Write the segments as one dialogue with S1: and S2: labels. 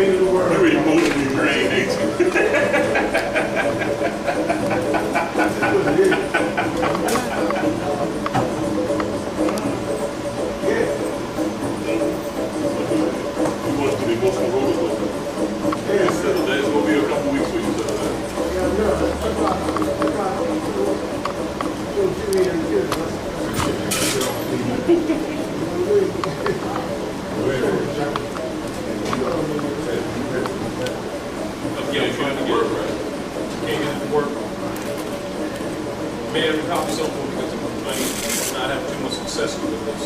S1: weight of the world.
S2: You're emotionally drained, ain't you? You want to be emotional roller coaster? Yeah, settle down. It's going to be a couple weeks for you, settle down.
S3: Again, trying to work, right? Can't get it to work. May have to copy something because I might not have too much success with this.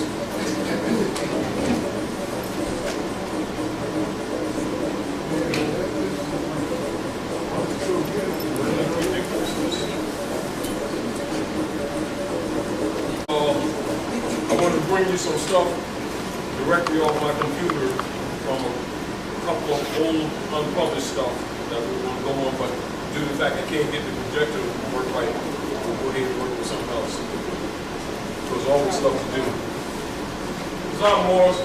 S3: I want to bring you some stuff directly off my computer from a couple of old unpublished stuff that we want to go on, but due to the fact I can't get the projector to work right, we'll go ahead and work with something else. So there's always stuff to do. Islam Moors.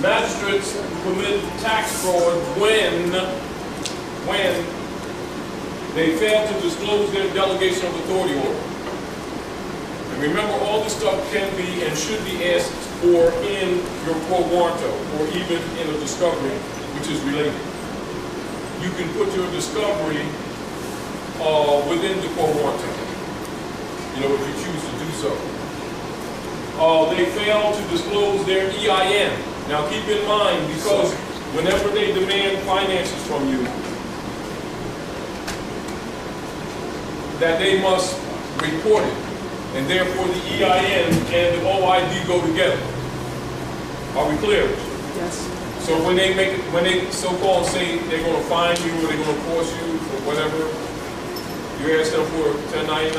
S3: Magistrates commit tax fraud when they fail to disclose their delegation of authority order. And remember, all this stuff can be and should be asked for in your quo warranto, or even in a discovery, which is related. You can put your discovery within the quo warranto, you know, if you choose to do so. They fail to disclose their EIN. Now keep in mind, because whenever they demand finances from you, that they must report it, and therefore the EIN and the OID go together. Are we clear?
S4: Yes.
S3: So when they so-called say they're going to fine you or they're going to force you for whatever, you ask them for 1099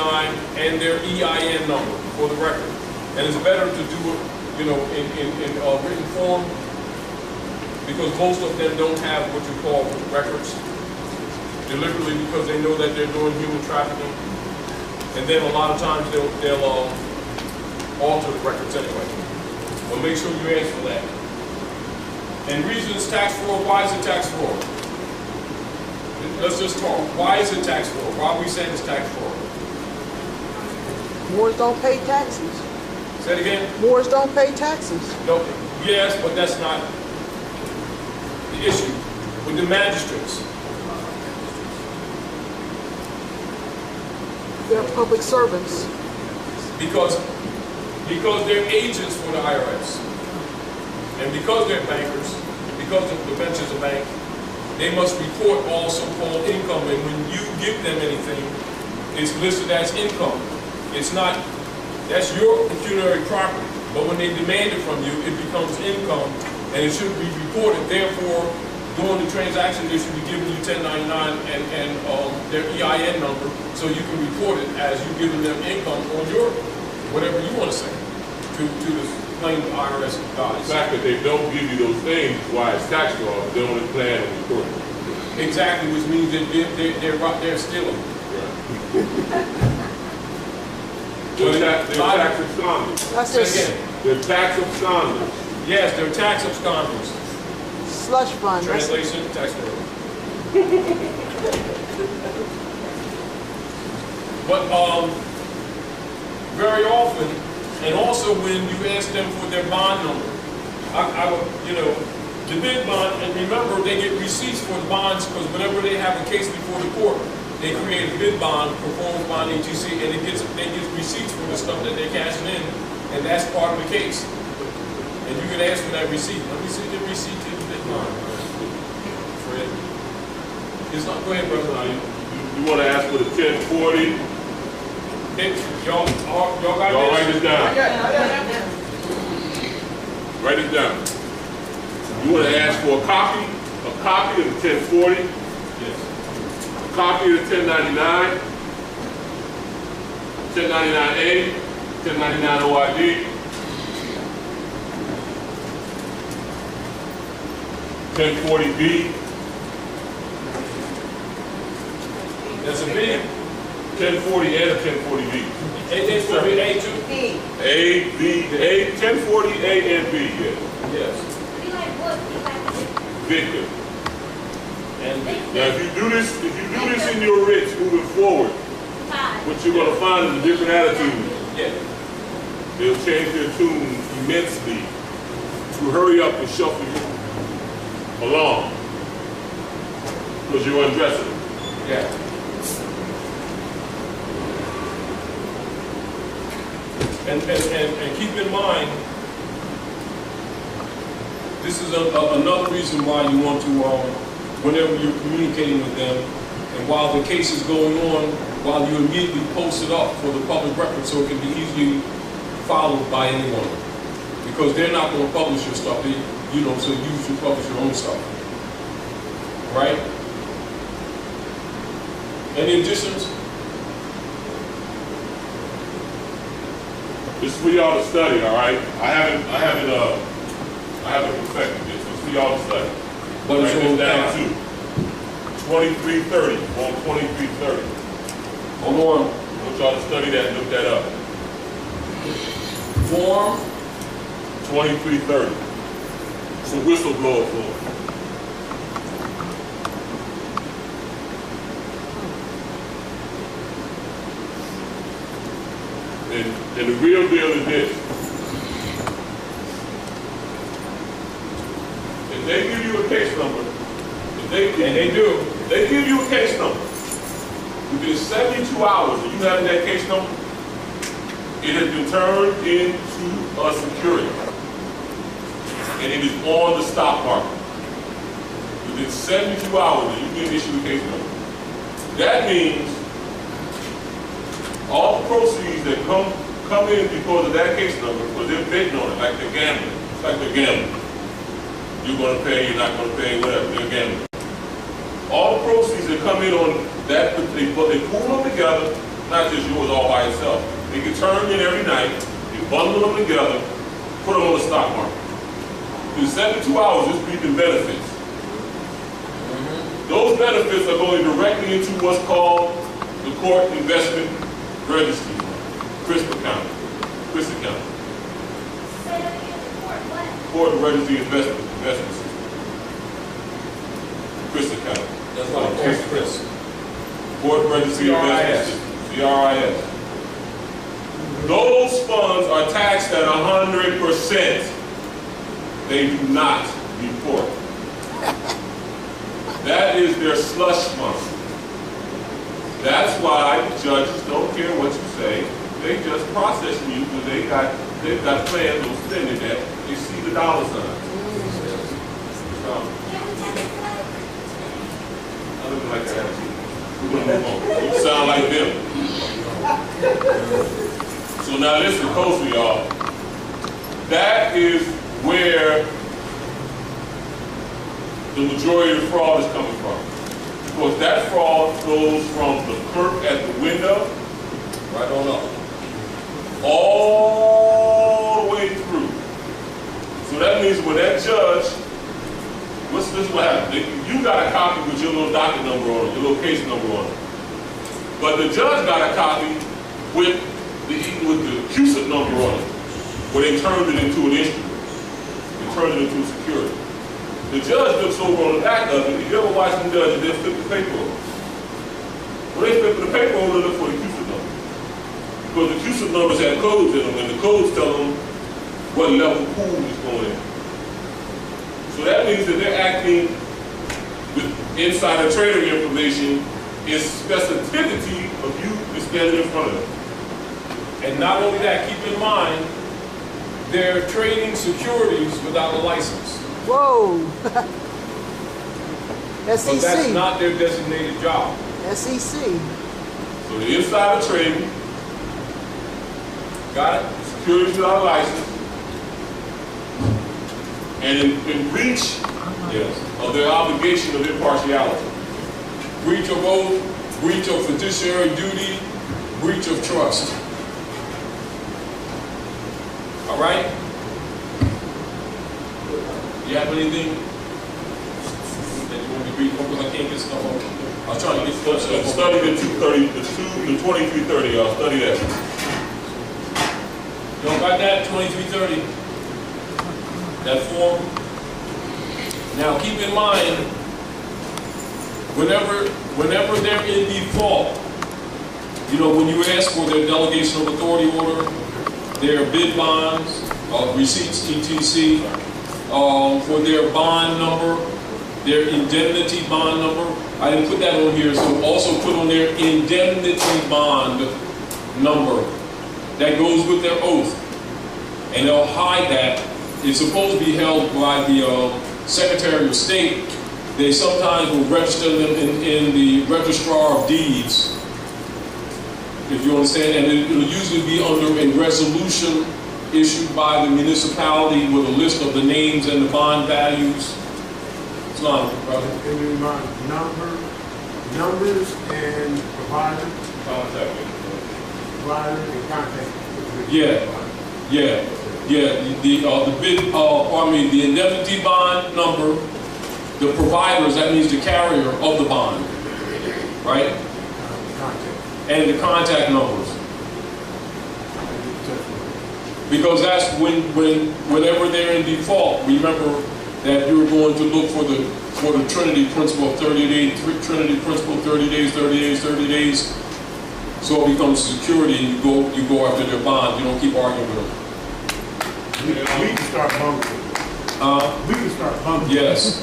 S3: and their EIN number for the record. And it's better to do it, you know, in written form, because most of them don't have what you call records, deliberately because they know that they're doing human trafficking. And then a lot of times they'll alter the records anyway. But make sure you ask for that. And reasons tax fraud, why is it tax fraud? Let's just talk. Why is it tax fraud? Why are we saying it's tax fraud?
S4: Moors don't pay taxes.
S3: Say it again?
S4: Moors don't pay taxes.
S3: No, yes, but that's not the issue. With the magistrates,
S4: They're public servants.
S3: because they're agents for the IRS. And because they're bankers, because the bench is a bank, they must report all so-called income. And when you give them anything, it's listed as income. It's not, that's your pecuniary property. But when they demand it from you, it becomes income, and it should be reported. Therefore, during the transaction, they should be giving you 1099 and their EIN number, so you can report it as you giving them income on your, whatever you want to say, to the plain IRS guys.
S2: The fact that they don't give you those things, why it's tax law, they only plan on reporting.
S3: Exactly, which means that they're stealing.
S2: Right. They're tax absconders.
S4: That's
S3: Say
S4: just
S3: again.
S2: They're tax absconders.
S3: Yes, they're tax absconders.
S4: slush fund.
S3: Translation, tax fraud. But very often, and also when you ask them for their bond number, you know, the bid bond, and remember they get receipts for the bonds, because whenever they have a case before the court, they create a bid bond, performance bond, etc., and they get receipts for the stuff that they're cashing in, and that's part of the case. And you can ask for that receipt. Let me see the receipt to the bid bond. Fred. It's not, go ahead, brother.
S2: You want to ask for the 1040?
S3: Y'all got
S2: Y'all
S3: this?
S2: write this down. Write it down. You want to ask for a copy of the 1040,
S3: Yes.
S2: a copy of the 1099, 1099A, 1099 OID, 1040B.
S3: That's a B.
S2: 1040 and a 1040B.
S3: A2?
S2: A, B, A, 1040A and B, yes.
S3: Yes.
S2: Victim.
S3: And
S2: Now, if you do this in your writs moving forward, what you're going to find is a different attitude.
S3: yeah,
S2: They'll change their tune immensely to hurry up and shuffle you along because you're undressing.
S3: yeah. And keep in mind, this is another reason why you want to, whenever you're communicating with them, and while the case is going on, while you immediately post it up for the public record so it can be easily followed by anyone. Because they're not going to publish your stuff, so you should publish your own stuff. Right? Any additions?
S2: This is for y'all to study, all right? I haven't perfected this. It's for y'all to study.
S3: But it's
S2: Write
S3: all
S2: this down
S3: down.
S2: too. 2330 on 2330.
S3: Hold on.
S2: I want y'all to study that and look that up.
S3: Form
S2: 2330. It's a whistleblower form. And the real deal is this. If they give you a case number, if they give you a case number, within 72 hours of you having that case number, it has been turned into a security. And it is on the stock market. Within 72 hours, you get issued a case number. That means all the proceeds that come in because of that case number, because they're betting on it, like they're gambling. It's like they're gambling. You're going to pay, you're not going to pay, whatever. They're gambling. All the proceeds that come in on that, they pool them together, not just yours all by itself. They get turned in every night, you bundle them together, put them on the stock market. In 72 hours, it's reaping benefits. Those benefits are going directly into what's called the court investment registry, CRISP account. Court registry investment system. CRISP account.
S3: That's why it's called Chris.
S2: Court registry investment system, CRIS. Those funds are taxed at 100%. They do not report. That is their slush fund. That's why judges don't care what you say. They just process you because they've got plans on spending that. They see the dollar signs. I look like that. We're gonna move on. You sound like them. So now listen closely, y'all. That is where the majority of the fraud is coming from. Because that fraud goes from the clerk at the window, right on up, all the way through. So that means when that judge, this is what happens. You got a copy with your little docket number on it, your little case number on it. But the judge got a copy with the CUSIP number on it, where they turned it into an instrument. They turned it into a security. The judge looks over on the back of it. If you ever watch them judges, they'll flip the paper over. When they flip the paper over, they look for the CUSIP number. Because the CUSIP numbers have codes in them, and the codes tell them what level pool is going in. So that means that they're acting with insider trader information in specificity of you standing in front of them.
S3: And not only that, keep in mind, they're trading securities without a license.
S4: Whoa.
S3: So that's
S4: SEC.
S3: not their designated job.
S4: SEC.
S2: So the insider trading,
S3: Got it?
S2: securities without a license, and in breach of their obligation of impartiality.
S3: Breach of oath, breach of fiduciary duty, breach of trust. All right? You have anything that you want me to read? Because I can't get stuff on. I was trying to get stuff.
S2: Study the 2330, y'all. Study that.
S3: You don't got that? 2330. That form? Now keep in mind, whenever they're in default, you know, when you ask for their delegation of authority order, their bid bonds, receipts, etc., for their bond number, their indemnity bond number. I didn't put that on here, so also put on their indemnity bond number. That goes with their oath. And they'll hide that. It's supposed to be held by the Secretary of State. They sometimes will register them in the Registrar of Deeds, if you understand, and it'll usually be under a resolution issued by the municipality with a list of the names and the bond values. It's not, brother.
S1: And you remind numbers and provider and contact.
S3: Yeah. The bid, the indemnity bond number, the providers, that means the carrier of the bond, right? And the contact numbers. Because that's whenever they're in default, remember that you're going to look for the Trinity principle of 30 days, Trinity principle 30 days, 30 days, 30 days. So it becomes security, and you go after their bond. You don't keep arguing with them.
S1: We can start bumping. We can start bumping.
S3: Yes.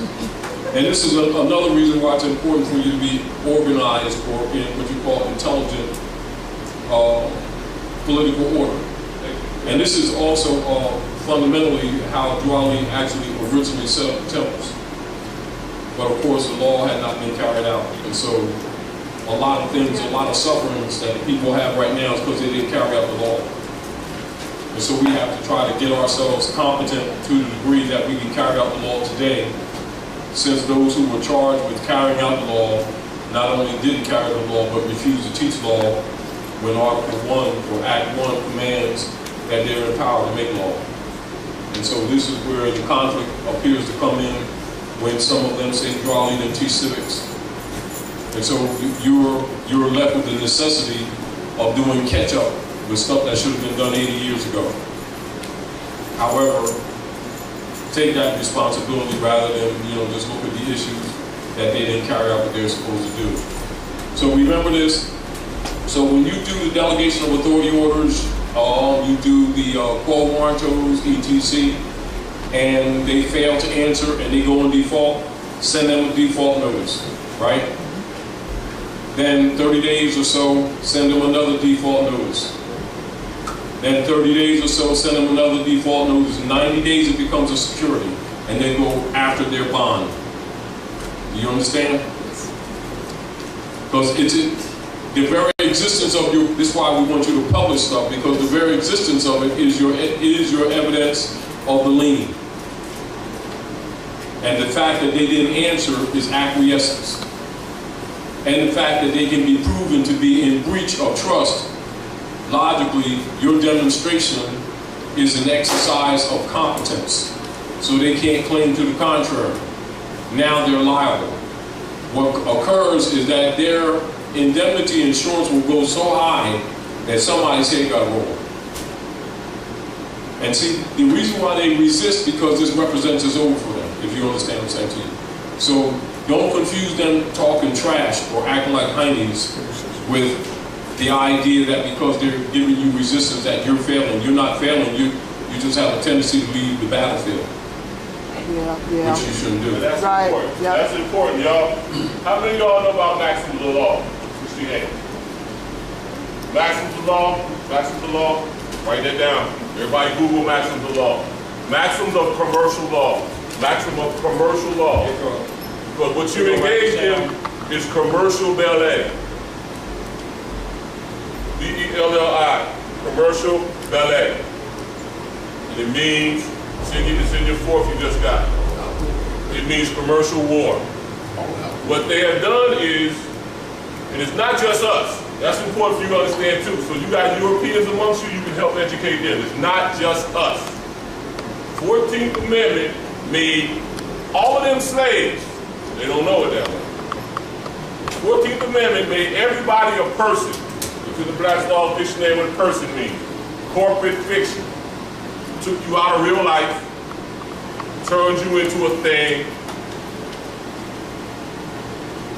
S3: And this is another reason why it's important for you to be organized or in what you call intelligent political order. And this is also fundamentally how duality actually originally set up the temples. But of course the law had not been carried out. And so a lot of things, a lot of sufferings that the people have right now is because they didn't carry out the law. And so we have to try to get ourselves competent to the degree that we can carry out the law today, since those who were charged with carrying out the law not only didn't carry the law, but refused to teach law when Article 1 or Act 1 commands that they're empowered to make law. And so this is where the conflict appears to come in when some of them say duality and teach civics. And so you're left with the necessity of doing catch-up with stuff that should have been done 80 years ago. However, take that responsibility rather than, just look at the issues that they didn't carry out what they're supposed to do. So remember this. So when you do the delegation of authority orders, you do the quo warrantos, etc., and they fail to answer and they go in default, send them a default notice, right? Then 30 days or so, send them another default notice. Then 30 days or so, send them another default notice. 90 days it becomes a security, and then go after their bond. Do you understand? Because it's the very existence of your, this is why we want you to publish stuff, because the very existence of it is your evidence of the lien. And the fact that they didn't answer is acquiescence. And the fact that they can be proven to be in breach of trust, logically, your demonstration is an exercise of competence. So they can't claim to the contrary. Now they're liable. What occurs is that their indemnity insurance will go so high that somebody's head got rolled. And see, the reason why they resist, because this represents us over for them, if you understand what I'm saying to you. So don't confuse them talking trash or acting like heinies with the idea that because they're giving you resistance that you're failing. You're not failing, you just have a tendency to leave the battlefield.
S4: Yeah.
S3: Which you shouldn't do.
S2: That's
S4: Right.
S2: important.
S4: Yep.
S2: That's important, y'all. How many of y'all know about maxims of law? 68. Maxims of law, maxims of law. Write that down. Everybody Google maxims of law. Maxims of commercial law. Maximum of commercial law. But what you engage in is commercial ballet. D-E-L-L-I. Commercial ballet. And it means, it's in your fourth you just got. It means commercial war. What they have done is, and it's not just us. That's important for you to understand too. So you got Europeans amongst you, you can help educate them. It's not just us. 14th Amendment made all of them slaves. They don't know it that way. 14th Amendment made everybody a person. Look at the Black's Law Dictionary what a person means. Corporate fiction. Took you out of real life, turned you into a thing,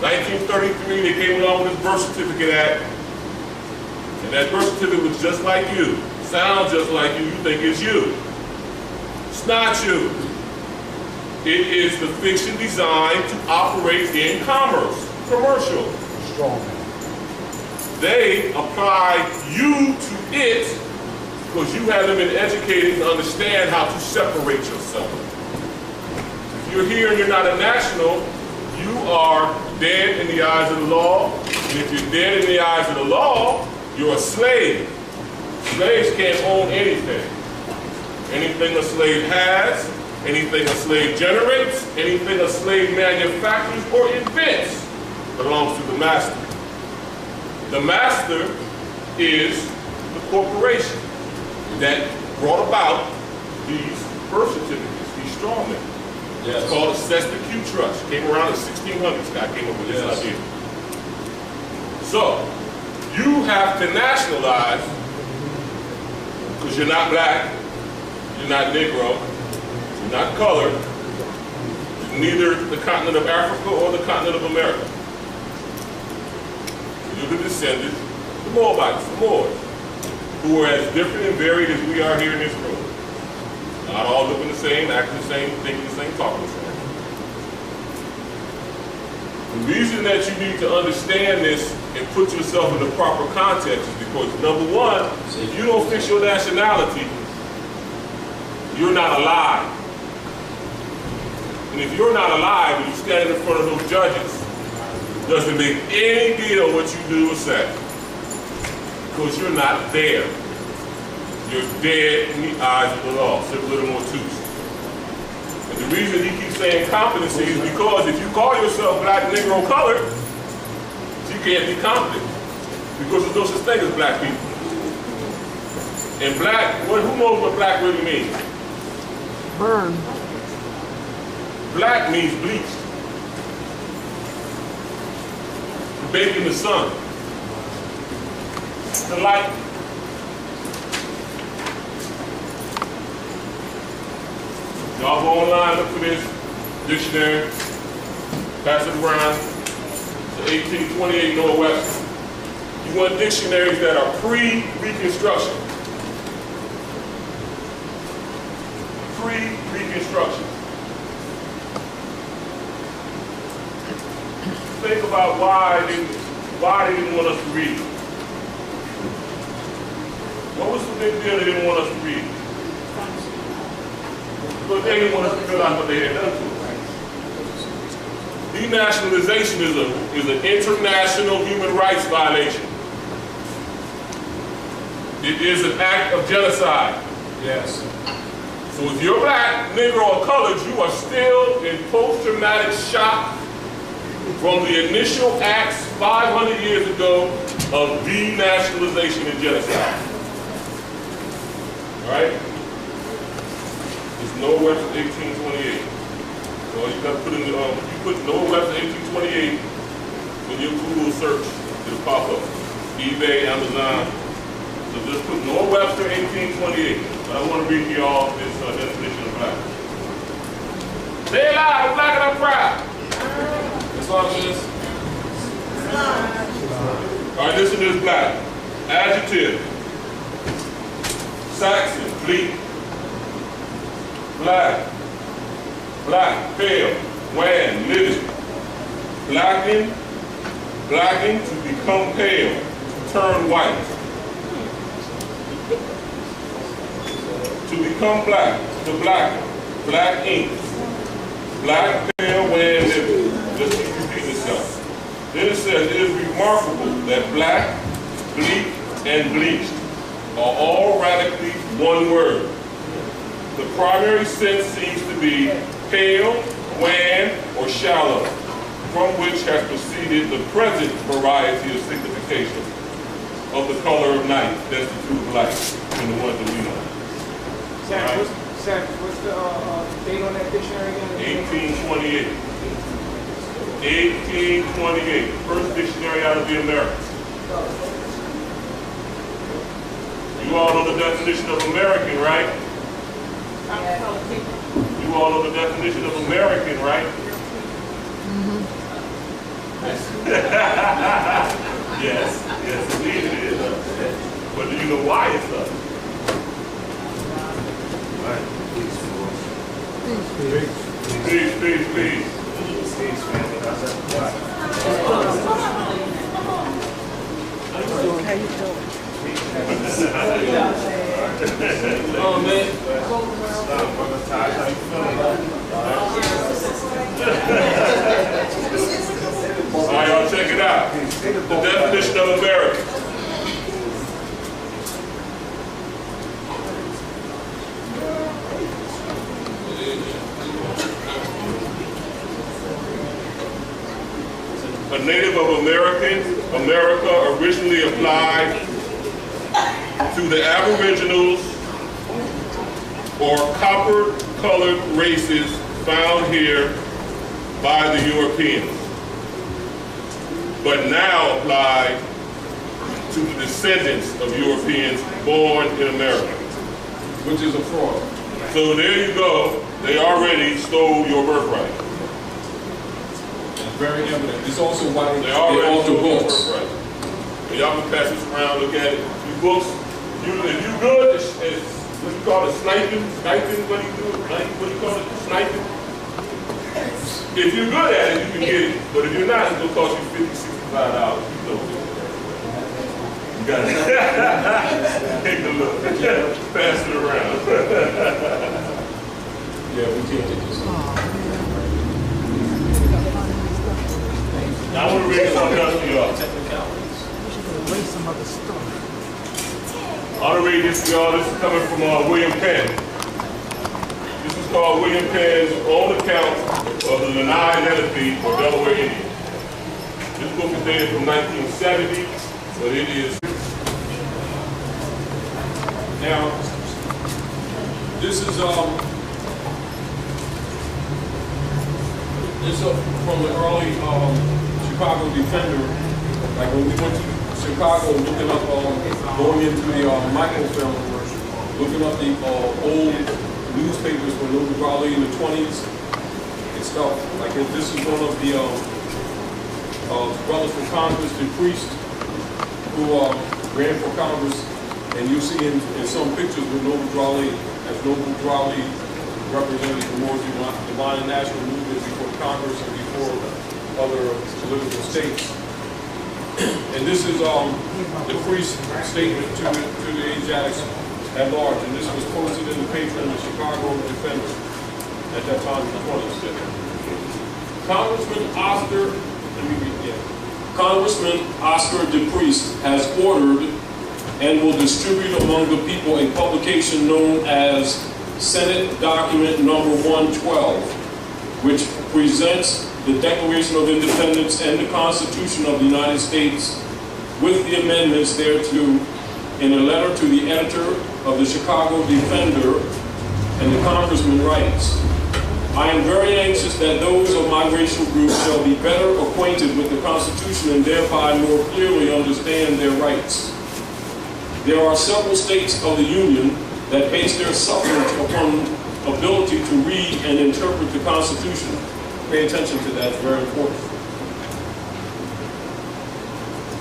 S2: 1933, they came along with this Birth Certificate Act. And that birth certificate was just like you. Sounds just like you. You think it's you. It's not you. It is the fiction designed to operate in commerce, commercial.
S1: Strong.
S2: They apply you to it because you haven't been educated to understand how to separate yourself. If you're here and you're not a national, you are dead in the eyes of the law. And if you're dead in the eyes of the law, you're a slave. Slaves can't own anything. Anything a slave has, anything a slave generates, anything a slave manufactures or invents belongs to the master. The master is the corporation that brought about these birth certificates, these strawmen.
S3: Yes.
S2: It's called a Securities Trust. Came around in the 1600s. Guy came up with this idea. So, you have to nationalize because you're not black, you're not Negro, you're not colored, you're neither the continent of Africa or the continent of America. You're the descendants of the Moabites, the Moors, who are as different and varied as we are here in this room. Not all looking the same, acting the same, thinking the same, talking the same. The reason that you need to understand this and put yourself in the proper context is because, number one, if you don't fix your nationality, you're not alive. And if you're not alive and you stand in front of those judges, doesn't make any deal what you do or say. Because you're not there. You're dead in the eyes of the law. Simple little more twos. And the reason he keeps saying competency is because if you call yourself black, Negro, colored, you can't be competent. Because there's no such thing as black people. And black, who knows what black really means?
S4: Burn.
S2: Black means bleached. Baked in the sun. The light. Y'all go online, look for this dictionary, pass it around. It's 1828 Noah Webster. You want dictionaries that are pre-Reconstruction. Pre-Reconstruction. Think about why they didn't want us to read. What was the big deal they didn't want us to read? Because they didn't want us to realize what they had done to us. Denationalization is an international human rights violation. It is an act of genocide.
S3: Yes.
S2: So if you're black, Negro, or colored, you are still in post-traumatic shock from the initial acts 500 years ago of denationalization and genocide. All right? It's Noah Webster 1828. So you got to put in the, you put Noah Webster 1828 in your Google search, it'll pop up. eBay, Amazon. So just put Noah Webster 1828. But I want to read you all this definition of black. Stay alive, I'm black and I'm proud. That's all it is. All right, listen to this black. Adjective. Saxon, bleak. Black. Black, pale, wan, livid. Blacken, blacken, to become pale, to turn white. To become black, to blacken, black ink. Black, pale, wan, livid. Just keep repeating itself. Then it says, it is remarkable that black, bleak, and bleached are all radically one word. The primary sense seems to be pale, wan, or shallow, from which has proceeded the present variety of signification of the color of night, destitute of light, and the ones that we know.
S5: What's the date on that dictionary again?
S2: 1828. 1828, first dictionary out of the Americas. You all know the definition of American, right? You all know the definition of American, right? Yes, indeed it is. But do you know why it's up? Peace.
S1: Peace, family. How's that?
S4: How you doing?
S3: Oh, man.
S1: Taj, how you feeling?
S2: All right, y'all check it out. The definition of American. A native of America originally applied to the Aboriginals or copper-colored races found here by the Europeans, but now applied to the descendants of Europeans born in America.
S3: Which is a fraud.
S2: So there you go. They already stole your birthright.
S3: It's very evident. It's also why
S2: They
S3: they
S2: already
S3: alter
S2: stole your
S3: books.
S2: birthright. And y'all can pass this around, look at it. These books, if you good, it's what you call it, sniping, what do you do? What do you call it, sniping? If you're good at it, you can get it. But if you're not, it's gonna cost you $50, $65. You know. You got it. Take a look. Pass it around.
S3: Yeah, we can't take this.
S2: Now I want to read something else to y'all.
S4: Erase some other stuff.
S2: I want to read this to y'all. This is coming from William Penn. This is called William Penn's own account of the Melaninated or Delaware Indians. This book is dated from 1970, but it is.
S3: Now, this is from the early Chicago Defender. Like when we went to Chicago, looking up, going into the microfilm, looking up the old newspapers from Noble Raleigh in the 20s and stuff. Like this is one of the brothers from Congress, the priest who ran for Congress. And you see in some pictures with Noble Raleigh, as Noble Raleigh represented the more divine national movement before Congress and before other political states. And this is the priest's statement to the Asiatics at large. And this was posted in the paper in the Chicago Defender at that time in the 20s. Congressman Oscar DePriest has ordered and will distribute among the people a publication known as Senate Document Number 112, which presents the Declaration of Independence and the Constitution of the United States with the amendments thereto in a letter to the editor of the Chicago Defender, and the Congressman writes, I am very anxious that those of my racial group shall be better acquainted with the Constitution and thereby more clearly understand their rights. There are several states of the Union that base their suffrage upon ability to read and interpret the Constitution. Pay attention to that, it's very important.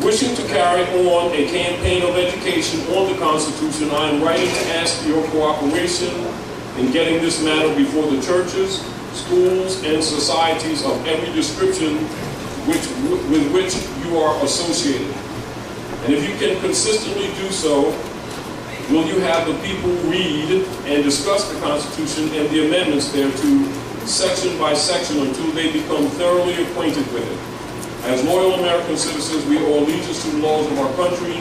S3: Wishing to carry on a campaign of education on the Constitution, I am writing to ask your cooperation in getting this matter before the churches, schools, and societies of every description with which you are associated. And if you can consistently do so, will you have the people read and discuss the Constitution and the amendments thereto, section by section, until they become thoroughly acquainted with it. As loyal American citizens, we owe allegiance to the laws of our country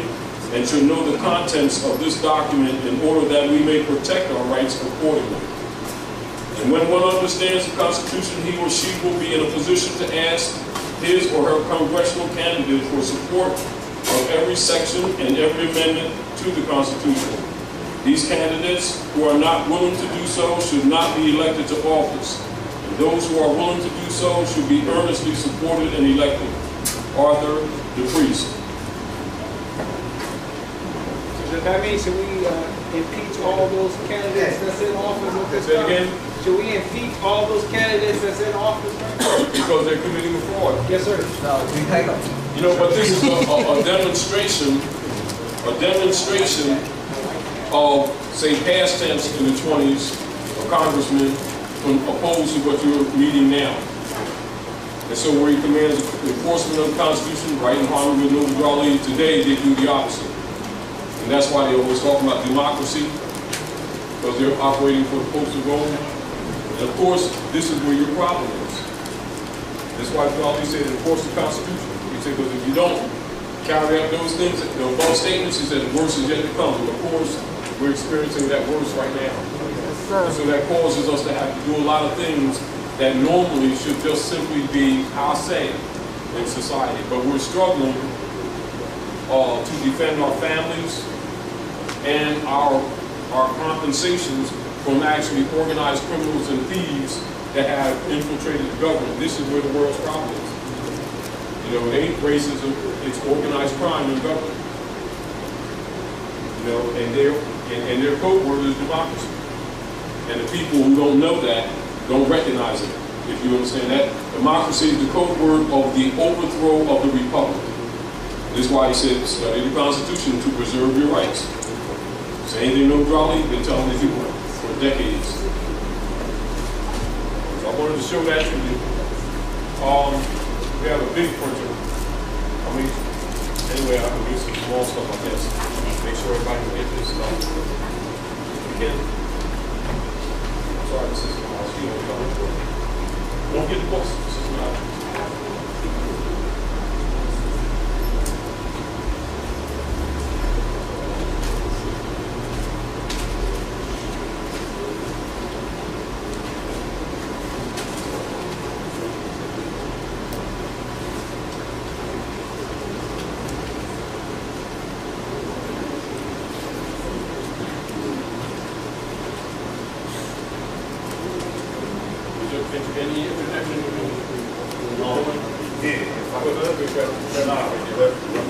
S3: and should know the contents of this document in order that we may protect our rights accordingly. And when one understands the Constitution, he or she will be in a position to ask his or her congressional candidate for support of every section and every amendment to the Constitution. These candidates who are not willing to do so should not be elected to office. And those who are willing to do so should be earnestly supported and elected. Arthur DePriest.
S5: Does that mean should we impeach all those candidates that's in office with this
S3: Say it
S5: time?
S3: again?
S5: Should we impeach all those candidates that's in office right now?
S3: because they're committing a fraud.
S5: Yes, sir.
S3: You know, but this is a demonstration of, say, past tense in the 20s, of congressmen opposed to what you're reading now. And so where he commands enforcement of the Constitution, right in harmony with no neutrality, today they do the opposite. And that's why they always talk about democracy, because they're operating for the Popes of Rome. And of course, this is where your problem is. That's why Paul said enforce the Constitution. He said, because if you don't carry out those things, the above statements, he said the worst is yet to come. And of course, we're experiencing that worst right now. And so that causes us to have to do a lot of things that normally should just simply be our say in society. But we're struggling to defend our families and our compensations from actually organized criminals and thieves that have infiltrated the government. This is where the world's problem is. You know, it ain't racism, it's organized crime in government. You know, and their code word is democracy. And the people who don't know that don't recognize it, if you understand that. Democracy is the code word of the overthrow of the republic. This is why he said, study the Constitution to preserve your rights. Say anything neutrality, been telling these people for decades. So I wanted to show that to you. We have a big printer. I mean, anyway, I can use some small stuff like this. Make sure everybody can get this stuff. Again, sorry, this is my shield. Don't get the books. This is not.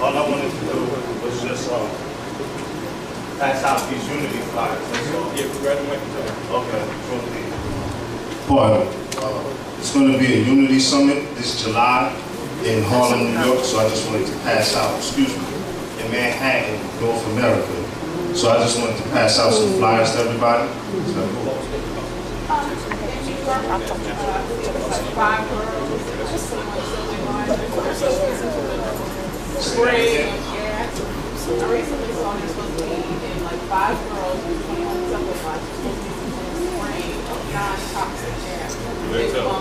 S1: All I wanted to do was just pass out these unity flyers. Okay. It's going to be a unity summit this July in Harlem, New York. So I just wanted to pass out, in Manhattan, North America. So I just wanted to pass out some flyers to everybody.
S6: Spray, yeah. I recently saw this supposed to be in like 5 girls and 21 supplements supposed to be spraying of non-toxic gas.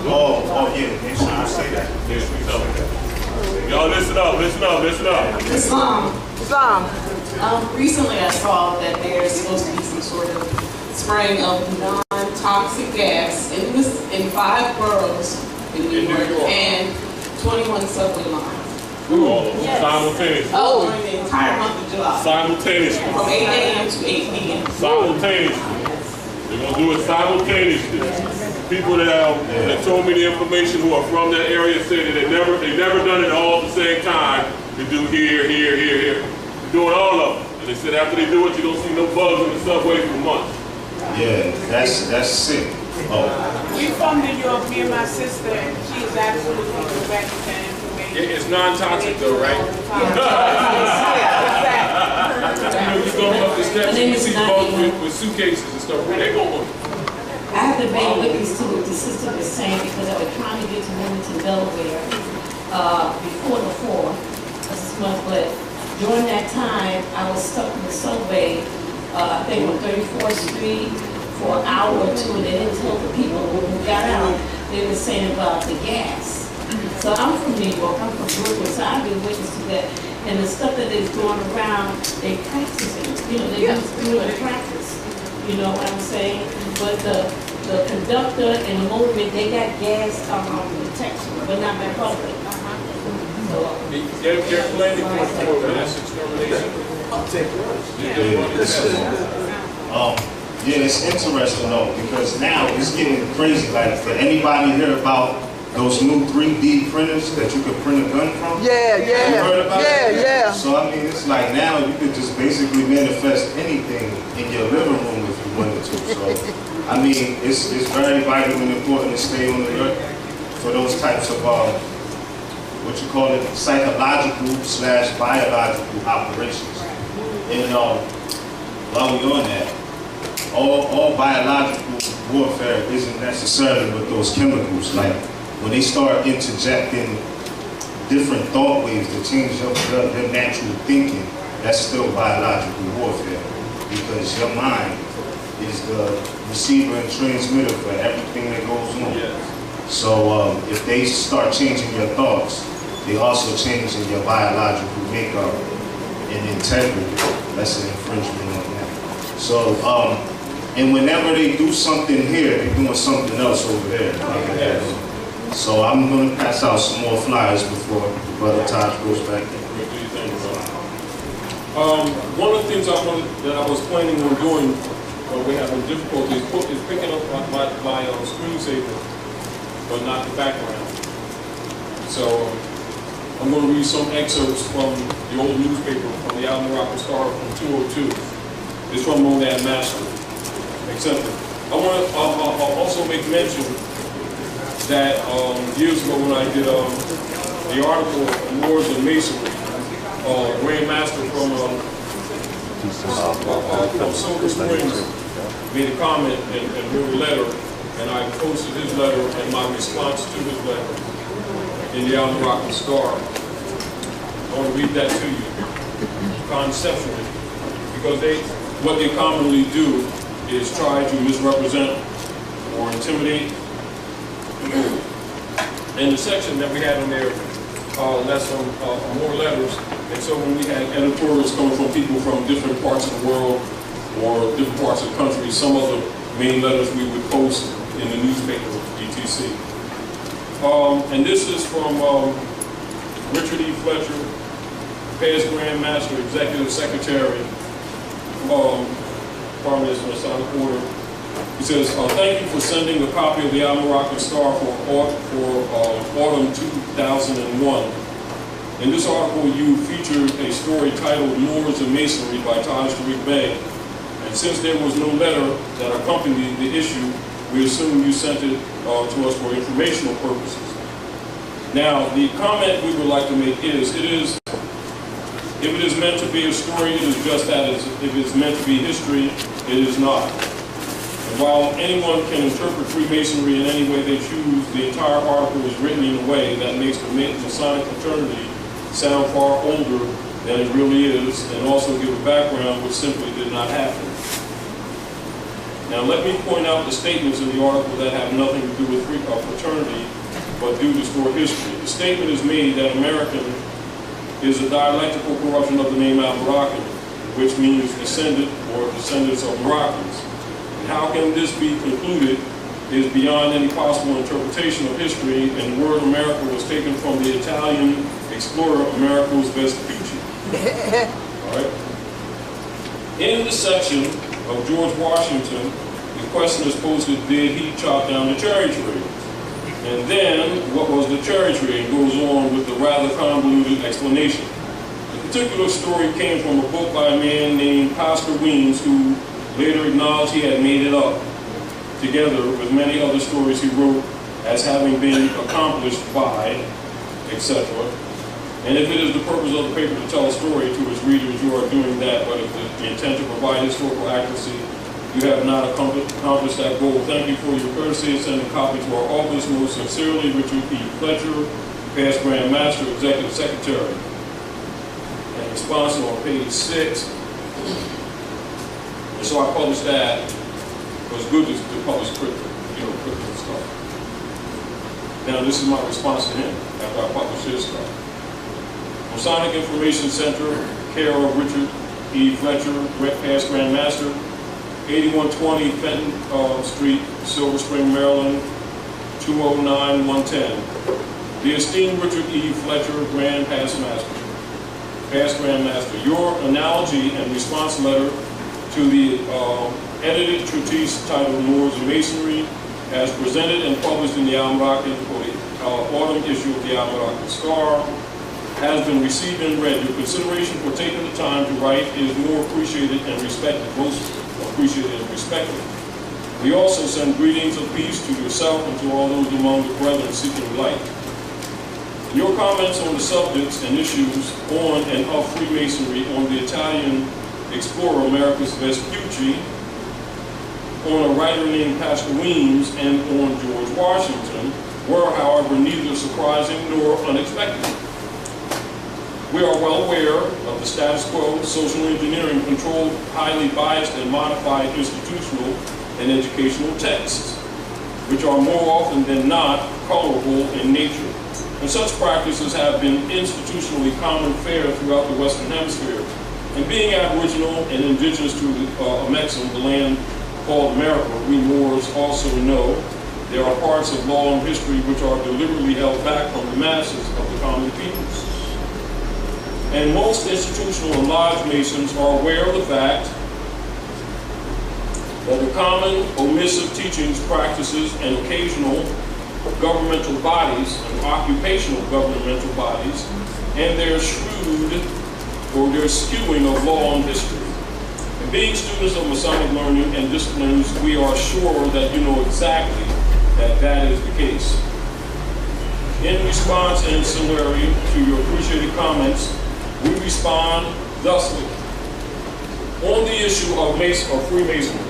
S1: Oh yeah, make sure you say that.
S2: Yes, we tell them. Y'all listen up.
S6: Islam. Recently I saw that there's supposed to be some sort of spraying of non-toxic gas in 5 boroughs in New York and 21 subway lines.
S2: Yes. Simultaneously.
S6: During the entire month of July.
S2: Simultaneously.
S6: From 8 a.m. to 8 p.m.
S2: Simultaneously. They're going to do it simultaneously. People that told me the information who are from that area say that they never done it all at the same time. They do here. They're doing all of them. And they said after they do it, you don't see no bugs in the subway for months.
S1: Yeah, that's sick. Oh.
S7: We from New York, me and my sister, and she is absolutely correct with that information.
S3: It's non-toxic though, right? You go up the steps and you see both with suitcases and stuff. Where they going?
S8: I have to bear witness to what the sister was saying because I was trying to get to Wilmington, Delaware before the 4th month, but during that time I was stuck in the subway, I think on 34th Street for an hour or two, and they didn't tell the people who got out, they were saying about the gas. So I'm from New York, I'm from Brooklyn, so I've been witness to that. And the stuff that they're throwing around, they practice it. You know, they just do it in practice. You know what I'm saying? But the conductor and the motorman, they got gas protection, but not by public. So,
S3: they're planning for mass extermination.
S1: Yeah, it's interesting though, because now it's getting crazy. Like, did anybody hear about those new 3D printers that you could print a gun from?
S4: Yeah.
S1: So I mean, it's like now you could just basically manifest anything in your living room if you wanted to. So I mean, it's very vital and important to stay on the alert. for those types of, what you call it, psychological/biological operations. And while we're on that, all biological warfare isn't necessarily with those chemicals. Like when they start interjecting different thought waves to change your natural thinking, that's still biological warfare, because your mind is the receiver and transmitter for everything that goes on.
S3: Yes.
S1: So if they start changing your thoughts, they also changing your biological makeup and integrity. That's an infringement on that. So, and whenever they do something here, they're doing something else over there. So I'm going to pass out some more flyers before Brother Taj goes back in.
S3: One of the things that I was planning on doing, we're having difficulty, is picking up my screensaver, but not the background. So I'm going to read some excerpts from the old newspaper, from the Moroccan Star from 202. It's from Monad Master, etc. I'll also make mention that years ago when I did the article on Moors and Masonry, Grand Master from Silver Springs made a comment and wrote a letter, and I posted his letter and my response to his letter in the Moroccan Star. I want to read that to you conceptually, because what they commonly do is try to misrepresent or intimidate. In the section that we had in there, that's from more letters, and so when we had editorials coming from people from different parts of the world or different parts of the country, some of the main letters we would post in the newspaper, etc. And this is from Richard E. Fletcher, past Grand Master, Executive Secretary, Parliament's Masonic Order. He says, thank you for sending a copy of the Moroccan Star for autumn 2001. In this article, you featured a story titled Moors and Masonry by Taj Tarik Bey. And since there was no letter that accompanied the issue, we assume you sent it to us for informational purposes. Now, the comment we would like to make is, if it is meant to be a story, it is just that. If it's meant to be history, it is not. And while anyone can interpret Freemasonry in any way they choose, the entire article is written in a way that makes the Masonic fraternity sound far older than it really is, and also give a background which simply did not happen. Now let me point out the statements in the article that have nothing to do with fraternity, but do distort history. The statement is made that American is a dialectical corruption of the name Al-Moroccan, which means descendant or descendants of Moroccans. And how can this be concluded is beyond any possible interpretation of history, and the word America was taken from the Italian explorer Amerigo Vespucci. All right. In the section of George Washington, the question is posted, did he chop down the cherry tree? And then, what was the cherry tree? And goes on with the rather convoluted explanation. The particular story came from a book by a man named Pastor Weems, who later acknowledged he had made it up, together with many other stories he wrote as having been accomplished by, etc. And if it is the purpose of the paper to tell a story to its readers, you are doing that, but if the intent to provide historical accuracy, you have not accomplished that goal. Thank you for your courtesy in sending a copy to our office. Most sincerely, Richard E. Fletcher, past Grand Master, Executive Secretary. And response on page 6. And so I published that. It was good to publish critical stuff. Now this is my response to him after I published his stuff. Masonic Information Center, care of Richard E. Fletcher, past Grand Master, 8120 Fenton Street, Silver Spring, Maryland, 209-110. The esteemed Richard E. Fletcher, past Grand Master, your analogy and response letter to the edited treatise titled Moors and Masonry, as presented and published in the Moroccan, or the autumn issue of the Moroccan Star, has been received and read. Your consideration for taking the time to write is more appreciated and respected, most appreciated and respected. We also send greetings of peace to yourself and to all those among the brethren seeking light. In your comments on the subjects and issues on and of Freemasonry on the Italian explorer Americus Vespucci, on a writer named Pastor Weems, and on George Washington were, however, neither surprising nor unexpected. We are well aware of the status quo, social engineering controlled, highly biased and modified institutional and educational texts, which are more often than not colorable in nature. And such practices have been institutionally common fare throughout the Western Hemisphere. And being Aboriginal and indigenous to Amexem, the land called America, we Moors also know there are parts of law and history which are deliberately held back from the masses of the common peoples. And most institutional and lodge Masons are aware of the fact that the common omissive teachings, practices, and occasional governmental bodies and occupational governmental bodies and their shrewd or their skewing of law and history. And being students of Masonic learning and disciplines, we are sure that you know exactly that that is the case. In response and similarity to your appreciated comments, we respond thusly. On the issue of Freemasonry,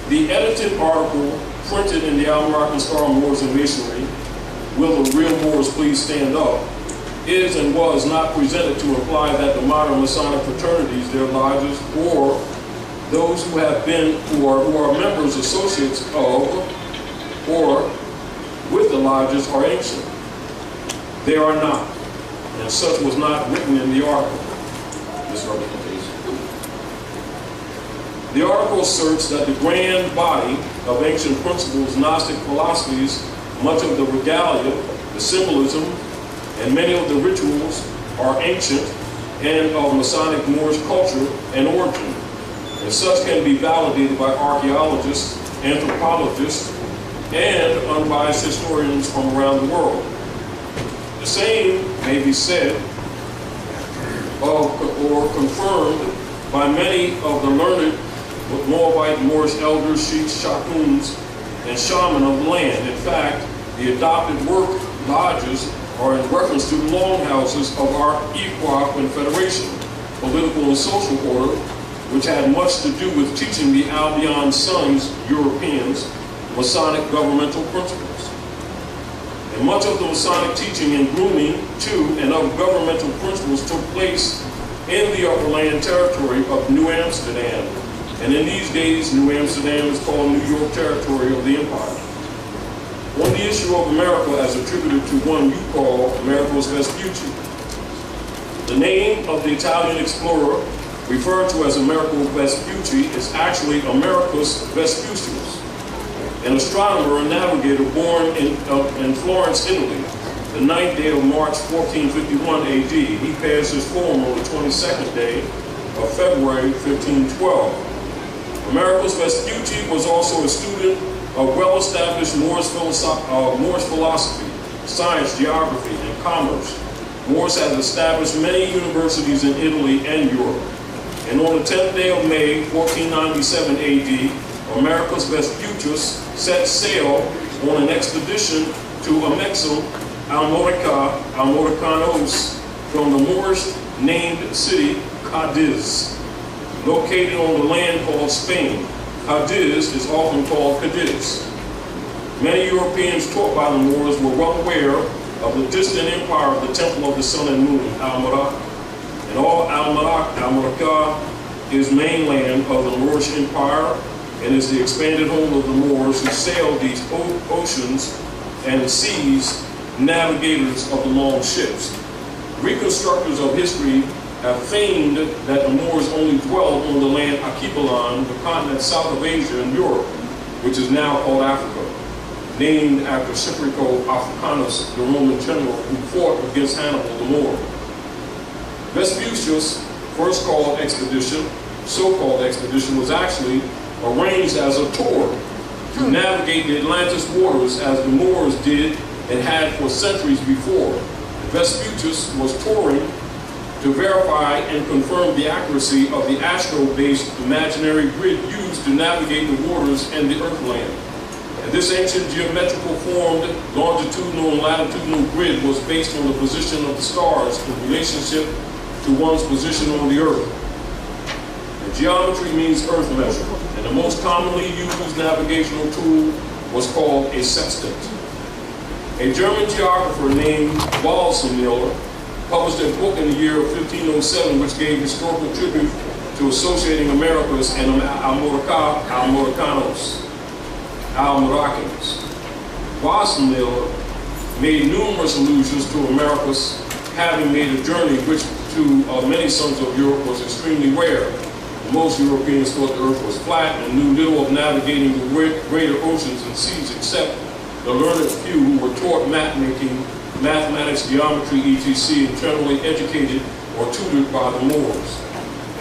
S3: the edited article printed in the Almanac Star Moors and Masonry, Will the Real Moors Please Stand Up, is and was not presented to imply that the modern Masonic fraternities, their lodges, or those who have been, who are members, associates of, or with the lodges are ancient. They are not, and such was not written in the article. This representation. The article asserts that the grand body of ancient principles, Gnostic philosophies, much of the regalia, the symbolism, and many of the rituals are ancient and of Masonic Moorish culture and origin, and such can be validated by archaeologists, anthropologists, and unbiased historians from around the world. The same may be said of or confirmed by many of the learned Moabite Moorish elders, sheiks, shakuns, and shaman of the land. In fact, the adopted work lodges are in reference to the longhouses of our Iqua Confederation, political and social order, which had much to do with teaching the Albion sons, Europeans, Masonic governmental principles. And much of the Masonic teaching and grooming to and of governmental principles took place in the Upper Land territory of New Amsterdam. And in these days, New Amsterdam is called New York territory of the empire. On the issue of America as attributed to one you call Americus Vespucci, the name of the Italian explorer referred to as Americus Vespucci is actually Americus Vespucius, an astronomer and navigator born in Florence, Italy, the 9th day of March 1451 AD. He passed his form on the 22nd day of February 1512. Americus Vespucci was also a student of well-established Moorish philosophy, science, geography, and commerce. Moors has established many universities in Italy and Europe. And on the 10th day of May, 1497 AD, Americus Vespucius set sail on an expedition to Amexem, Almoricanos, from the Moorish named city Cadiz, located on the land called Spain. Cadiz is often called Cadiz. Many Europeans taught by the Moors were well aware of the distant empire of the Temple of the Sun and Moon, Almanac. And all Almanac is mainland of the Moorish Empire and is the expanded home of the Moors who sailed these oceans and seas, navigators of the long ships. Reconstructors of history have feigned that the Moors only dwelled on the land Archipelago, the continent south of Asia and Europe, which is now called Africa, named after Cyprico Africanus, the Roman general who fought against Hannibal the Moor. Vespucius' first so-called expedition, was actually arranged as a tour to navigate the Atlantis waters as the Moors did and had for centuries before. Vespucius was touring to verify and confirm the accuracy of the astro-based imaginary grid used to navigate the waters and the earthland. And this ancient geometrical formed longitudinal and latitudinal grid was based on the position of the stars in relationship to one's position on the earth. And geometry means earth measure, and the most commonly used navigational tool was called a sextant. A German geographer named Walsenmiller published a book in the year 1507 which gave historical tribute to associating Americas and Almorcanos. Walsenmiller made numerous allusions to Americas, having made a journey which to many sons of Europe was extremely rare. Most Europeans thought the earth was flat and knew little of navigating the greater oceans and seas except the learned few who were taught map-making, mathematics, geometry, etc., and generally educated or tutored by the Moors.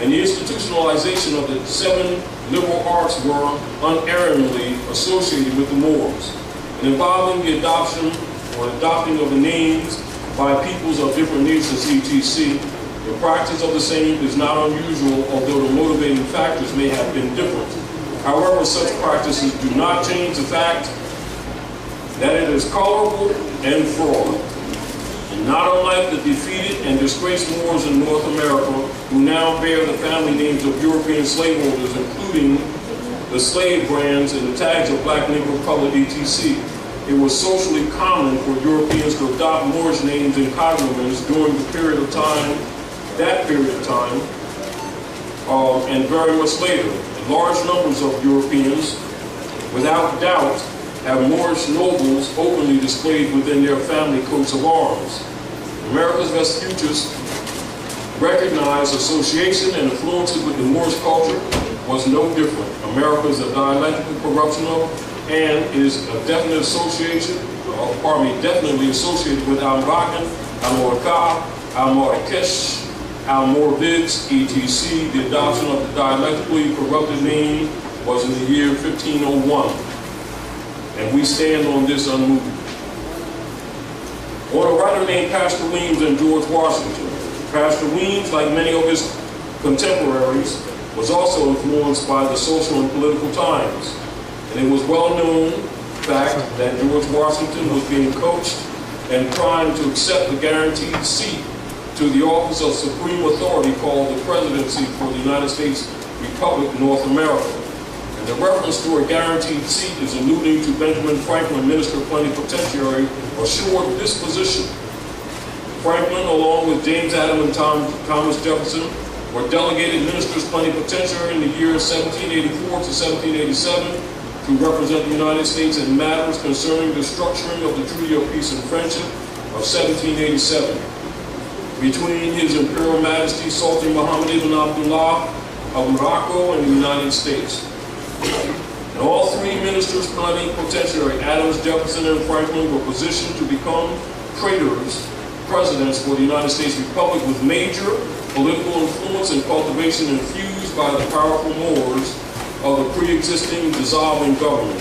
S3: And the institutionalization of the 7 liberal arts were unerringly associated with the Moors, and involving the adoption or adopting of the names by peoples of different nations, etc. The practice of the same is not unusual, although the motivating factors may have been different. However, such practices do not change the fact that it is colorable and fraud. And not unlike the defeated and disgraced Moors in North America, who now bear the family names of European slaveholders, including the slave brands and the tags of black, Negro, colored, etc. It was socially common for Europeans to adopt Moorish names and cognomens during the period of time, and very much later. And large numbers of Europeans, without doubt, have Moorish nobles openly displayed within their family coats of arms. America's Vespucius recognized association and influences with the Moorish culture was no different. America is a dialectical corruption of and is a definite association, definitely associated with Al-Rakan, Al-Moraka, Al-Marrakesh, Al-Morvids, etc. The adoption of the dialectically corrupted name was in the year 1501. And we stand on this unmoved. Or a writer named Pastor Weems and George Washington. Pastor Weems, like many of his contemporaries, was also influenced by the social and political times. And it was well known fact that George Washington was being coached and trying to accept the guaranteed seat to the office of supreme authority called the presidency for the United States Republic, North America. And the reference to a guaranteed seat is alluding to Benjamin Franklin, minister plenipotentiary, assured this position. Franklin, along with James Adams and Thomas Jefferson, were delegated ministers plenipotentiary in the years 1784 to 1787 to represent the United States in matters concerning the structuring of the Treaty of Peace and Friendship of 1787 between His Imperial Majesty Sultan Muhammad ibn Abdullah of Morocco and the United States. And all 3 ministers plenipotentiary, Adams, Jefferson, and Franklin, were positioned to become presidents for the United States Republic with major political influence and cultivation infused by the powerful Moors of the pre-existing dissolving government.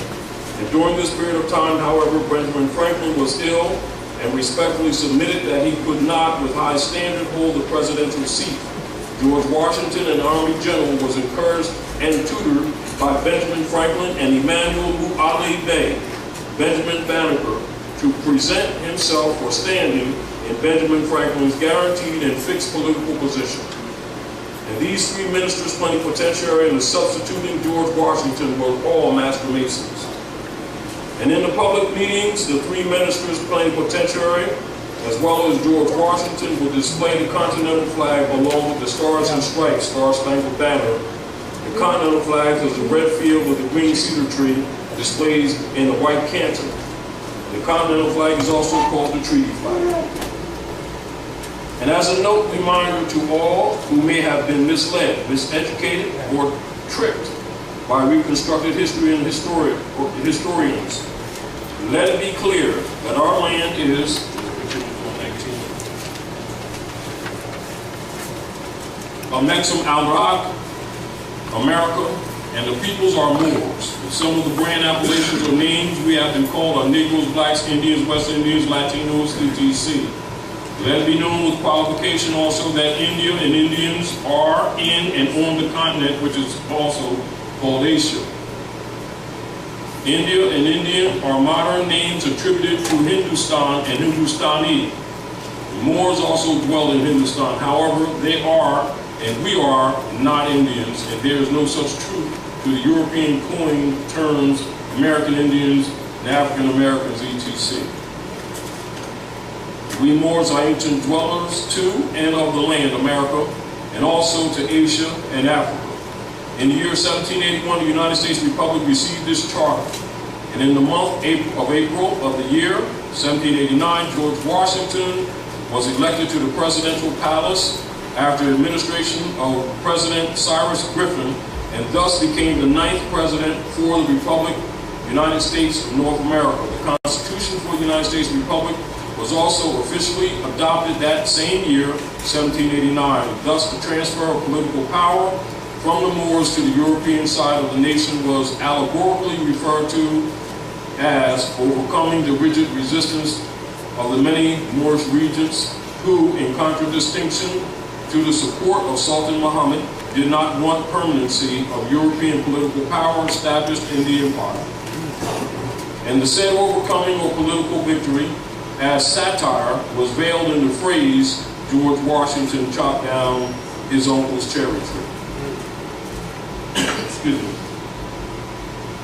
S3: And during this period of time, however, Benjamin Franklin was ill and respectfully submitted that he could not, with high standard, hold the presidential seat. George Washington, an army general, was encouraged and tutored by Benjamin Franklin and Emmanuel Ali Bey, Benjamin Banneker, to present himself for standing in Benjamin Franklin's guaranteed and fixed political position. And these 3 ministers plenipotentiary and the substituting George Washington were all master masons. And in the public meetings, the 3 ministers plenipotentiary, as well as George Washington, would display the Continental flag along with the Stars and Stripes, Star-Spangled Banner. The Continental flag is a red field with a green cedar tree displayed in a white canton. The Continental flag is also called the treaty flag. And as a note reminder to all who may have been misled, miseducated, or tricked by reconstructed history and historians, let it be clear that our land is Amexum Al-Rak, America, and the peoples are Moors. And some of the brand appellations or names we have been called are Negroes, Blacks, Indians, West Indians, Latinos, etc. Let it be known with qualification also that India and Indians are in and on the continent, which is also called Asia. India and Indian are modern names attributed to Hindustan and Hindustani. The Moors also dwell in Hindustan. However, they are, and we are, not Indians, and there is no such truth to the European coined terms American Indians and African Americans, etc. We Moors are ancient dwellers to and of the land, America, and also to Asia and Africa. In the year 1781, the United States Republic received this charter. And in the month of April of the year 1789, George Washington was elected to the presidential palace after the administration of President Cyrus Griffin, and thus became the 9th president for the Republic, United States of North America. The Constitution for the United States Republic was also officially adopted that same year, 1789. Thus, the transfer of political power from the Moors to the European side of the nation was allegorically referred to as overcoming the rigid resistance of the many Moorish regents who, in contradistinction to the support of Sultan Muhammad, did not want permanency of European political power established in the empire. And the said overcoming or political victory as satire was veiled in the phrase, George Washington chopped down his uncle's cherry tree. Excuse me.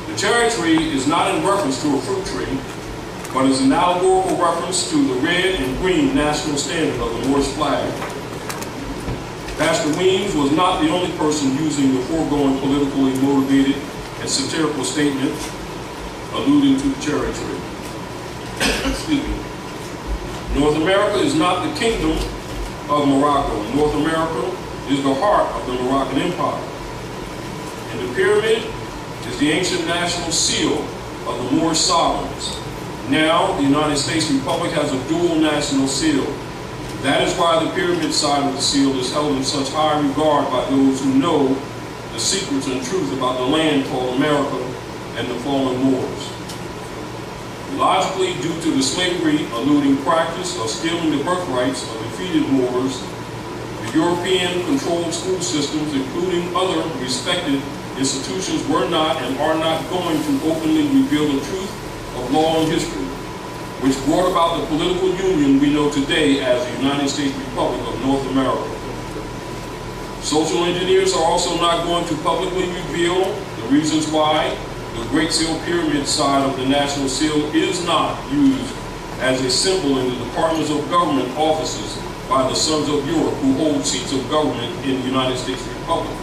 S3: The cherry tree is not in reference to a fruit tree, but is an allegorical reference to the red and green national standard of the Moorish flag. Pastor Weems was not the only person using the foregoing politically motivated and satirical statement alluding to the cherry tree. Excuse me. North America is not the kingdom of Morocco. North America is the heart of the Moroccan Empire. And the pyramid is the ancient national seal of the Moorish sovereigns. Now, the United States Republic has a dual national seal. That is why the pyramid side of the seal is held in such high regard by those who know the secrets and truth about the land called America and the fallen Moors. Logically, due to the slavery eluding practice of stealing the birthrights of defeated Moors, the European-controlled school systems, including other respected institutions, were not and are not going to openly reveal the truth of law and history, which brought about the political union we know today as the United States Republic of North America. Social engineers are also not going to publicly reveal the reasons why the Great Seal Pyramid side of the National Seal is not used as a symbol in the Departments of Government offices by the Sons of Europe who hold seats of government in the United States Republic.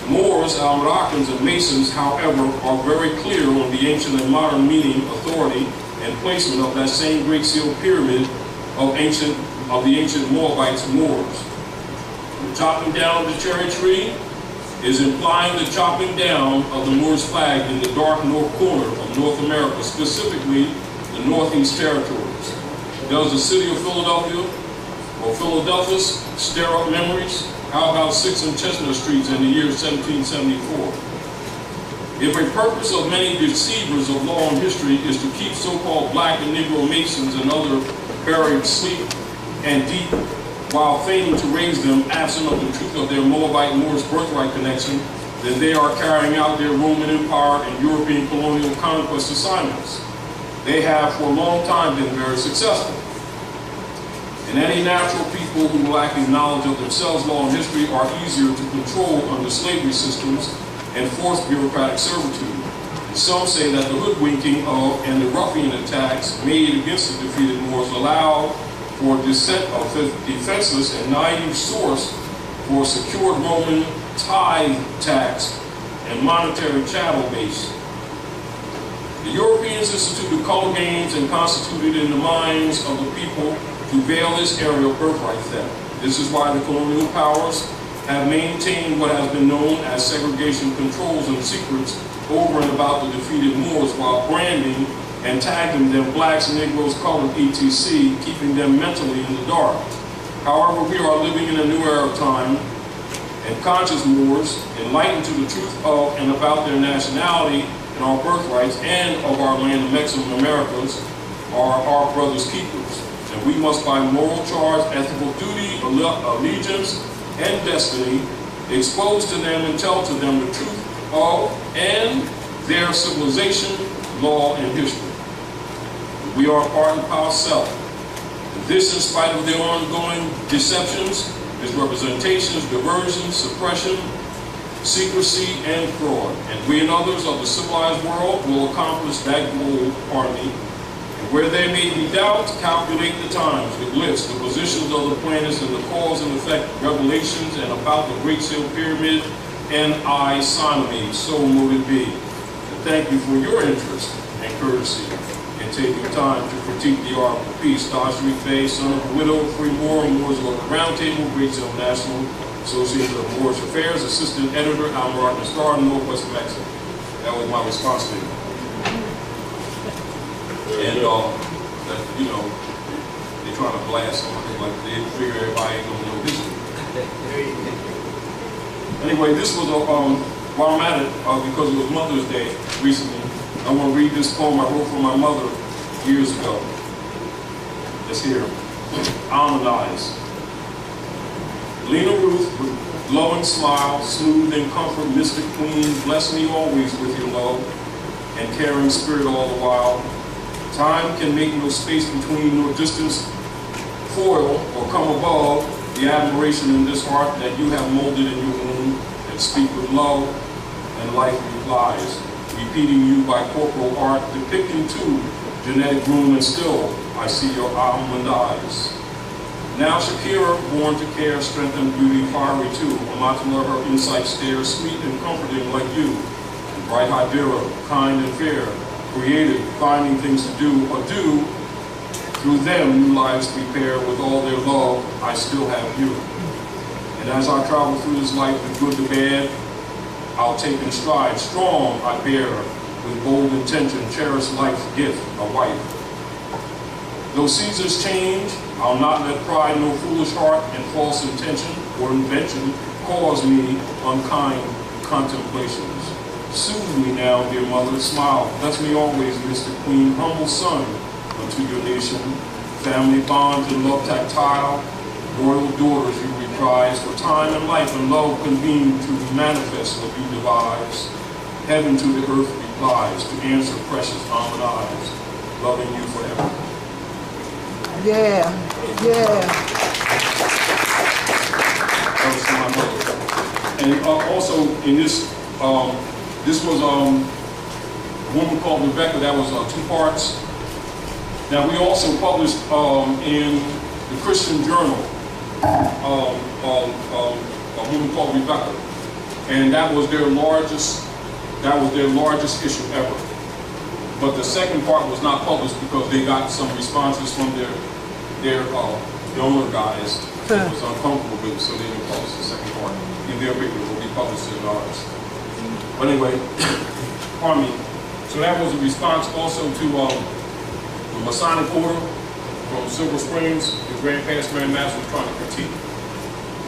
S3: Moors, Al-Moroccans, and Masons, however, are very clear on the ancient and modern meaning, authority, and placement of that same Great Seal Pyramid of the ancient Moabites, Moors. The chopping down of the cherry tree is implying the chopping down of the Moorish flag in the dark north corner of North America, specifically the Northeast Territories. Does the city of Philadelphia or Philadelphus stir up memories? How about 6 and Chestnut Streets in the year 1774? If a purpose of many deceivers of law and history is to keep so-called black and Negro Masons and other buried asleep and deep while feigning to raise them absent of the truth of their Moabite Moorish birthright connection, then they are carrying out their Roman Empire and European colonial conquest assignments. They have for a long time been very successful. And any natural people who lacking knowledge of themselves, law, and history are easier to control under slavery systems and forced bureaucratic servitude. And some say that the hoodwinking of and the ruffian attacks made against the defeated Moors allow for descent of defenseless and naive source for secured Roman tithe tax and monetary chattel base. The Europeans instituted color games and constituted in the minds of the people to veil this area of birthright theft. This is why the colonial powers have maintained what has been known as segregation controls and secrets over and about the defeated Moors while branding and tagging them blacks, Negroes, colored, etc., keeping them mentally in the dark. However, we are living in a new era of time, and conscious Moors, enlightened to the truth of and about their nationality and our birthrights and of our land, the Mexican Americas, are our brothers' keepers. and we must by moral charge, ethical duty, allegiance, and destiny expose to them and tell to them the truth of and their civilization, law, and history. We are part of ourselves. This, in spite of their ongoing deceptions, misrepresentations, diversions, suppression, secrecy, and fraud. And we and others of the civilized world will accomplish that goal, and where there may be doubts, calculate the times, the glyphs, the positions of the planets, and the cause and effect revelations, and about the Great Seal Pyramid and I-Sonomy, so mote it be. And thank you for your interest and courtesy in taking time to critique the art of peace. Taj Tarik Bey, son of a widow, free Moor, Moors of the Roundtable, Great Seal National Association of Moorish Affairs, Assistant Editor, Almarat and Star, Northwest Mexico. That was my response to you. And, you know, they're trying to blast something like they figure everybody ain't gonna know history. Anyway, this was while I'm at it, because it was Mother's Day recently, I want to read this poem I wrote for my mother years ago. It's here. Harmonize. Lena Ruth, with glowing smile, smooth and comfort, mystic queen, bless me always with your love and caring spirit all the while. Time can make no space between, nor distance foil or come above the admiration in this heart that you have molded in your womb, and speak with love and life replies, repeating you by corporal art, depicting too genetic groom, and still I see your almond eyes. Now Shakira, born to care, strength and beauty, fiery too, Amatullah, her insight stare, sweet and comforting like you, and bright Hydera, kind and fair, creative, finding things to do or do, through them new lives prepare, with all their love, I still have you. And as I travel through this life, the good, the bad, I'll take in stride, strong I bear, with bold intention, cherish life's gift, a wife. Though seasons change, I'll not let pride, no foolish heart, and false intention or invention cause me unkind contemplations. Soothe me now, dear mother, smile, bless me always, Mr. Queen, humble son unto your nation, family bonds and love tactile, royal daughters you reprise, for time and life and love convene to manifest what you devise. Heaven to the earth replies, to answer precious almond eyes, loving you forever.
S4: Yeah, yeah.
S3: That was for my mother. And also in this, this was a woman called Rebecca. That was 2 parts. Now we also published in the Christian Journal a woman called Rebecca, and that was their largest issue ever. But the second part was not published because they got some responses from their donor guys that was uncomfortable with it, so they didn't publish the second part in their paper. It will be published in ours. But anyway, pardon me. So that was a response also to the Masonic order from Silver Springs. The Grand Master was trying to critique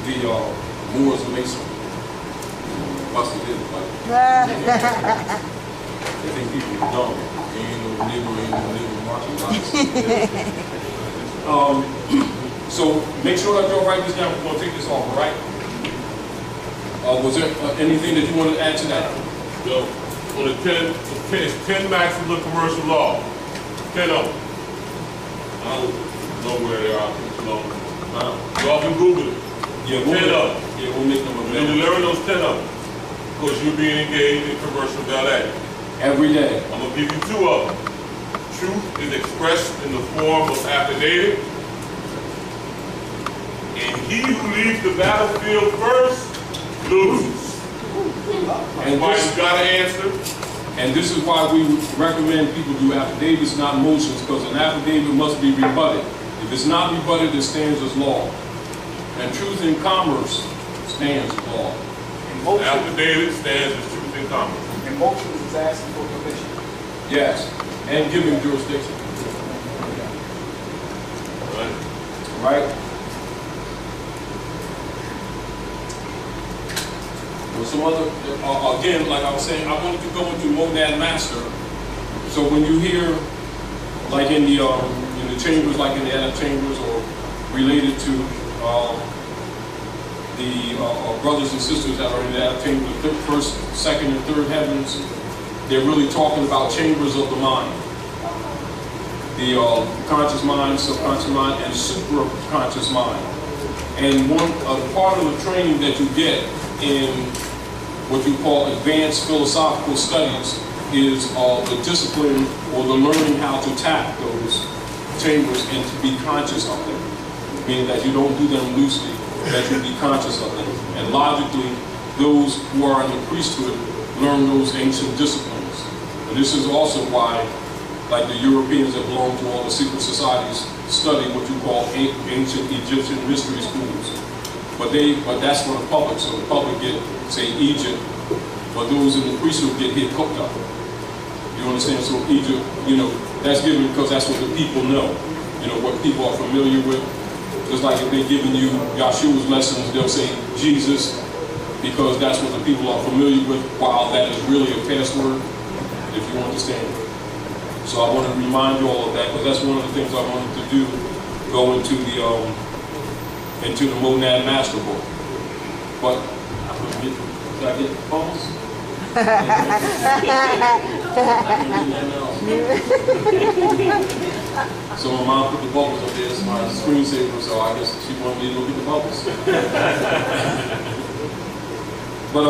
S3: the Moors and Masons. Must have did it, like, they think people are dumb. Ain't no nigger marching guys. So make sure that y'all write this down. We're going to take this off, all right? Was there anything that you wanted to add to that?
S2: Yo, on the 10 maxims of commercial law. 10 of them. I don't know where they are. Y'all can Google it.
S3: Yeah,
S2: 10 of them.
S3: Yeah, we'll make them
S2: And
S3: available.
S2: you learn those 10 of them. Because you're being engaged in commercial ballet.
S3: Every day.
S2: I'm going to give you 2 of them. Truth is expressed in the form of affidavit. And he who leaves the battlefield first loses.
S3: And
S2: Why you got to answer?
S3: And this is why we recommend people do affidavits, not motions, because an affidavit must be rebutted. If it's not rebutted, it stands as law. And truth in commerce stands as law.
S2: Affidavit stands as truth in commerce.
S5: And motions is asking for permission.
S3: Yes, and giving jurisdiction. Right? Well, some other, again, like I was saying, I wanted to go into Monad Master. So when you hear, like in the the chambers, like in the Adam chambers, or related to the brothers and sisters that are in the Adam chamber, the first, second, and third heavens, they're really talking about chambers of the mind. The conscious mind, subconscious mind, and supraconscious mind. And one part of the training that you get in what you call advanced philosophical studies is the discipline or the learning how to tap those chambers and to be conscious of them. Meaning that you don't do them loosely, that you be conscious of them. And logically, those who are in the priesthood learn those ancient disciplines. And this is also why, like the Europeans that belong to all the secret societies, study what you call ancient Egyptian mystery schools. But that's for the public, so the public get, say, Egypt, but those in the priesthood get cooked up. You understand? So Egypt, you know, that's given because that's what the people know. You know, what people are familiar with. Just like if they're giving you Yahshua's lessons, they'll say Jesus, because that's what the people are familiar with, while that is really a password, if you understand. So I want to remind you all of that, because that's one of the things I wanted to do, go into the Monad Master Book. But did I get the bubbles? So my mom put the bubbles up there as my screensaver, so I guess she wanted me to look at the bubbles. But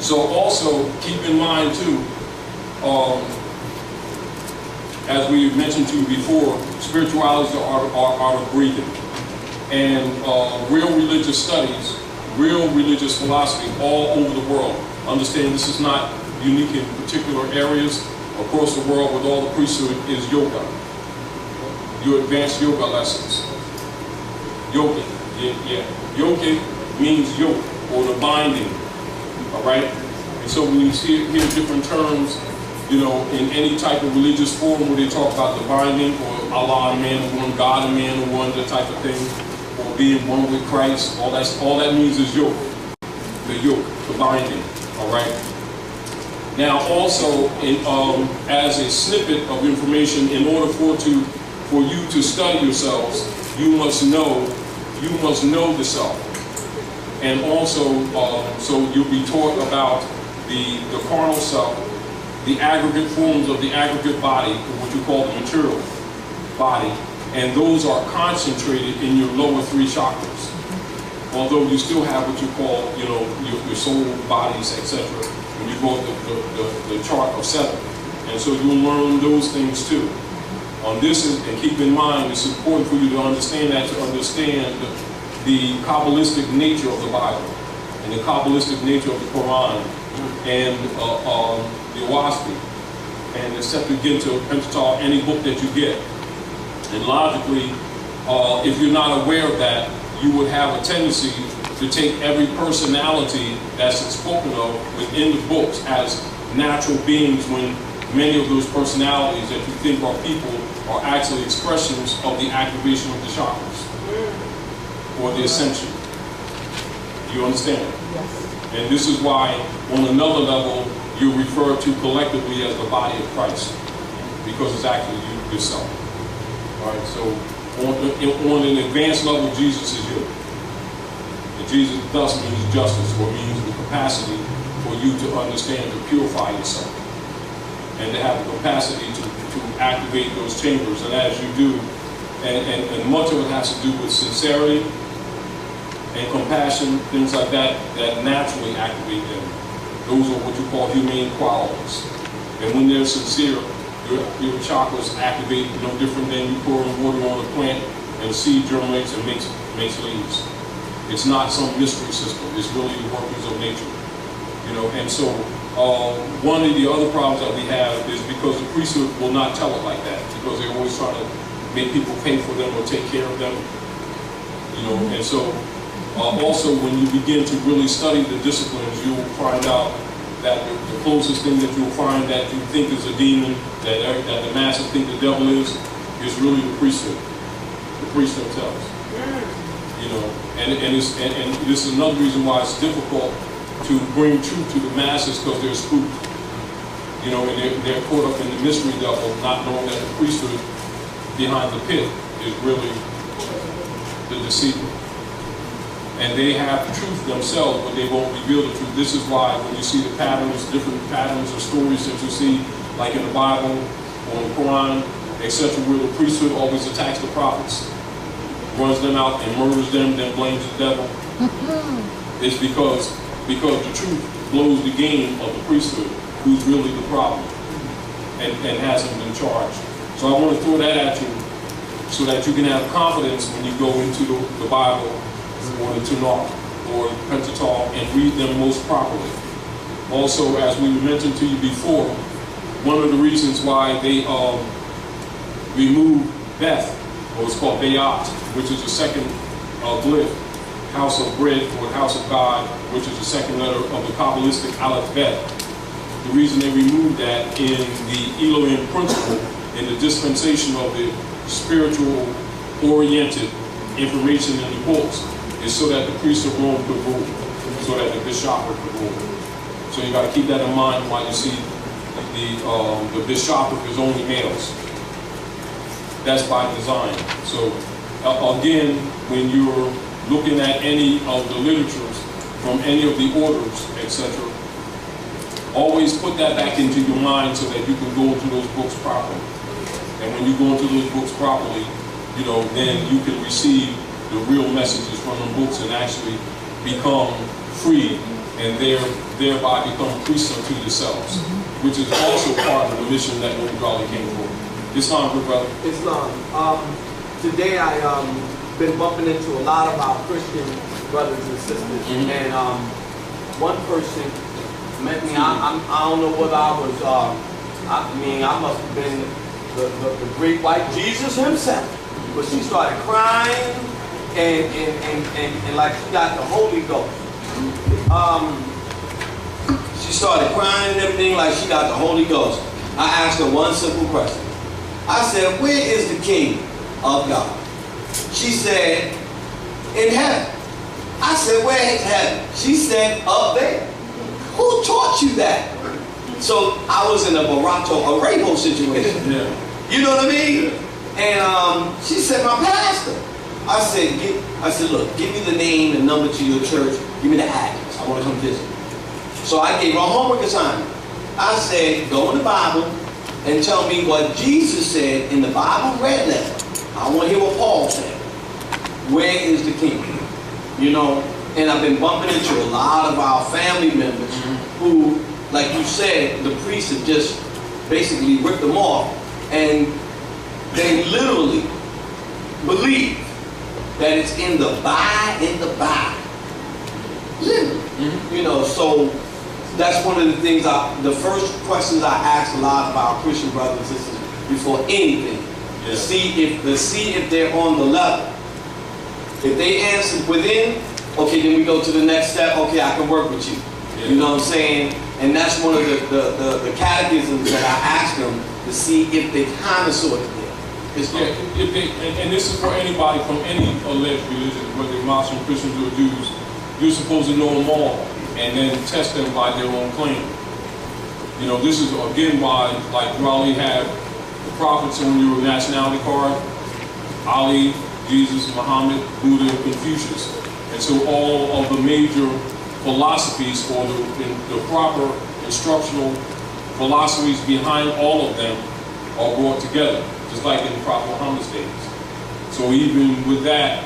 S3: so also keep in mind too, as we mentioned to you before, spirituality is the art of breathing. And real religious studies, real religious philosophy all over the world. Understand this is not unique in particular areas. Across the world with all the priesthood is yoga. Your advanced yoga lessons. Yoga, yeah. Yoga means yoke, or the binding, all right? And so when you hear different terms, you know, in any type of religious form where they talk about the binding, or Allah and man are one, God and man are one, that type of thing, or being one with Christ, all that means is yoke. The yoke, the binding, all right? Now also, as a snippet of information, in order for you to study yourselves, you must know the self. And also, so you'll be taught about the carnal self, the aggregate forms of the aggregate body, what you call the material body, and those are concentrated in your lower three chakras. Although you still have what you call, you know, your soul bodies, etc. When you go the chart of 7. And so you'll learn those things too. And keep in mind, it's important for you to understand that, to understand the Kabbalistic nature of the Bible, and the Kabbalistic nature of the Quran, and the Awaspi, and the Septuaginta, Pentateuch, any book that you get. And logically, if you're not aware of that, you would have a tendency to take every personality that's spoken of within the books as natural beings, when many of those personalities that you think are people are actually expressions of the activation of the chakras, or the ascension. You understand?
S4: Yes.
S3: And this is why, on another level, you're referred to collectively as the body of Christ, because it's actually you yourself. All right, so on an advanced level, Jesus is you. And Jesus thus means justice, or means the capacity for you to understand, to purify yourself, and to have the capacity to activate those chambers. And as you do, and much of it has to do with sincerity and compassion, things like that, that naturally activate them. Those are what you call humane qualities. And when they're sincere, your chakras activate no different than you pouring water on a plant and the seed germinates and makes leaves. It's not some mystery system. It's really the workings of nature. You know, and so one of the other problems that we have is because the priesthood will not tell it like that, because they're always trying to make people pay for them or take care of them. You know, and so also when you begin to really study the disciplines, you will find out that the closest thing that you'll find that you think is a demon, that the masses think the devil is really the priesthood, the priest themselves. You know, and this is another reason why it's difficult to bring truth to the masses, because they're spooked. You know, and they're caught up in the mystery level, not knowing that the priesthood behind the pit is really the deceiver. And they have the truth themselves, but they won't reveal the truth. This is why when you see the patterns, different patterns or stories that you see, like in the Bible or the Quran, etc., where the priesthood always attacks the prophets, runs them out and murders them, then blames the devil. It's because the truth blows the game of the priesthood, who's really the problem, and hasn't been charged. So I want to throw that at you so that you can have confidence when you go into the Bible or the Tanakh or the Pentateuch and read them most properly. Also, as we mentioned to you before, one of the reasons why they removed Beth, or it's called Bayat, which is the second glyph, house of bread or house of God, which is the second letter of the Kabbalistic Aleph Bet. The reason they removed that in the Elohim principle, in the dispensation of the spiritual oriented information in the books, is so that the priest of Rome could rule, so that the bishopric could rule. So you got to keep that in mind while you see the bishopric is only males. That's by design. So again, when you're looking at any of the literatures from any of the orders, etc., always put that back into your mind so that you can go into those books properly. And when you go into those books properly, you know, then you can receive the real messages from the books and actually become free and thereby become priests unto yourselves, which is also part of the mission that Lord Raleigh came for. Islam, good brother.
S9: Islam. Today I been bumping into a lot of our Christian brothers and sisters, and one person met me. I don't know whether I was. I must have been the great white Jesus himself, but she started crying and like she got the Holy Ghost. She started crying and everything like she got the Holy Ghost. I asked her one simple question. I said, where is the King of God? She said, in heaven. I said, where is heaven? She said, up there. Who taught you that? So I was in a Barato, a rainbow situation.
S3: Yeah.
S9: You know what I mean? And she said, my pastor. I said, look, give me the name and number to your church. Give me the address. I want to come visit. So I gave her a homework assignment. I said, go in the Bible and tell me what Jesus said in the Bible red letter. I want to hear what Paul said. Where is the king? You know, and I've been bumping into a lot of our family members who, like you said, the priests have just basically ripped them off. And they literally believe that it's in the Bible. Literally. You know, so that's one of the things, the first questions I ask a lot of our Christian brothers and sisters before anything, to see if they're on the level. If they answer within, okay, then we go to the next step. Okay, I can work with you. Yeah. You know what I'm saying? And that's one of the catechisms that I ask them to see if they kind of sort of there.
S3: And this is for anybody from any alleged religion, whether Muslim, Christians, or Jews. You're supposed to know them all and then test them by their own claim. You know, this is again why, like Raleigh had the prophets on your nationality card, Ali, Jesus, Muhammad, Buddha, and Confucius. And so all of the major philosophies or the proper instructional philosophies behind all of them are brought together, just like in Prophet Muhammad's days. So even with that,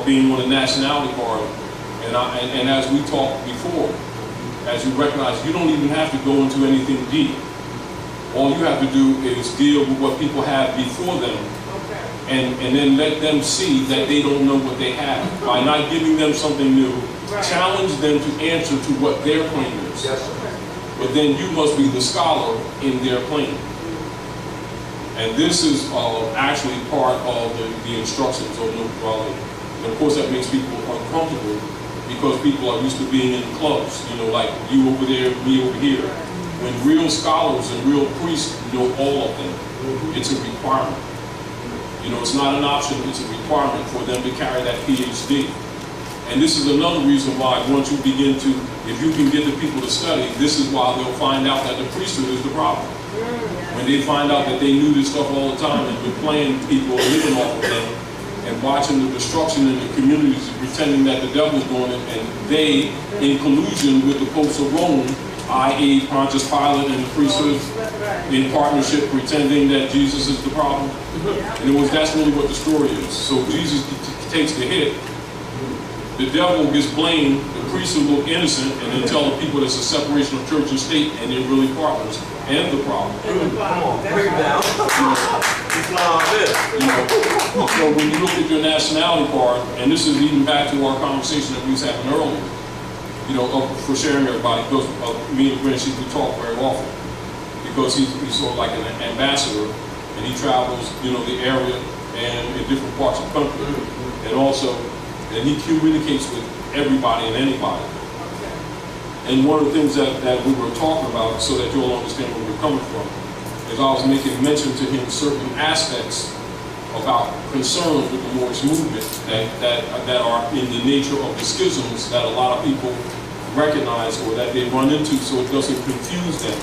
S3: being on the nationality card, and as we talked before, as you recognize, you don't even have to go into anything deep. All you have to do is deal with what people have before them, and then let them see that they don't know what they have. By not giving them something new, challenge them to answer to what their claim is. But then you must be the scholar in their claim. And this is actually part of the instructions of Raleigh. And of course that makes people uncomfortable because people are used to being in clubs, you know, like you over there, me over here. When real scholars and real priests know all of them, it's a requirement. You know, it's not an option, it's a requirement for them to carry that PhD. And this is another reason why once you begin to, if you can get the people to study, this is why they'll find out that the priesthood is the problem. when they find out that they knew this stuff all the time and been playing people and living off of them and watching the destruction in the communities and pretending that the devil's doing it, and they, in collusion with the popes of Rome, i.e. Pontius Pilate and the priesthood, in partnership pretending that Jesus is the problem. And that's really what the story is. So Jesus takes the hit, the devil gets blamed, the priesthood look innocent, and then tell the people it's a separation of church and state, and they're really partners, and the problem.
S9: Come on, break it down.
S3: So when you look at your nationality card, and this is even back to our conversation that we was having earlier, for sharing everybody, because me and Grant, we talk very often, because he's sort of like an ambassador, and he travels, the area and in different parts of the country, and also, and he communicates with everybody and anybody. And one of the things that we were talking about, so that you'll understand where we're coming from, is I was making mention to him certain aspects about concerns with the Moorish movement that are in the nature of the schisms that a lot of people recognize or that they run into, so it doesn't confuse them,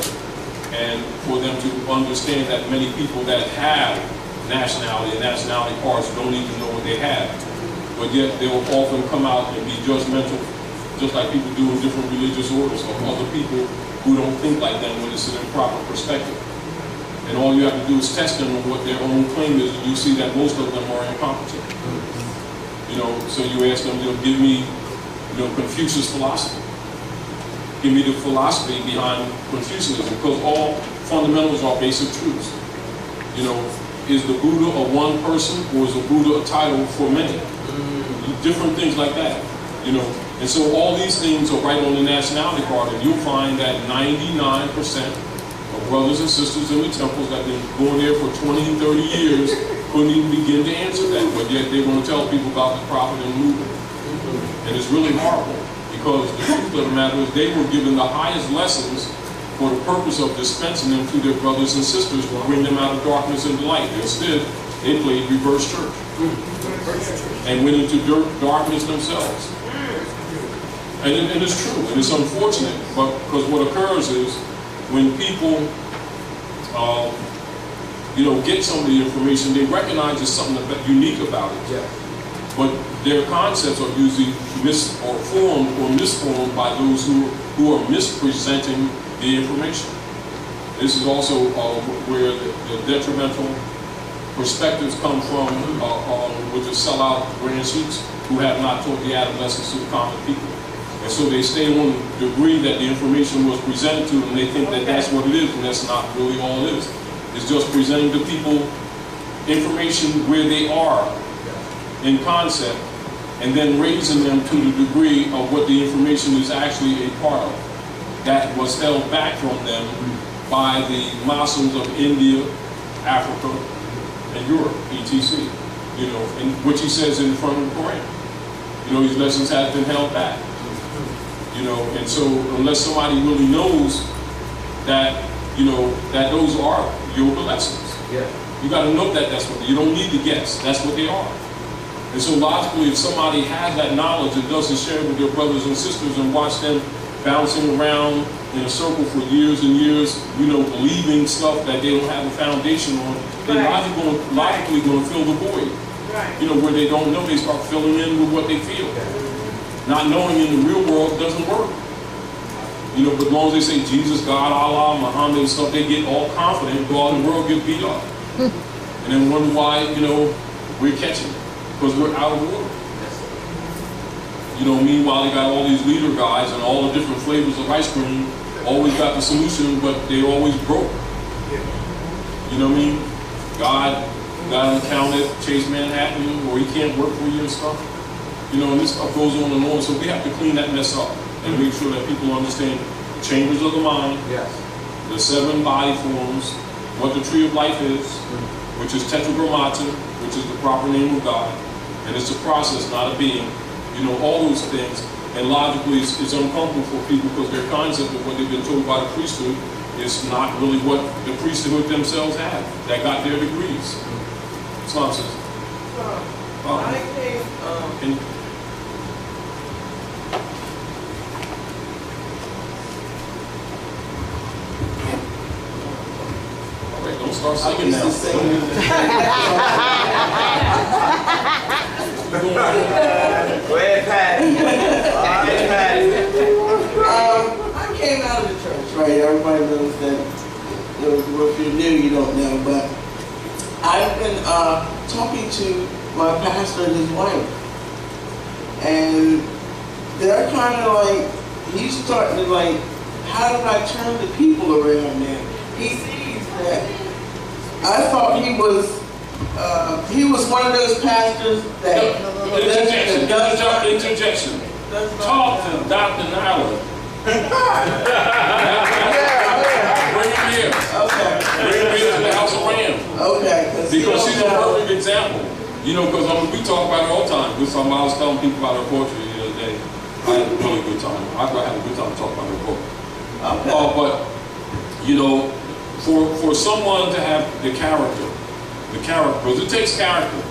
S3: and for them to understand that many people that have nationality and nationality cards don't even know what they have, but yet they will often come out and be judgmental, just like people do in different religious orders, of other people who don't think like them when it's an improper perspective. And all you have to do is test them on what their own claim is, and you see that most of them are incompetent. So you ask them, give me, Confucius philosophy. Give me the philosophy behind Confucianism, because all fundamentals are basic truths. Is the Buddha a one person, or is the Buddha a title for many? Different things like that. And so all these things are right on the nationality card, and you'll find that 99% of brothers and sisters in the temples that have been going there for 20 and 30 years couldn't even begin to answer that, but yet they're going to tell people about the prophet and movement. And it's really horrible, because the truth of the matter is they were given the highest lessons for the purpose of dispensing them to their brothers and sisters to bring them out of darkness into light. Instead, they played reverse church and went into darkness themselves. And it's true, and it's unfortunate, but because what occurs is when people, get some of the information, they recognize there's something unique about it. Yeah. But their concepts are usually formed or misformed by those who are mispresenting the information. This is also where the detrimental perspectives come from, with the sellout grand sheiks who have not taught the adolescents to the common people. And so they stay on the degree that the information was presented to them, and they think that that's what it is, and that's not really all it is. It's just presenting to people information where they are in concept, and then raising them to the degree of what the information is actually a part of. That was held back from them by the Muslims of India, Africa, and Europe, etc. And which he says in front of the Quran. These lessons have been held back. And so unless somebody really knows that, that those are yoga lessons, you got to know that that's what, you don't need to guess, that's what they are. And so logically, if somebody has that knowledge and doesn't share it with their brothers and sisters and watch them bouncing around in a circle for years and years, believing stuff that they don't have a foundation on, they're logically going to fill the void. Where they don't know, they start filling in with what they feel. Not knowing in the real world doesn't work. But as long as they say Jesus, God, Allah, Muhammad and stuff, they get all confident, go out in the world, get beat up. And then wonder why, we're catching it. Because we're out of order. Meanwhile, they got all these leader guys and all the different flavors of ice cream, always got the solution, but they always broke. You know what I mean? God got an account at Chase Manhattan, or he can't work for you and stuff. And this stuff goes on and on, so we have to clean that mess up and make sure that people understand the chambers of the mind, the 7 body forms, what the tree of life is, which is tetragrammaton, which is the proper name of God, and it's a process, not a being. All those things, and logically it's uncomfortable for people because their concept of what they've been told by the priesthood is not really what the priesthood themselves have, that got their degrees. Islam says. Start singing now.
S9: Go ahead, Pat. All right, Pat.
S10: I came out of the church, right? Everybody knows that. If you're new, you don't know, but I've been talking to my pastor and his wife, and they're kind of like, he's starting to like, how do I turn the people around there? He sees that. I thought he was one of those pastors that
S2: Interjection. Talk to Dr. Nyla. Bring him here.
S10: Okay.
S2: Bring him here to the House of Rams.
S10: Okay.
S2: Because she's a perfect example. You know, because we talk about it all the time. I was telling people about her poetry the other day. I had a really good time. I had a good time to talk about her book.
S10: Okay.
S2: But, you know, for someone to have the character, because it takes character.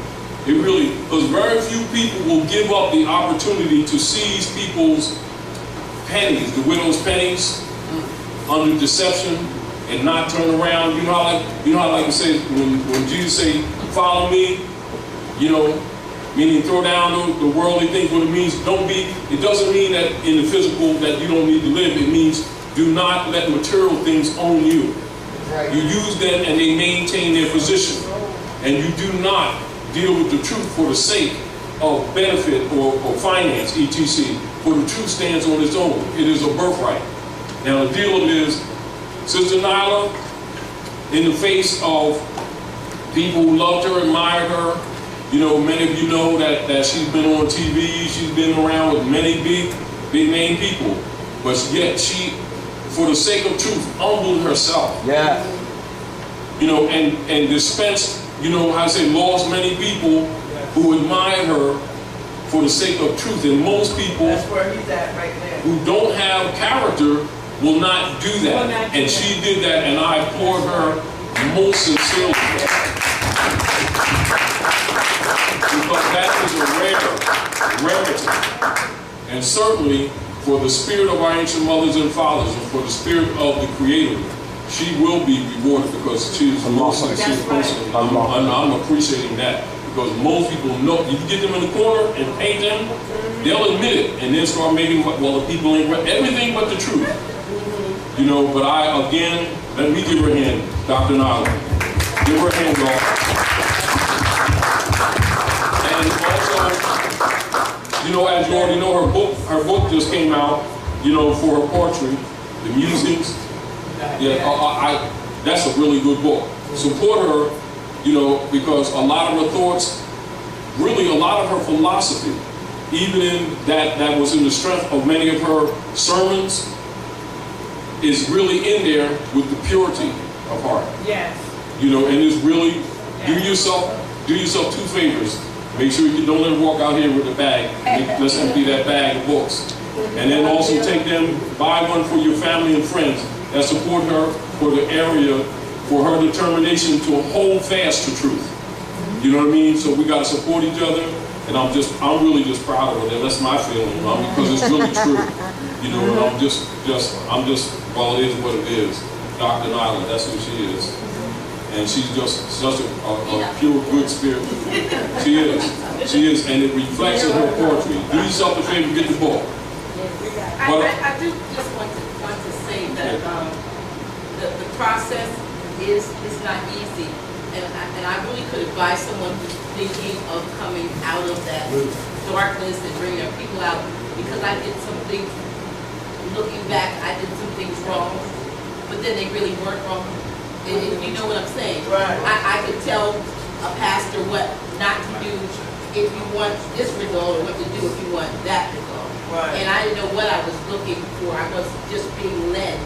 S2: It really, because very few people will give up the opportunity to seize people's pennies, the widow's pennies, under deception, and not turn around. You know how like you say when Jesus say, "Follow me," you know, meaning throw down the worldly things. What it means, it doesn't mean that in the physical that you don't need to live. It means do not let material things own you.
S10: Right.
S2: You use them and they maintain their position. And you do not deal with the truth for the sake of benefit or finance, etc. For the truth stands on its own. It is a birthright. Now the deal is, Sister Nyla, in the face of people who loved her, admired her, you know, many of you know that she's been on TV, she's been around with many big name people, but yet she, for the sake of truth, humbled herself.
S9: Yeah.
S2: You know, and dispensed, you know, how I say, lost many people who admire her for the sake of truth. And most people
S10: That's where he's at right there.
S2: who don't have character will not do that. And she did that, and I applaud her most sincerely. Because that is a rarity. And certainly, for the spirit of our ancient mothers and fathers, and for the spirit of the Creator, she will be rewarded because she is the most sincere person. I'm appreciating that. Because most people know, you get them in the corner and paint them, they'll admit it, and then start making, well, the people ain't everything but the truth. You know, but again, let me give her a hand, Dr. Nyla. Give her a hand, y'all. And also, you know, as you already know, her book just came out, you know, for her poetry, The Musings. Yeah, that's a really good book. Support her, you know, because a lot of her thoughts, really a lot of her philosophy, even in that was in the strength of many of her sermons, is really in there with the purity of heart.
S7: Yes.
S2: You know, and it's really, do yourself 2 favors. Make sure you don't let her walk out here with a bag. Let's empty that bag of books. And then also take them, buy one for your family and friends that support her for the area, for her determination to hold fast to truth. You know what I mean? So we got to support each other, and I'm really just proud of her. That's my feeling, because it's really true. You know, and I'm just, well, it is what it is. Dr. Nyla, that's who she is. And she's just such a pure, good spirit. She is, and it reflects in her poetry. Do yourself a favor, get the book.
S11: I do just want to say that the process is not easy, and I really could advise someone who's thinking of coming out of that darkness and bringing their people out, because I did some things, looking back, I did some things wrong, but then they really weren't wrong. And you know what I'm saying?
S10: Right.
S11: I could tell a pastor what not to do if you want this result, or what to do if you want that result.
S10: Right.
S11: And I didn't know what I was looking for. I was just being led,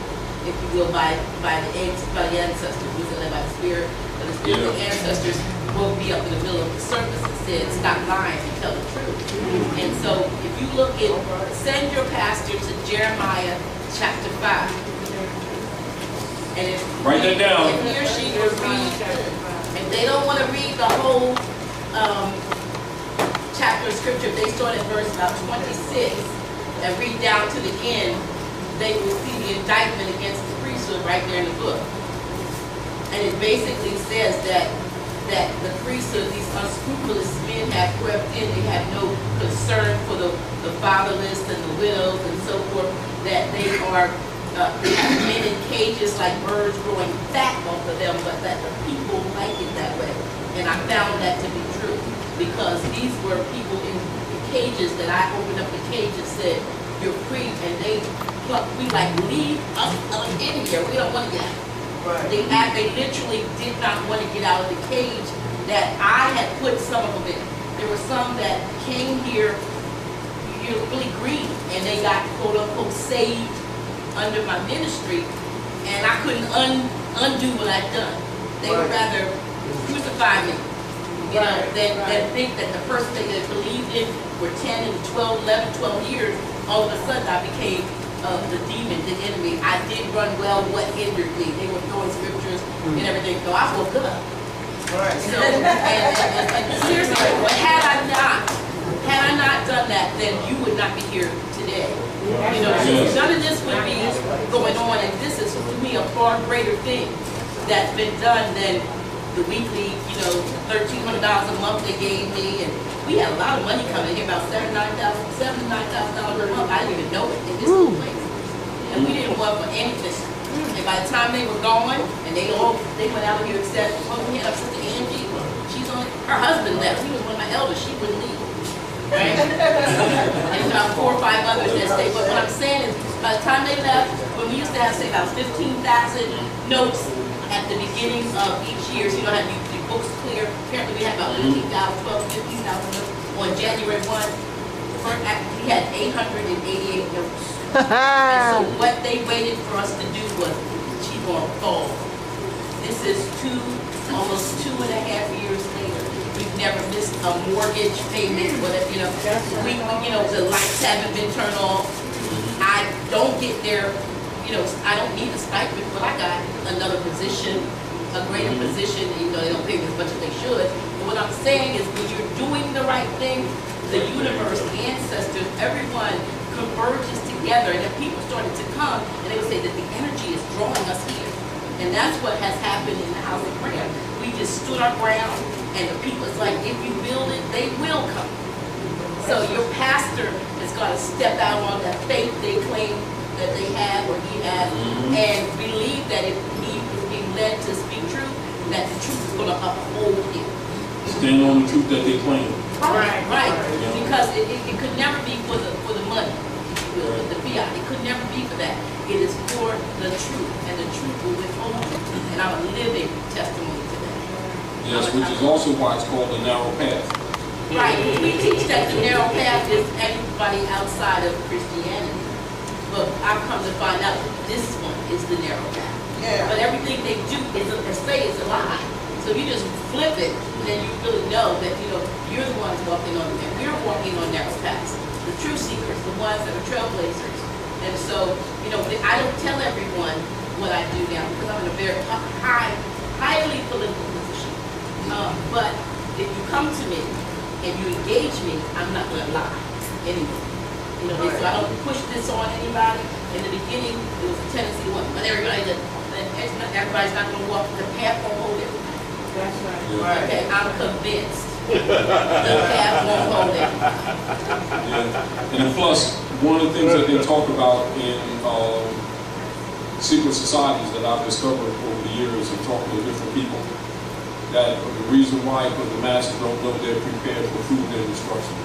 S11: if you will, by the ancestors. We was led by the spirit. But the spiritual ancestors woke me up in the middle of the service and said, "Stop lying and tell the truth." And so, if you look at, send your pastor to Jeremiah chapter 5. And
S2: write that down.
S11: If he or she will read, if they don't want to read the whole chapter of scripture, if they start at verse 26 and read down to the end, they will see the indictment against the priesthood right there in the book. And it basically says that the priesthood, these unscrupulous men have crept in, they have no concern for the fatherless and the widows and so forth, that they are they have men in cages like birds growing fat off of them, but that the people like it that way. And I found that to be true, because these were people in cages that I opened up the cage and said, you're free, and they we like, leave us in here, we don't want to get out. Right. They literally did not want to get out of the cage that I had put some of them in. There were some that came here really green, and they got quote unquote saved under my ministry, and I couldn't undo what I'd done. They would rather crucify me, you know, than think that the person that they believed in for 10 and 12, 11, 12 years, all of a sudden I became the demon, the enemy. I did run well, what hindered me? They were throwing scriptures and everything, so I woke up. Right. So, and seriously, but had I not done that, then you would not be here today. You know, none of this would be going on, and this is to me a far greater thing that's been done than the weekly, you know, $1,300 a month they gave me, and we had a lot of money coming in, about $79,000 a month. I didn't even know it in this whole place, and we didn't want for anything. And by the time they were gone, and they went out of here except we had our sister Angie. She's on her husband left. He was one of my elders. She wouldn't leave. Right? And about 4 or 5 others that stayed. But what I'm saying is, by the time they left, when we used to have, say, about 15,000 notes at the beginning of each year, so you don't have your books clear. Apparently, we had about 15,000, 15,000 notes on January 1. We had 888 notes. And so what they waited for us to do was keep on fall. This is almost 2.5 years later. We've never missed a mortgage payment, whatever, you know. The lights haven't been turned off. I don't get there, you know, I don't need a stipend, but I got another position, a greater position, even though they don't pay me as much as they should. But what I'm saying is, when you're doing the right thing, the universe, the ancestors, everyone converges together, and then people started to come, and they would say that the energy is drawing us here. And that's what has happened in the house of prayer. We just stood our ground, and the people, it's like, if you build it, they will come. So your pastor has got to step out on that faith they claim that they have, or he has, and believe that if he is being led to speak truth, that the truth is going to uphold him.
S3: Stand on the truth that they claim.
S11: Right. Because it could never be for the money, the fiat. It could never be for that. It is for the truth, and the truth will withhold you. And I'm a living testimony to that.
S3: Yes, which is also why it's called the narrow path.
S11: Right. We teach that the narrow path is everybody outside of Christianity. But I've come to find out this one is the narrow path. Yeah. But everything they do is a lie. So you just flip it, then you really know that, you know, you're the ones walking on, and we're walking on narrow paths. The true seekers, the ones that are trailblazers. And so, you know, I don't tell everyone what I do now, because I'm in a very highly political position. But if you come to me and you engage me, I'm not going to lie anymore. You know, so I don't push this on anybody. In the beginning, it was a tendency to want, but everybody's not going to walk the path, won't hold everybody. That's right. Okay, I'm convinced. The path won't hold it.
S3: Yeah. And plus, one of the things that they talk about in secret societies that I've discovered over the years and talking to different people, that the reason why, because the masses don't know they're prepared for food and destruction.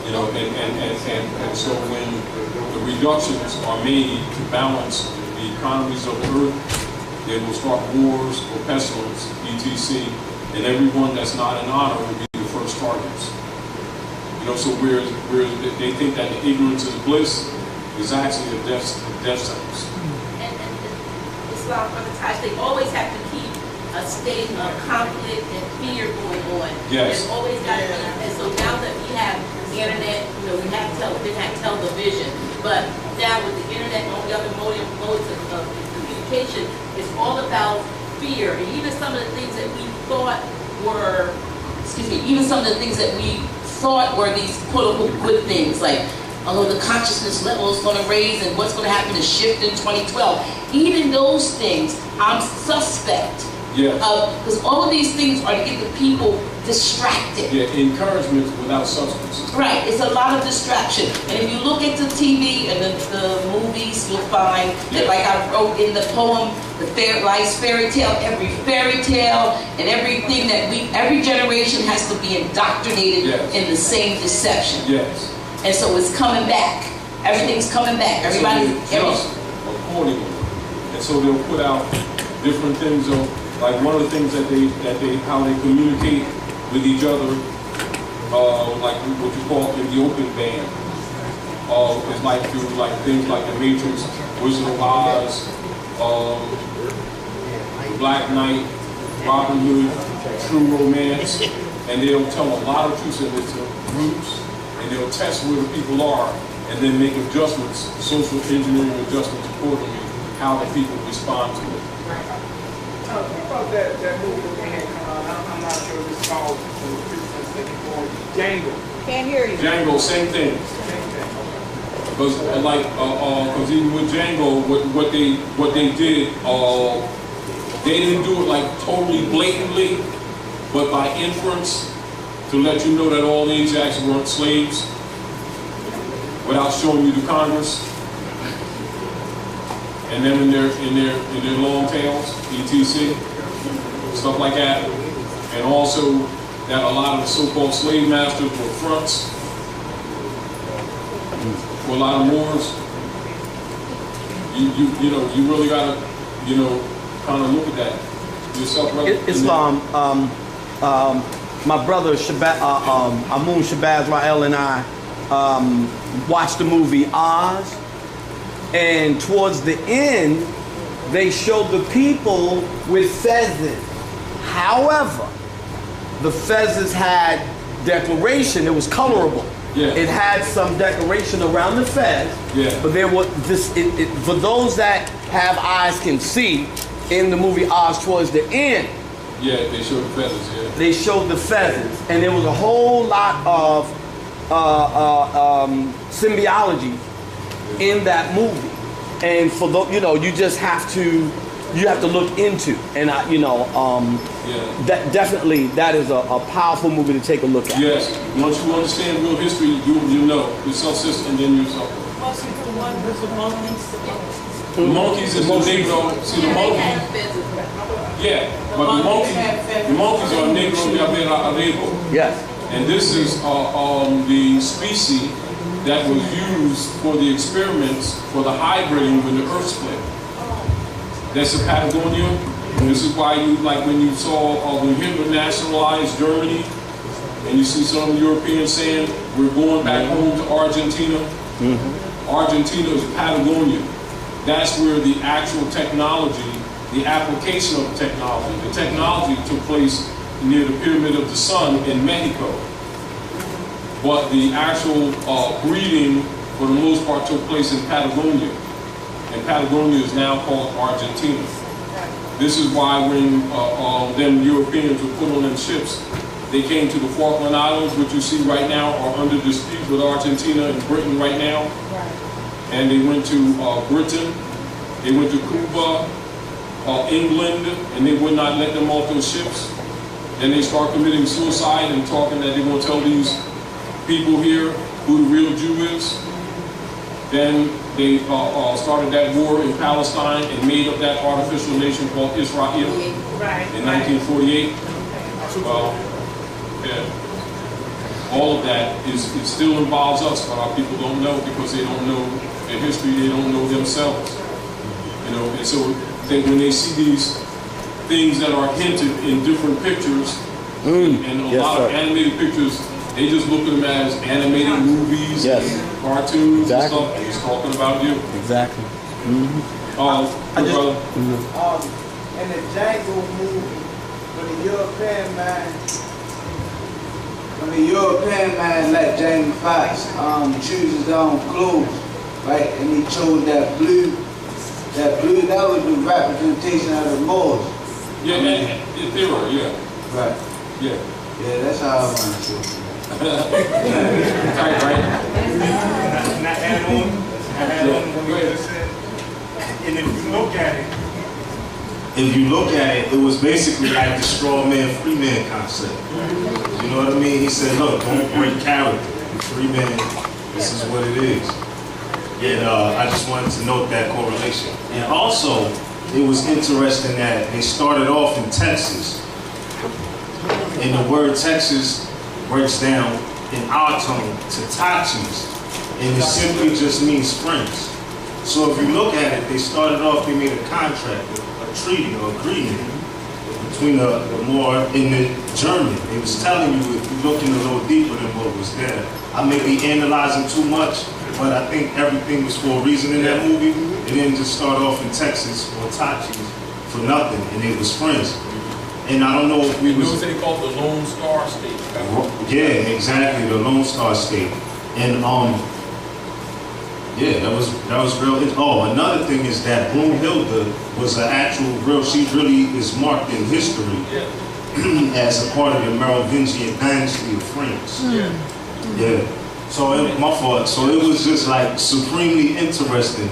S3: You know, and so when the reductions are made to balance the economies of the earth, they will start wars or pestilence, etc. And everyone that's not in honor will be the first targets. You know, so where they think that the ignorance is bliss is actually a death sentence.
S11: And Islam, Brother Taj, they always have to keep a state of conflict and fear going on.
S3: Yes.
S11: There's always got to be. And so now that we have the internet, you know, we have television, but now with the internet and all the other modes of communication, it's all about fear. And even some of the things that we thought were, these quote-unquote good things, like, the consciousness level is going to raise and what's going to happen is shift in 2012. Even those things I'm suspect.
S2: Yes.
S11: Because all of these things are to get the people distracted.
S2: Yeah, encouragement without substance.
S11: Right, it's a lot of distraction. And if you look at the TV and the movies, you'll find that, like I wrote in the poem, life's fairy tale, every fairy tale and everything that every generation has to be indoctrinated in the same deception.
S2: Yes.
S11: And so it's coming back. Everything's coming back. Everybody.
S2: Just accordingly. And so they'll put out different things of, like one of the things that they how they communicate with each other, like what you call in the open band, is like through like things like the Matrix, Wizard of Oz, Black Knight, Robin Hood, True Romance, and they'll tell a lot of truths in this groups, and they'll test where the people are, and then make adjustments, social engineering adjustments accordingly, how the people respond to it.
S5: What about that movie that we had come out? I'm not sure if it's called Django.
S7: Can't hear you.
S2: Django, same thing. Because because even with Django, what they did, they didn't do it like totally blatantly, but by inference to let you know that all the Ajax weren't slaves, without showing you the Congress. And then in their long tails, etc., stuff like that, and also that a lot of the so-called slave masters were fronts for a lot of Moors. You know, you really gotta, you know, kind of look at that yourself.
S12: Islam. My brother Amun Shabazz Rael and I watched the movie Oz. And towards the end, they showed the people with fezzes. However, the fezzes had decoration. It was colorable.
S2: Yeah.
S12: It had some decoration around the fez.
S2: Yeah.
S12: But there was this. For those that have eyes can see, in the movie Oz towards the end.
S2: Yeah, they showed the feathers. Yeah.
S12: They showed the feathers, and there was a whole lot of symbology in that movie, and for the, you know, you just have to look into, and that definitely that is a powerful movie to take a look at.
S2: Yes, once you understand real history, you know yourself, sister, and then yourself.
S7: Wasn't the one with the monkeys?
S2: The monkeys is the Negro. See the monkeys. Yeah, but the monkeys are Negro de Arebo.
S12: Yes.
S2: And this is the species that was used for the experiments for the hybriding when the Earth split. That's in Patagonia. And this is why you, like when you saw, when Hitler nationalized Germany, and you see some Europeans saying, we're going back home to Argentina. Mm-hmm. Argentina is Patagonia. That's where the actual technology, the application of the technology took place near the Pyramid of the Sun in Mexico. But the actual breeding, for the most part, took place in Patagonia. And Patagonia is now called Argentina. This is why when them Europeans were put on them ships, they came to the Falkland Islands, which you see right now are under dispute with Argentina and Britain right now. And they went to Britain, they went to Cuba, England, and they would not let them off those ships. Then they start committing suicide and talking that they're going to tell these people here who the real Jew is. Then they started that war in Palestine and made up that artificial nation called Israel in 1948. Well, yeah. All of that it still involves us, but our people don't know because they don't know their history, they don't know themselves. You know, and so when they see these things that are hinted in different pictures, and a lot of animated pictures, they just look at them as animated movies, and cartoons and stuff, and it's talking about you.
S12: Exactly.
S5: In the Django movie, when the European man let Jamie Foxx choose his own clothes, right? And he chose that blue, that was the representation of the Moors.
S2: Yeah, Caetera, yeah.
S5: Right.
S2: Yeah.
S5: Yeah, that's how I want to do it.
S2: Tight, right?
S13: And I add on what we just said. And if you look at it,
S1: if you look at it, it was basically like the straw man, free man concept. You know what I mean? He said, look, don't break character. Free man, this is what it is. And I just wanted to note that correlation. And also, it was interesting that they started off in Texas. And the word Texas breaks down in our tongue to Tachis. And it simply just means friends. So if you look at it, they started off, they made a contract, a treaty or agreement between the moor and the German. They was telling you, if you're looking a little deeper than what was there. I may be analyzing too much, but I think everything was for a reason in that movie. It didn't just start off in Texas or Tachis for nothing, and it was friends. And I don't know if we was...
S3: You know what they call the Lone Star State?
S1: Yeah, exactly, the Lone Star State. And yeah, that was real. Oh, another thing is that Broomhilda was an actual real, she really is marked in history as a part of the Merovingian dynasty of France. Yeah. So my fault. So it was just like supremely interesting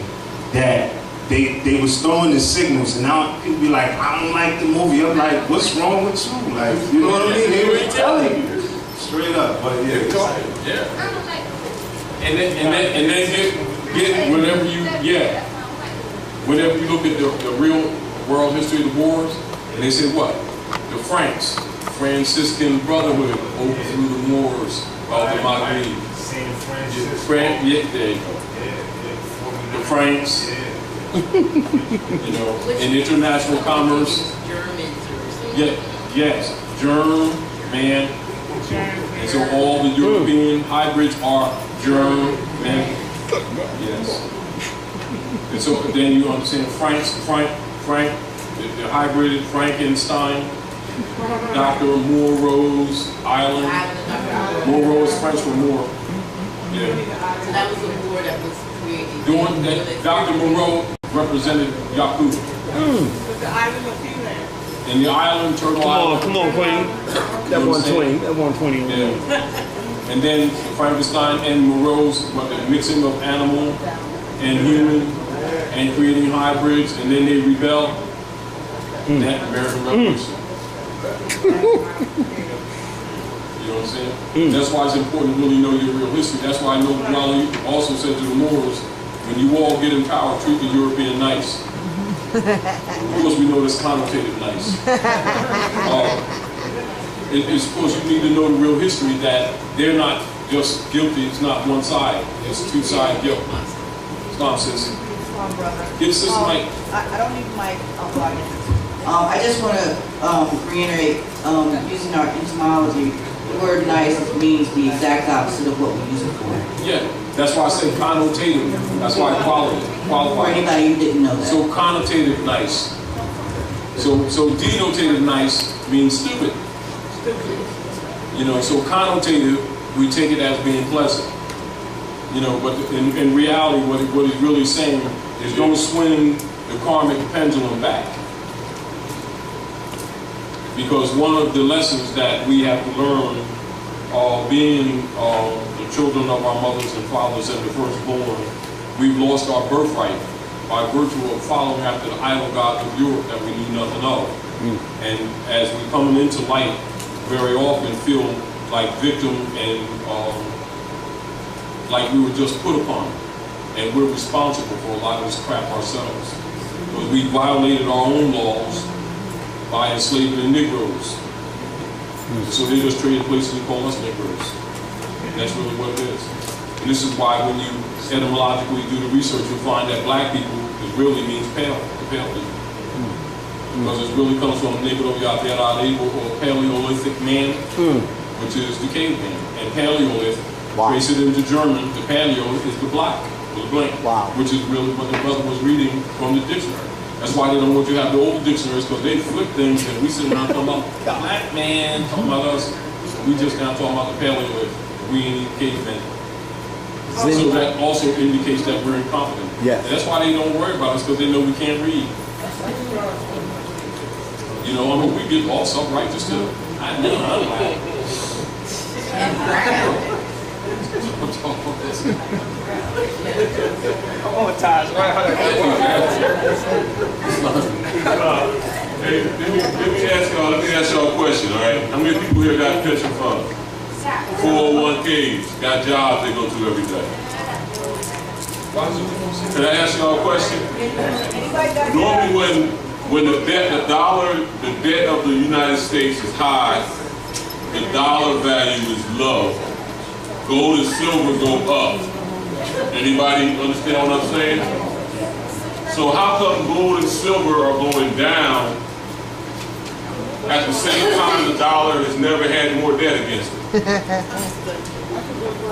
S1: that they was throwing the signals, and now people be like, I don't like the movie. I'm like, what's wrong with you? Like, you know what I mean? They were telling you straight up. But yeah.
S3: And then get whenever you look at the real world history of the wars, and they say what? The Franciscan Brotherhood overthrew the Moors of the Maghreb. There you go. The Franks, you know, in international commerce. Yes, German. And so all the European hybrids are German. Yes. And so then you understand Frank, the hybrid Frankenstein, Dr. Moreau's Island. Moreau's French for Moor. Yeah.
S11: So that was a war that was created.
S3: Doing that, Dr. Moreau represented Yakub.
S7: The island of Philae.
S3: And the island, Turtle Island.
S12: Come on, Queen. That 120. That 120.
S3: Yeah. And then Frankenstein and Moreau's mixing of animal and human and creating hybrids, and then they rebel. That American Revolution. You know what I'm saying? That's why it's important to really know your real history. That's why I know Raleigh also said to the Moors, when you all get in power, treat the European nice. Of course, we know this connotative nice. It's of course you need to know the real history that they're not just guilty. It's not one side. It's two-side guilt. It's nonsense. Get Sister Mike.
S14: I don't need Mike. I just want to reiterate, using our etymology, the word nice means the exact opposite of what we use it for.
S3: Yeah, that's why I said connotative. That's why I qualified.
S14: For anybody who didn't know that.
S3: So connotative nice. So denotative nice means stupid. You know, so connotative, we take it as being pleasant. You know, but in reality, what he's really saying is don't swing the karmic pendulum back. Because one of the lessons that we have to learn, being the children of our mothers and fathers and the firstborn, we've lost our birthright by virtue of following after the idol gods of Europe that we knew nothing of. And as we're coming into light, very often feel like victim and like we were just put upon. And we're responsible for a lot of this crap ourselves. Because we violated our own laws by enslaving the Negroes. So they just traded places and call us Negroes. And that's really what it is. And this is why when you etymologically do the research, you'll find that black people, it really means pale, the pale people. Because it really comes from Negro Yatera or Paleolithic man, which is the caveman. And Paleolith, trace it into German, the paleo is the black, or the blank, which is really what the brother was reading from the dictionary. That's why they don't want you to have the old dictionaries, because they flip things and we sit around talking about black man, talking about us. We just now talking about the Paleolith. We ain't even cavemen. So that also indicates that we're incompetent.
S12: Yes.
S3: And that's why they don't worry about us, because they know we can't read. You know, I mean, we get all self-righteous too. I know, I'm like.
S13: Come on, Taj.
S2: Hey, let me ask y'all a question, all right? How many people here got pension funds? 401ks, got jobs they go to every day? Can I ask y'all a question? Normally when the debt of the United States is high, the dollar value is low. Gold and silver go up. Anybody understand what I'm saying? So how come gold and silver are going down at the same time the dollar has never had more debt against it?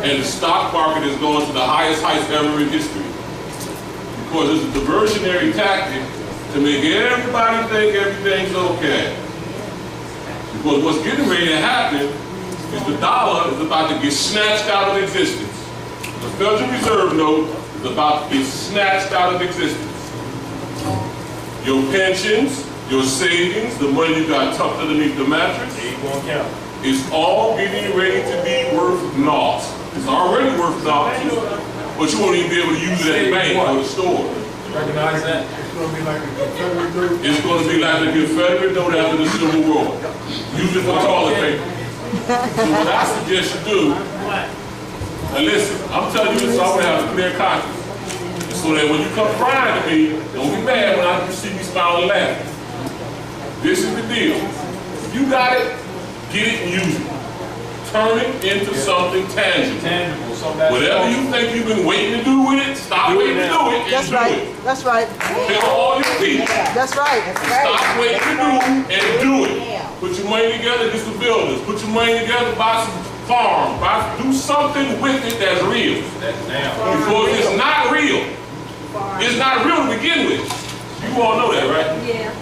S2: And the stock market is going to the highest heights ever in history. Because it's a diversionary tactic to make everybody think everything's okay. Because what's getting ready to happen is the dollar is about to get snatched out of existence. The Federal Reserve note is about to get snatched out of existence. Your pensions, your savings, the money you got tucked underneath the mattress, is all getting ready to be worth naught. It's already worth naught, but you won't even be able to use it at the bank or the store.
S3: Recognize that? It's going to be like a Confederate note.
S2: It's going to be like a Confederate note after the Civil War. Use it for toilet paper. So what I suggest you do, now listen, I'm telling you this so I'm going to have a clear conscience. So that when you come crying to me, don't be mad when I see me smile and laugh. This is the deal. If you got it, get it and use it. Turn it into something tangible. Whatever you think you've been waiting to do with it, stop waiting to do it and
S4: That's
S2: do
S4: right.
S2: it.
S4: That's right.
S2: Tell all your people.
S4: That's right.
S2: Stop waiting to do and do it. Put your money together, get some buildings. Put your money together, buy some farms. Do something with it that's real. Because it's not real. It's not real to begin with. You all know that, right?
S11: Yeah.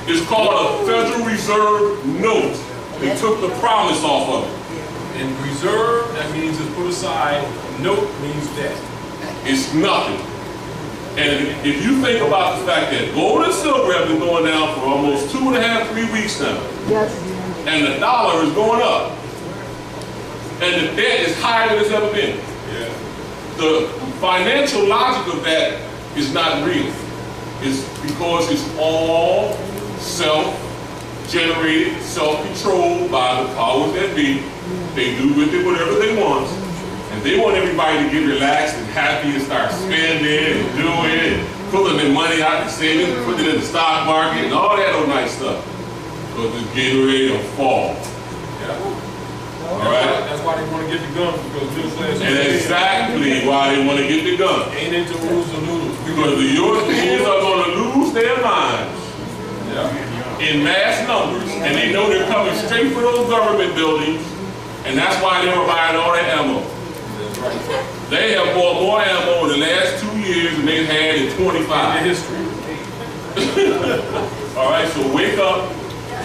S2: It's called a Federal Reserve note. They took the promise off of it.
S3: And reserve, that means it's put aside. Note means debt.
S2: It's nothing. And if you think about the fact that gold and silver have been going down for almost 2.5, 3 weeks now,
S4: Yes.
S2: and the dollar is going up, and the debt is higher than it's ever been. The financial logic of that is not real. It's because it's all self-generated, self-controlled by the powers that be. They do with it whatever they want. And they want everybody to get relaxed and happy and start spending and doing and pulling their money out and saving and putting it in the stock market and all that old nice stuff. Because it's getting ready to fall. All right?
S3: That's why they want to get the guns, because middle class.
S2: And exactly why they want to get the gun.
S3: Ain't into rules and noodles.
S2: Because the Europeans are going to lose their minds in mass numbers, and they know they're coming straight for those government buildings, and that's why they were buying all that ammo. They have bought more ammo in the last 2 years than they've had in 25.
S3: In history.
S2: All right, so wake up.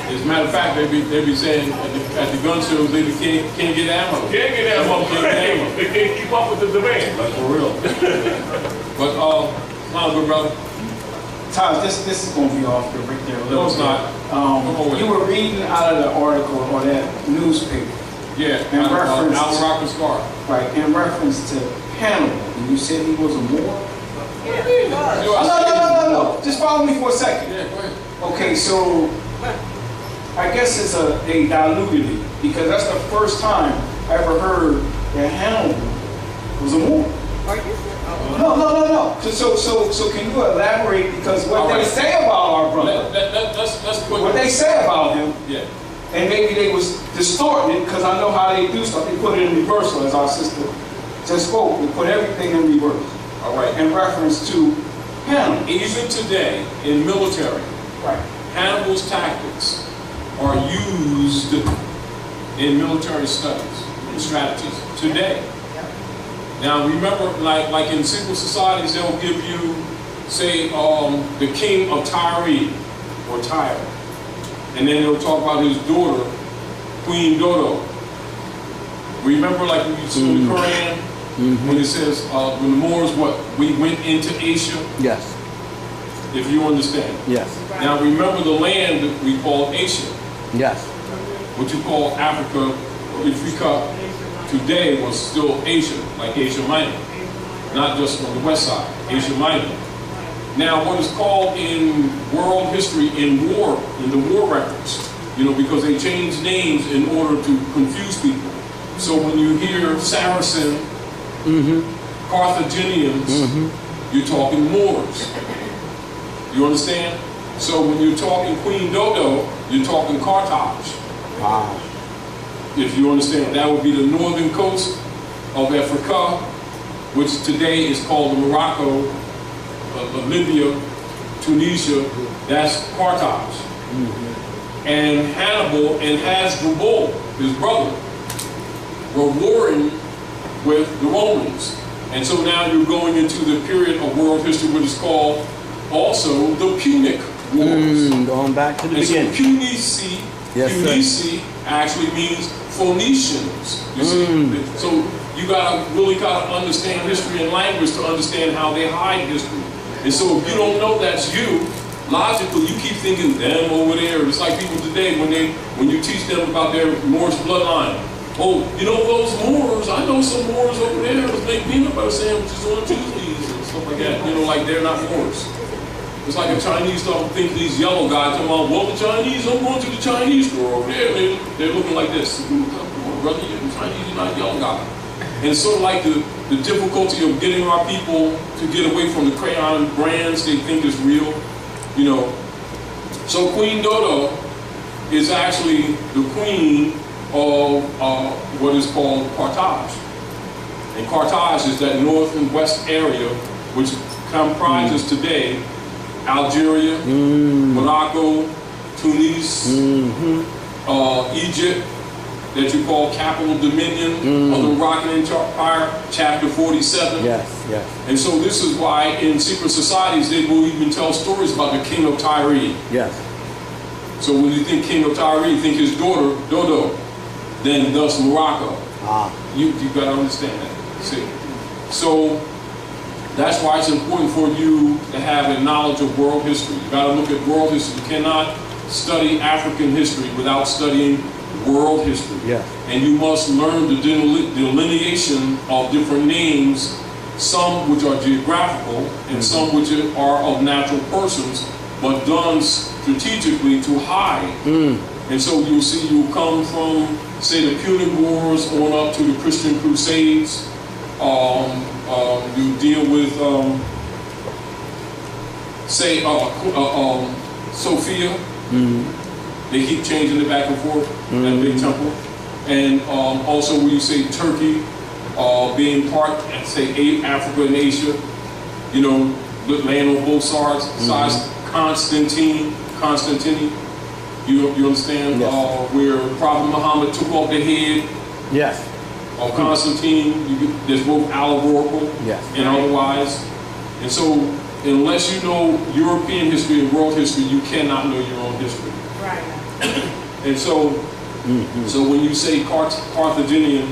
S3: As a matter of fact, they be saying at the gun shows they can't get ammo.
S2: Can't get ammo. They can't keep up with the demand.
S3: That's for real. But my good brother.
S13: Taj, this is going to be off the right there a little bit.
S3: No, it's not.
S13: You were reading out of the article or that newspaper.
S3: Yeah,
S13: in reference
S3: Right,
S13: in reference to Hannibal, and you said he was a Moor?
S3: Yeah.
S13: No. Just follow me for a second.
S3: Yeah, go ahead.
S13: Okay, so I guess they diluted it, because that's the first time I ever heard that Hannibal was a Moor.
S11: Are you?
S13: No. So can you elaborate, because what they say about our brother,
S3: Let's
S13: what they say about him,
S3: yeah.
S13: and maybe they was distorting it, because I know how they do stuff. They put it in reversal, as our sister just spoke. They put everything in reverse.
S3: All right.
S13: In reference to Hannibal.
S3: Even today, in military,
S13: right,
S3: Hannibal's tactics are used in military studies and strategies today. Now remember, like in secret societies, they'll give you, say, the king of Tyre or Tyre, and then they'll talk about his daughter, Queen Dodo. Remember, like when you see in the Quran, when it says when the Moors, we went into Asia.
S12: Yes.
S3: If you understand.
S12: Yes.
S3: Now remember the land that we call Asia.
S12: Yes.
S3: What you call Africa, Africa today was still Asia, like Asia Minor. Not just on the west side, Asia Minor. Now, what is called in world history in the war records, because they changed names in order to confuse people. So when you hear Saracen, Carthaginians, you're talking Moors. You understand? So when you're talking Queen Dodo, you're talking Carthage.
S12: Wow.
S3: If you understand, that would be the northern coast of Africa, which today is called Morocco, Libya, Tunisia. That's Carthage. And Hannibal and Hasdrubal, his brother, were warring with the Romans. And so now you're going into the period of world history which is called also the Punic Wars.
S12: Going back to the beginning.
S3: So Punici, Punici actually means Phoenicians. You see? So you gotta really understand history and language to understand how they hide history. And so if you don't know that's you, logically you keep thinking them over there. It's like people today when you teach them about their Moorish bloodline. Oh, those Moors, I know some Moors over there that make peanut butter sandwiches on Tuesdays and stuff like that. Like they're not Moors. It's like a Chinese don't think these yellow guys come on, well, the Chinese, I'm going to the Chinese store over there. They're looking like this. Come on, brother, you're Chinese, you're not a yellow guy. And it's sort of like the difficulty of getting our people to get away from the crayon brands they think is real, So Queen Dodo is actually the queen of what is called Carthage. And Carthage is that north and west area which comprises today Algeria, Morocco, Tunis, Egypt, that you call capital dominion of the Moroccan Empire, chapter 47.
S12: Yes.
S3: And so this is why in secret societies they will even tell stories about the king of Tyre.
S12: Yes.
S3: So when you think king of Tyre, you think his daughter, Dodo, then thus Morocco. You got to understand that. See? So that's why it's important for you to have a knowledge of world history. You got to look at world history. You cannot study African history without studying world history.
S12: Yeah.
S3: And you must learn the delineation of different names, some which are geographical and some which are of natural persons, but done strategically to hide. And so you'll see you come from, say, the Punic Wars on up to the Christian Crusades. You deal with, say, Sophia. They keep changing it back and forth, that big temple. And also when you say Turkey, being part, say, Africa and Asia, the land on both sides, Constantine, you understand?
S12: Yes.
S3: Where Prophet Muhammad took off the head of Constantine, there's both allegorical and otherwise. And so, unless you know European history and world history, you cannot know your own history.
S7: Right.
S3: And so, so when you say Carthaginian,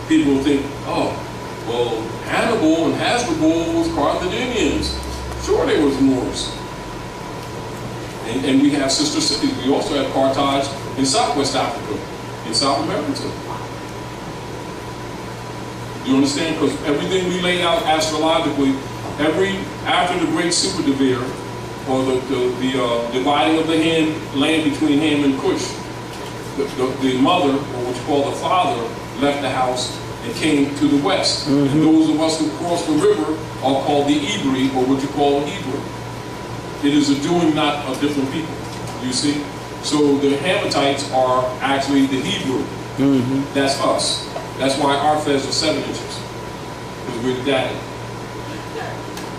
S3: people think, oh, well, Hannibal and Hasdrubal was Carthaginians. Sure, they was Moors. And we have sister cities. We also have Carthage in Southwest Africa, in South America. You understand? Because everything we laid out astrologically, after the great super devere, or the dividing of the land between Ham and Cush, the mother, or what you call the father, left the house and came to the west. And those of us who crossed the river are called the Ibri, or what you call Hebrew. It is a doing not of different people, you see? So the Hammatites are actually the Hebrew. That's us. That's why our fez are 7 inches, because we're the daddy.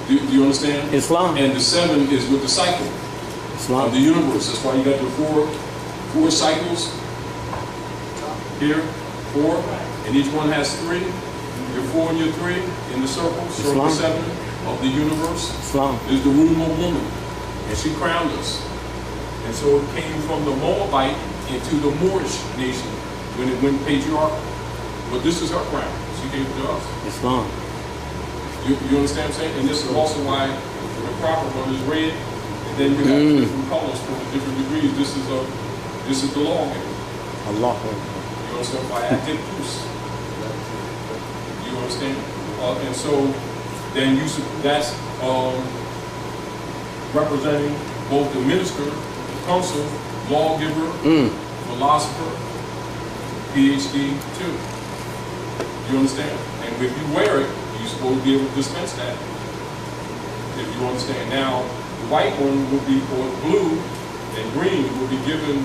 S3: Do you understand?
S12: Islam.
S3: And the 7 is with the cycle of the universe. That's why you got the four cycles here, 4, and each one has 3. Your 4 and your 3 in the circle, circle 7 of the universe is the womb of woman. And she crowned us. And so it came from the Moabite into the Moorish nation when it went patriarchal. But this is her crown. She gave it to us.
S12: Islam.
S3: You understand what I'm saying? And this is also why the proper one is red, and then you have different colors for the different degrees. This is the law here.
S12: Allah.
S3: You understand? By active use. You understand? And so then that's representing both the minister, the counsel, lawgiver, philosopher, PhD too. You understand? And if you wear it, you're supposed to be able to dispense that. If you understand. Now, the white one would be, or blue and green would be given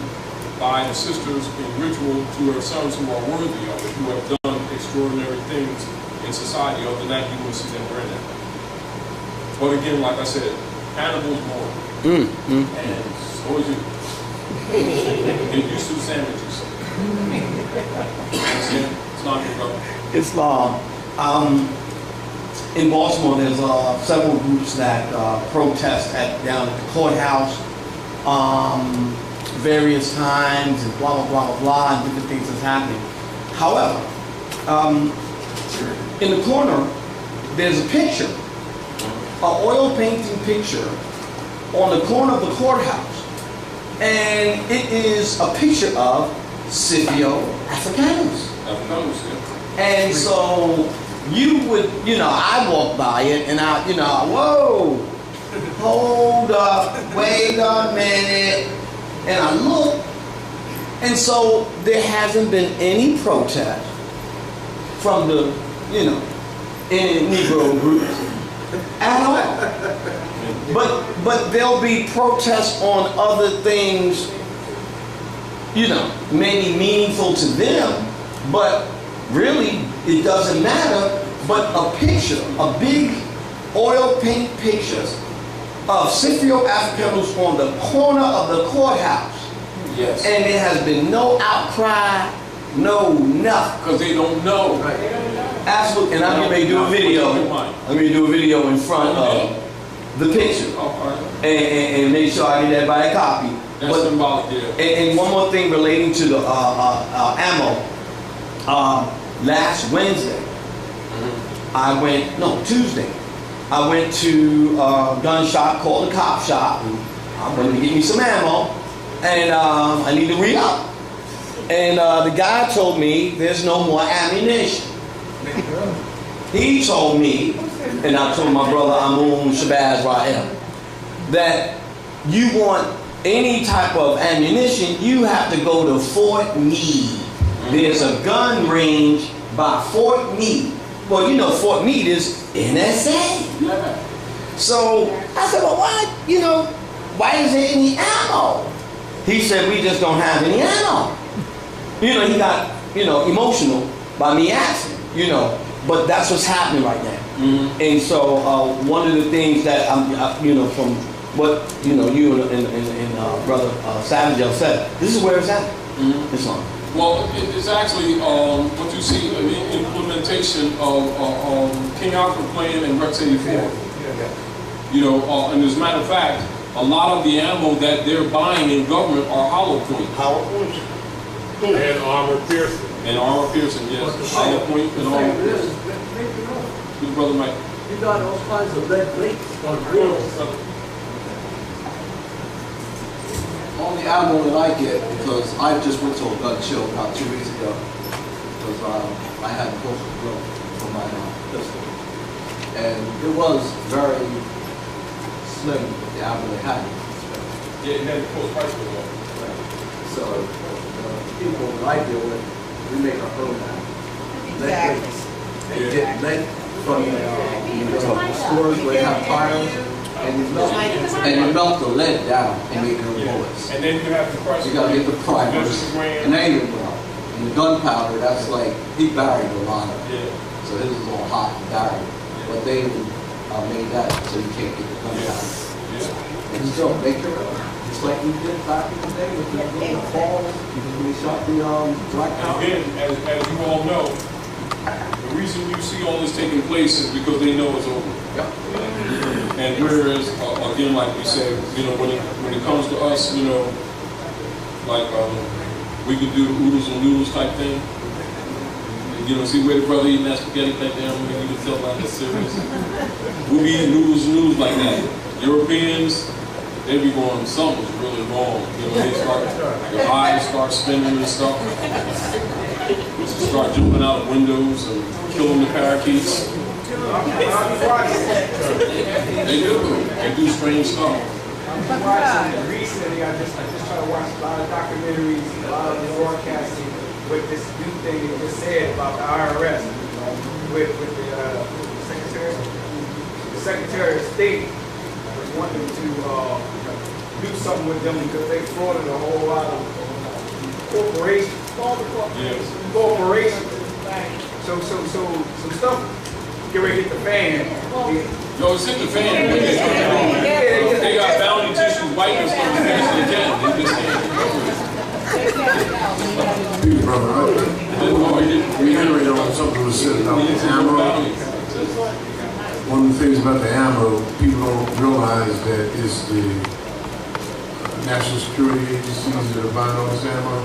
S3: by the sisters in ritual to her sons who are worthy of it, who have done extraordinary things in society. Other than that, you wouldn't see them wearing that. But again, like I said, Hannibal's more. And so is you. Get used to the sandwiches. It's not your brother.
S12: Islam. In Baltimore, there's several groups that protest down at the courthouse various times and blah, blah, blah, blah, blah, and different things that's happening. However, in the corner, there's a picture, an oil painting picture on the corner of the courthouse. And it is a picture of Scipio Africanus. And so you would, I walk by it and whoa, hold up, wait a minute. And I look, and so there hasn't been any protest from the, any Negro groups at all. But there'll be protests on other things, maybe meaningful to them, but really it doesn't matter. But a picture, a big oil paint picture of Scipio Africanus on the corner of the courthouse.
S3: Yes.
S12: And there has been no outcry, no nothing.
S3: Because they don't know.
S12: Right. Absolutely. And I'm going to do a video. I'm going to do a video in front of the picture. And make sure I get everybody a copy.
S3: That's symbolic, yeah.
S12: And one more thing relating to the ammo. Last Wednesday, Tuesday, I went to a gun shop called the Cop Shop. And I wanted to get me some ammo, and I need to re-up. And the guy told me there's no more ammunition. He told me, and I told my brother Amun Shabazz Rahel, that you want any type of ammunition, you have to go to Fort Meade. There's a gun range by Fort Meade. Well, Fort Meade is NSA. So I said, well, why is there any ammo? He said, we just don't have any ammo. He got, emotional by me asking, but that's what's happening right now. And so one of the things that from what, you and Brother Savage said, this is where it's at. It's on.
S3: Well, it's actually what you see in the implementation of King Alfred Plan and Rex 84. And as a matter of fact, a lot of the ammo that they're buying in government are hollow point.
S12: Hollow points.
S3: And armor piercing. And armor piercing, yes. Hollow point and armor piercing. Good brother Mike.
S15: You got all kinds of lead plates on grills.
S16: Only ammo that I get, because I just went to a gun show about 2 weeks ago, because I had a postal grill for my pistol. And it was very slim, the ammo they had.
S3: Yeah, it had a close price for it.
S16: So, the people that I deal with, we make our own ammo. Lead plates. They get lead from the stores where they have tires. And you melt the lead down and make your bullets.
S3: And then you have the price.
S16: You gotta get the primers. And they even well. And the gunpowder, that's like, he buried a lot of it. So this is all hot and buried. But they even made that so you can't get the gunpowder. And still make your own. Just like we did back in the day with the fall, when we shot the black powder.
S3: Again, as you all know, the reason you see all this taking place is because they know it's over. And whereas, again, like we said, when it comes to us, like we could do the oodles and noodles type thing. See where the brother eating that spaghetti back there, you can tell like that's serious. We'll be eating noodles and noodles like that. Europeans, they be going, something's really wrong. They start, their eyes start spinning and stuff. Start jumping out of windows and killing the parakeets.
S2: They do strange stuff.
S13: I'm watching recently. I just try to watch a lot of documentaries, a lot of broadcasting with this new thing they just said about the IRS with the Secretary of State was wanting to do something with them because they frauded a whole lot of corporations. Corporations. So some stuff get ready to hit the fan.
S2: No, it's hit the fan. They got bounty tissues wiping stuff as fast as they can. They just can't.
S17: Brother, reiterate on something that was said about the ammo. One of the things about the ammo, people don't realize that it's the national security agencies that are buying all this ammo.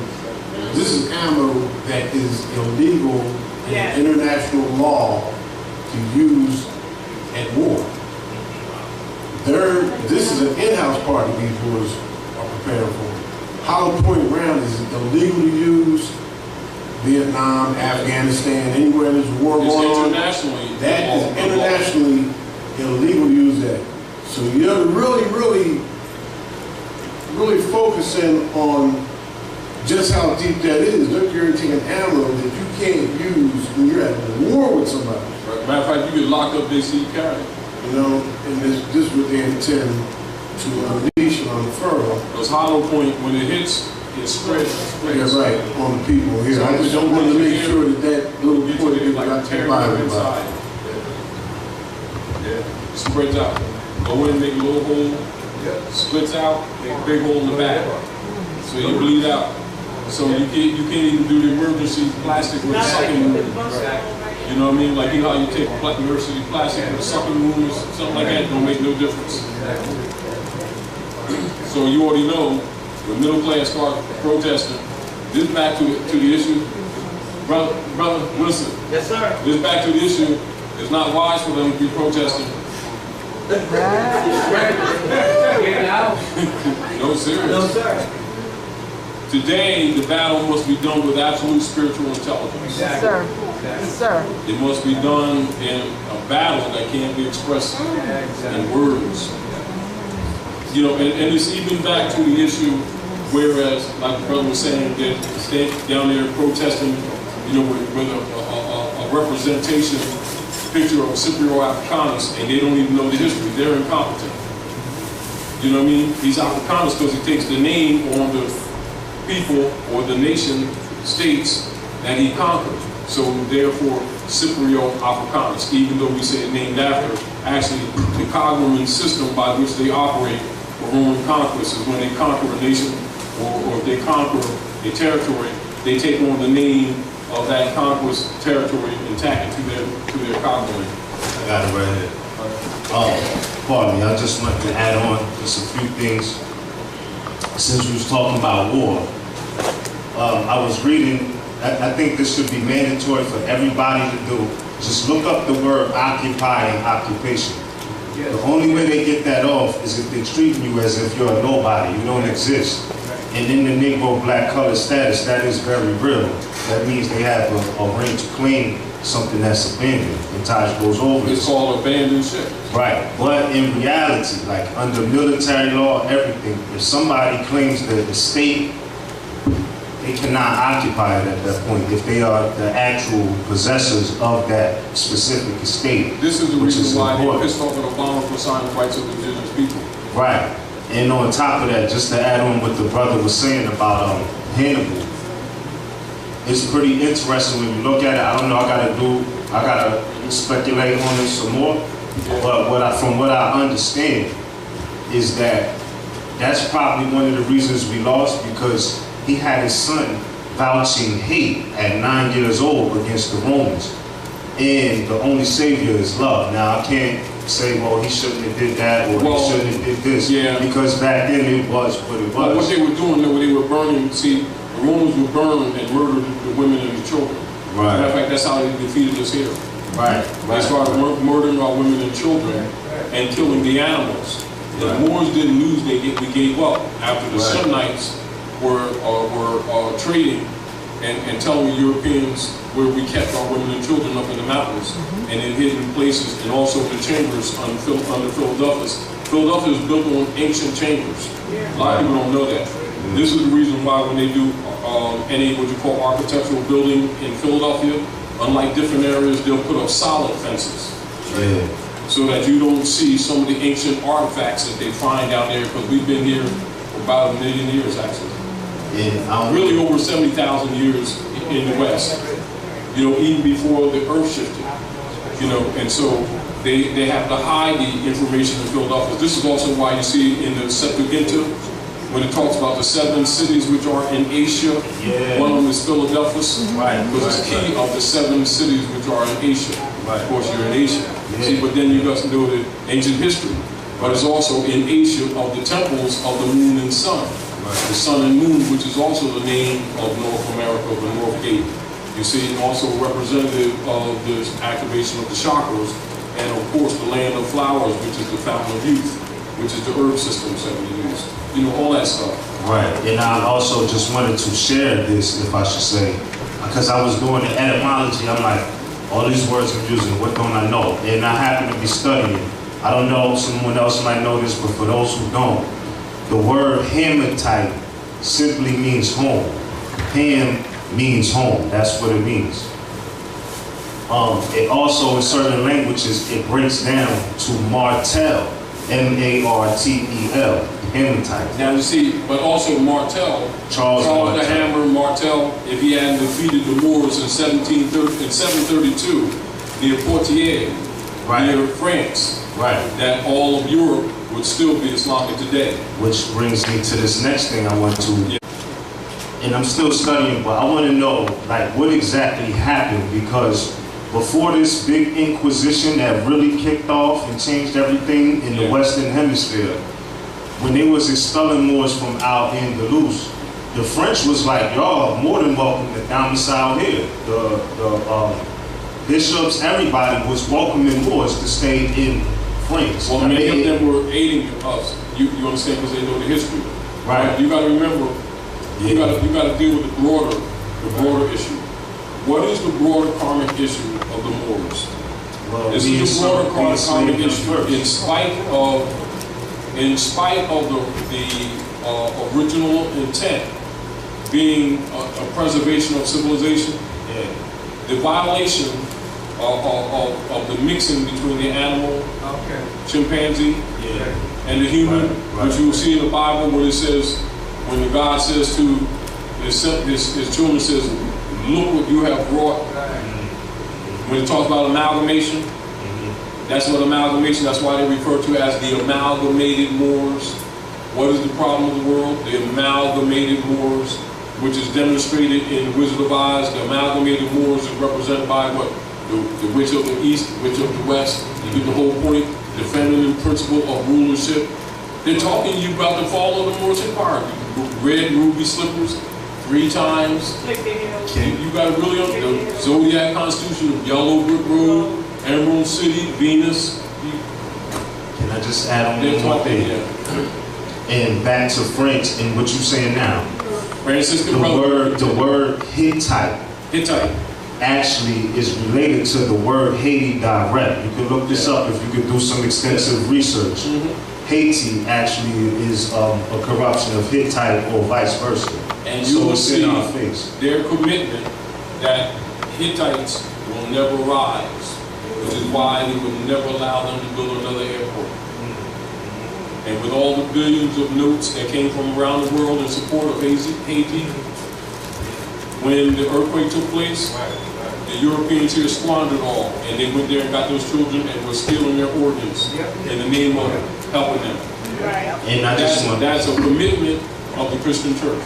S17: This is ammo that is illegal in international law to use at war. This is an in-house party these boys are preparing for. Hollow point round is illegal to use. Vietnam, Afghanistan, anywhere there's war going on. That is internationally illegal to use that. So you're really focusing on just how deep that is. They're guaranteeing ammo that you can't use when you're at war with somebody.
S2: Right. Matter of fact, you get locked up, they see you carry.
S17: You know, and this is what they intend to unleash and unfurl.
S2: Because hollow point, when it hits, it spreads.
S17: Yeah, right, on the people here. I just don't want to make sure that little point is got to buy everybody.
S2: Yeah, it spreads out. Go in, make a little hole, splits out, make a big hole in the back. So you bleed out. So you can't even do the emergency plastic with sucking wound. You know what I mean? Like, you know how you take emergency plastic with a sucking wound or something like that, it don't make no difference. So you already know, when middle class start protesting, this is back to the issue. Brother, listen.
S15: Yes, sir.
S2: This is back to the issue. It's not wise for them to be protesting. No, serious.
S15: No, sir.
S2: Today, the battle must be done with absolute spiritual intelligence.
S4: Yes, sir. Yes, sir.
S2: It must be done in a battle that can't be expressed in words. You know, and it's even back to the issue, whereas, like the brother was saying, that stay down there protesting, you know, with a representation picture of Scipio Africanus, and they don't even know the history. They're incompetent. You know what I mean? He's Africanus because he takes the name on the people or the nation states that he conquered. So therefore, Scipio Africanus, even though we say it named after, actually the cognomen system by which they operate for Roman conquest is when they conquer a nation or if they conquer a territory, they take on the name of that conquest territory and tack it to their cognomen.
S1: I got it right here. Pardon me, I just want to add on just a few things. Since we was talking about war, I was reading, I think this should be mandatory for everybody to do. Just look up the word occupy and occupation. Yes. The only way they get that off is if they're treating you as if you're a nobody, you don't exist. And in the Negro black color status, that is very real. That means they have a right to claim something that's abandoned, and Taj goes over
S2: It's called abandoned ship.
S1: Right, but in reality, like under military law, everything, if somebody claims the estate, they cannot occupy it at that point if they are the actual possessors of that specific estate.
S2: This is the reason why they pissed off at Obama for signing the rights of indigenous people.
S1: Right, and on top of that, just to add on what the brother was saying about Hannibal, it's pretty interesting when you look at it. I don't know, I gotta speculate on it some more. But from what I understand is that that's probably one of the reasons we lost, because he had his son vouching hate at 9 years old against the Romans. And the only savior is love. Now I can't say, well, he shouldn't have did that or he shouldn't have did this, because back then it was what it was.
S2: Well, what they were doing, they were burning, see, the Romans would burn and murder the women and the children.
S1: Right.
S2: Matter of fact, that's how they defeated us here.
S1: Right.
S2: They started murdering our women and children and killing the animals. The Moors didn't lose, we gave up. After the Samnites were trading
S3: and telling the Europeans where we kept our women and children up in the mountains and in hidden places, and also in the chambers under Philadelphia. Philadelphia is built on ancient chambers. A lot of people don't know that. This is the reason why when they do any what you call architectural building in Philadelphia, unlike different areas, they'll put up solid fences. So that you don't see some of the ancient artifacts that they find out there, because we've been here for about 1 million years actually. Really over 70,000 years in the West. You know, even before the earth shifted. You know, and so they have to hide the information in Philadelphia. This is also why you see in the Septuaginta, when it talks about the 7 cities which are in Asia, one of them is Philadelphia, because it's key of the 7 cities which are in Asia. Of course, you're in Asia. See, but then you got to do the ancient history. But it's also in Asia of the temples of the moon and sun. The sun and moon, which is also the name of North America, the North Gate. You see, also representative of the activation of the chakras, and of course the land of flowers, which is the fountain of youth, which is the herb systems that we use. You know, all that stuff.
S1: Right, and I also just wanted to share this, if I should say, because I was doing the etymology. I'm like, all these words I'm using, what don't I know? And I happen to be studying. I don't know, someone else might know this, but for those who don't, the word hematite simply means home. Ham means home. That's what it means. It also, in certain languages, it breaks down to martel, M-A-R-T-E-L, hematite.
S3: Now you see, but also Martel, Charles the Hammer Martel, if he hadn't defeated the Moors in 732, near Poitiers, near France, that all of Europe would still be Islamic today.
S1: Which brings me to this next thing I want to, and I'm still studying, but I want to know, like, what exactly happened, because before this big inquisition that really kicked off and changed everything in the Western Hemisphere, when they was expelling Moors from Al-Andalus, the French was like, y'all more than welcome to domicile here. The bishops, everybody was welcoming Moors to stay in France.
S3: Well, many of them were aiding us. You understand, because they know the history. Right. You got to remember. You got to deal with the broader issue. What is the broader karmic issue of the Moors? Well, this is the broader karmic issue. In spite of the original intent being a preservation of civilization, the violation of the mixing between the animal, chimpanzee, and the human, which you will see in the Bible where it says, when the God says to his children, says, look what you have brought. When it talks about amalgamation, that's what amalgamation, that's why they refer to it as the amalgamated Moors. What is the problem of the world? The amalgamated Moors, which is demonstrated in the Wizard of Oz. The amalgamated Moors is represented by what? The witch of the East, witch of the West. You get the whole point. The feminine principle of rulership. They're talking to you about the fall of the Moorish Empire. Red ruby slippers 3 times. You got to really understand the zodiac constitution of yellow brick road, Emerald City, Venus.
S1: Can I just add on one thing? And back to French and what you're saying now. The word Hittite actually is related to the word Haiti direct. You can look this up if you could do some extensive research. Haiti actually is a corruption of Hittite or vice versa.
S3: And you will see their commitment that Hittites will never rise, which is why they would never allow them to build another airport. And with all the billions of notes that came from around the world in support of Haiti, when the earthquake took place, the Europeans here squandered all, and they went there and got those children and were stealing their organs in the name of helping them. And that's a commitment of the Christian church.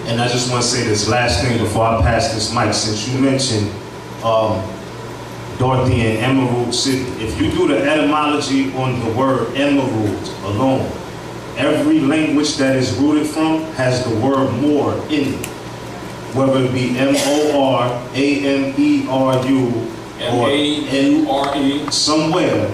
S1: And I just want to say this last thing before I pass this mic, since you mentioned Dorothy and Emerald City. If you do the etymology on the word emerald alone, every language that is rooted from has the word moor in it. Whether it be M-O-R-A-M-E-R-U or M-A-U-R-E, somewhere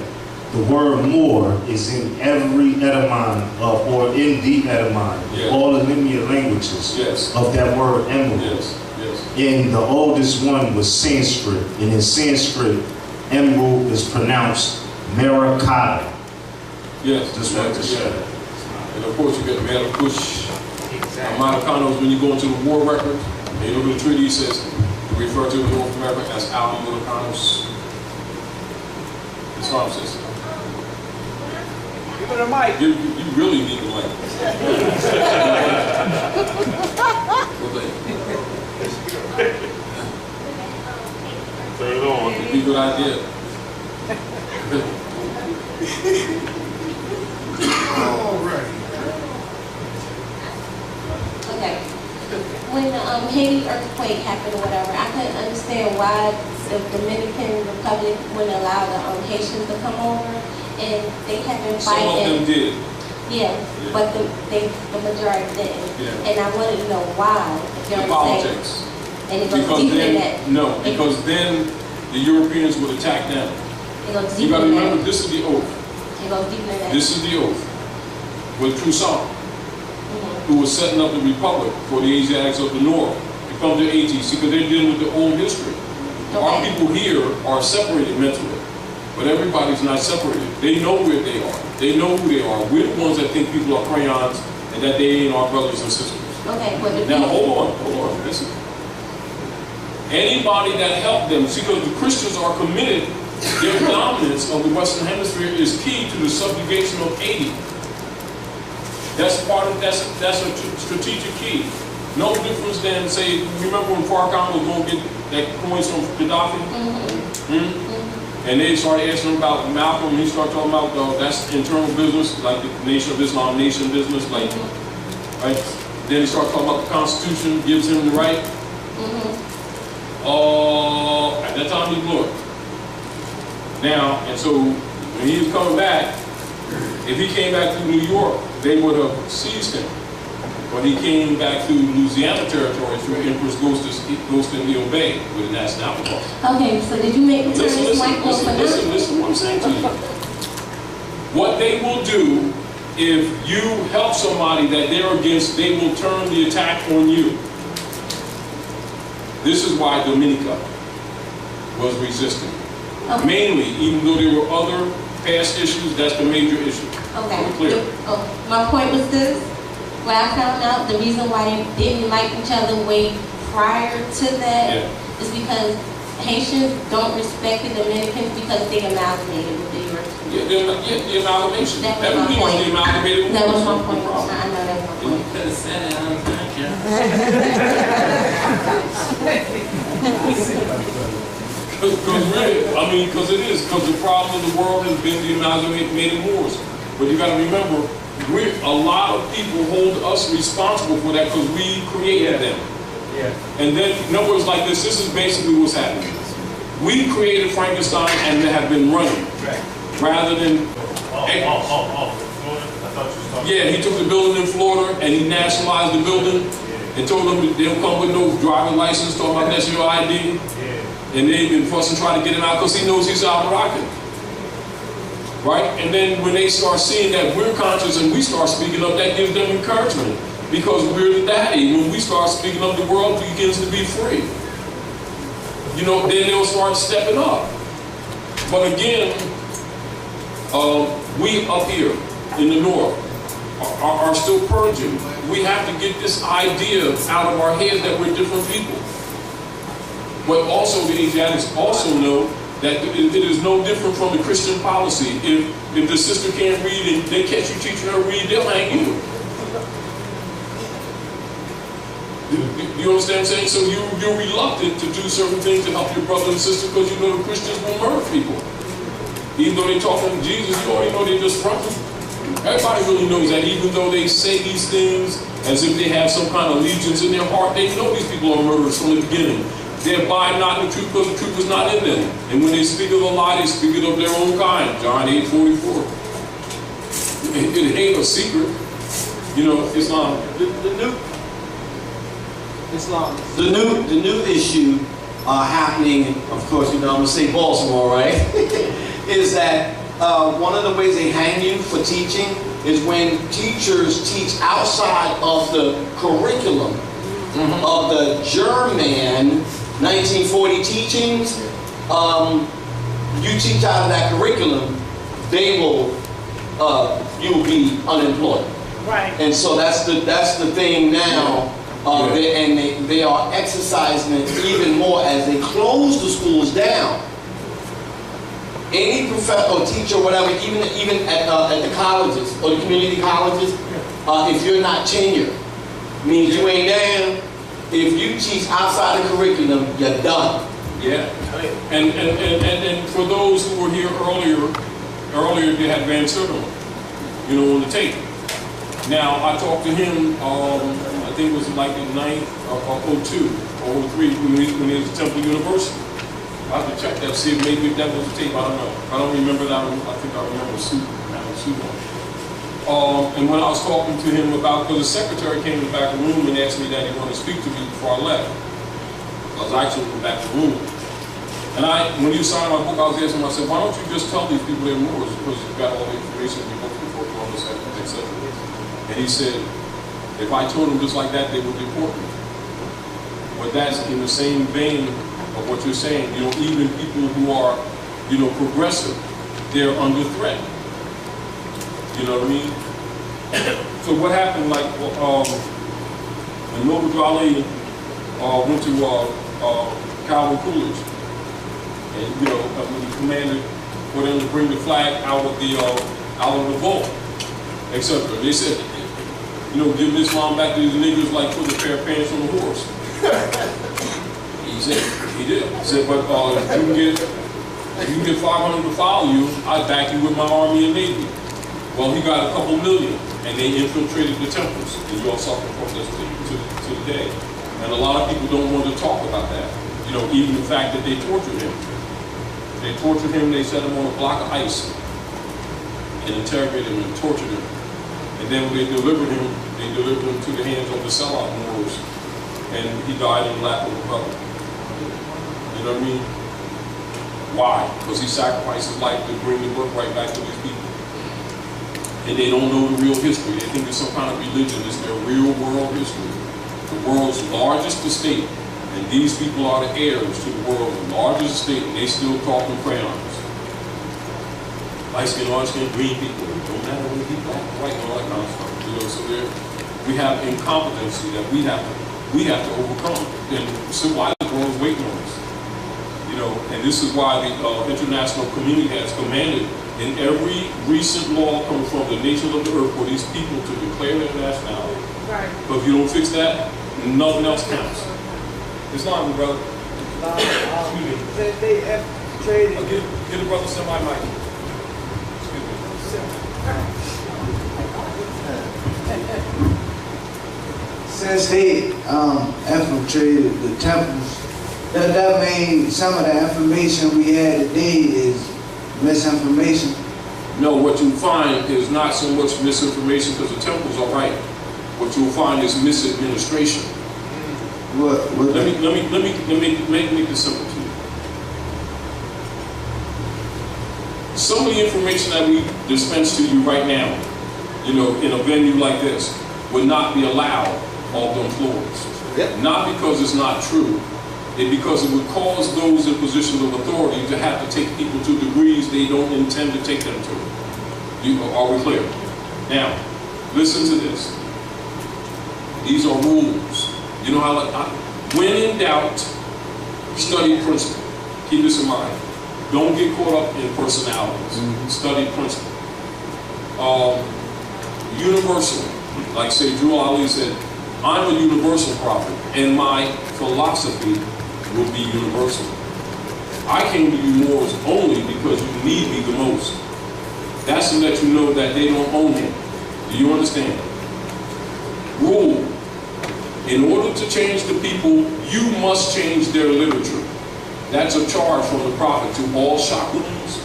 S1: the word moor is in every etymon or in the etymon, all the linear languages of that word emerald. And the oldest one was Sanskrit. And in Sanskrit, emerald is pronounced Merakata.
S3: Yes.
S1: Just wanted to share that.
S3: And of course, you get Matakush. Matakanos, when you go into the war record, and you look at the treaty, it says, refer to North America as Al Matakanos. That's what I'm saying.
S13: Give it a mic.
S3: You really need the mic.
S2: Turn it on.
S3: It'd be a good idea.
S17: All right.
S18: Okay. When the Haiti earthquake happened or whatever, I couldn't understand why the Dominican Republic wouldn't allow the Haitians to come over, and they have been fighting.
S3: Some of them did.
S18: Yeah, but the majority didn't.
S3: Yeah.
S18: And I wanted to know why. If you
S3: The politics.
S18: And it goes
S3: Because
S18: deeper than
S3: then,
S18: that.
S3: no, because then the Europeans would attack them.
S18: It goes
S3: You
S18: deeper
S3: got to
S18: than
S3: remember,
S18: that.
S3: this is the oath.
S18: It goes deeper than that.
S3: This is the oath. With Toussaint, who was setting up the republic for the Asiatics of the North to come to ATC, because they're dealing with the old history. Our people here are separated mentally, but everybody's not separated. They know where they are. They know who they are. We're the ones that think people are crayons and that they ain't our brothers and sisters.
S18: Okay, but
S3: Now, hold on, listen. Anybody that helped them, see, because the Christians are committed, their dominance of the Western Hemisphere is key to the subjugation of Haiti. That's a strategic key. No difference than, say, remember when Farrakhan was going to get that coins from Gaddafi? And they started asking him about Malcolm, and he started talking about that's internal business, like the Nation of Islam, nation business, like, right? Then he started talking about the Constitution, gives him the right. At that time he blew it. Now, and so when he was coming back, if he came back to New York, they would have seized him. But he came back to Louisiana territory through Empress Ghost-in-Eel Bay with the national alcohol.
S18: Okay, so did you make me turn this mic on for now?
S3: Listen what I'm saying to you. What they will do, if you help somebody that they're against, they will turn the attack on you. This is why Dominica was resisting.
S18: Okay.
S3: Mainly, even though there were other past issues, that's the major issue.
S18: Okay.
S3: Clear.
S18: My point was this. When I found out the reason why they didn't like each other way prior to that is because Haitians don't respect the Dominicans because they amalgamated with the Europeans.
S3: The amalgamation.
S18: That was my point. That was my point. I know that was my point.
S3: You could have said it on Because really, I mean, because it is. Because the problem of the world has been the amalgamated moors. But you got to remember, a lot of people hold us responsible for that because we created them. And then, in other words, like this is basically what's happening. We created Frankenstein and they have been running. Rather than... Yeah, he took the building in Florida and he nationalized the building and told them they don't come with no driver's license, talking about that's your ID. And they've been fussing trying to get him out because he knows he's out Moroccan. Right? And then when they start seeing that we're conscious and we start speaking up, that gives them encouragement. Because we're the daddy. When we start speaking up, the world begins to be free. You know, then they'll start stepping up. But again, we up here in the north are still purging. We have to get this idea out of our heads that we're different people. But also the Asiatics also know that it is no different from the Christian policy. If the sister can't read and they catch you teaching her to read, they'll hang you. You understand what I'm saying? So you're reluctant to do certain things to help your brother and sister because you know the Christians will murder people. Even though they're talking to Jesus, you already know they're just fronting. Everybody really knows that even though they say these things as if they have some kind of allegiance in their heart, they know these people are murderers from the beginning. They abide not in the truth because the truth is not in them. And when they speak of a lie, they speak it of their own kind. John 8:44. It ain't a secret. You know, Islam.
S9: The new issue happening, of course, you know, I'm gonna say Baltimore, right? Is that one of the ways they hang you for teaching is when teachers teach outside of the curriculum of the German 1940 teachings. You teach out of that curriculum, they will, you will be unemployed.
S7: Right.
S9: And so that's the thing now. They are exercising it even more as they close the schools down. Any professor or teacher or whatever, even at the colleges or the community colleges, if you're not tenured, means you ain't there. If you teach outside the curriculum, you're done.
S3: Yeah. And for those who were here earlier they had Van Sertler, on the tape. Now I talked to him. I think it was like in 02 or 03 when he was at Temple University. I have to check that, see if maybe that was a tape. I don't know. I don't remember that one. I think I remember Suit on. And when I was talking to him about, because the secretary came in the back of the room and asked me that he wanted to speak to me before I left. I was actually in the back of the room. And when you signed my book, I was asking him, I said, why don't you just tell these people they're Moors? Because you've got all the information in your book before Columbus, etc. And he said, if I told them just like that, they would deport me. But that's in the same vein of what you're saying. Even people who are, progressive, they're under threat. You know what I mean? So what happened, like, when Noble Dwali went to Calvin Coolidge, and when he commanded for them to bring the flag out of the vault, etc. They said, give Islam back to these niggas like put a pair of pants on the horse. He did. He said, but if you can get 500 to follow you, I'd back you with my army and navy. Well, he got a couple million, and they infiltrated the temples, and you all saw the protest to the day. And a lot of people don't want to talk about that. Even the fact that they tortured him. They tortured him, they set him on a block of ice, and interrogated him and tortured him. And then when they delivered him to the hands of the sellout Moors, and he died in the lap of a brother. You know what I mean? Why? Because he sacrificed his life to bring the book right back to these people. And they don't know the real history. They think it's some kind of religion. It's their real world history. The world's largest estate. And these people are the heirs to the world's largest estate, and they still talk in crayons. Light skin, orange skin, green people. Don't matter whether they black, white, and all that kind of stuff. So we have incompetency that we have to overcome. And civilized world is waiting on us. And this is why the international community has commanded in every recent law coming from the nations of the earth for these people to declare their nationality. Right. But if you don't fix that, nothing else counts. Islam, brother. Excuse me.
S5: They have traded.
S3: Get a brother semi-mic.
S5: Since they infiltrated the temples, that means some of the information we had today is misinformation.
S3: No, what you find is not so much misinformation because the temples are right. What you'll find is misadministration. Let me make this simple to you. Some of the information that we dispense to you right now, in a venue like this, would not be allowed off them floors. Yep. Not because it's not true, because it would cause those in positions of authority to have to take people to degrees they don't intend to take them to. Are we clear? Now, listen to this. These are rules. You know how, when in doubt, study principle. Keep this in mind. Don't get caught up in personalities. Study principle. Universal. Like say Drew Ali said, I'm a universal prophet, and my philosophy will be universal. I came to you Moors only because you need me the most. That's to let you know that they don't own him. Do you understand? Rule. In order to change the people, you must change their literature. That's a charge from the prophet to all shakuns,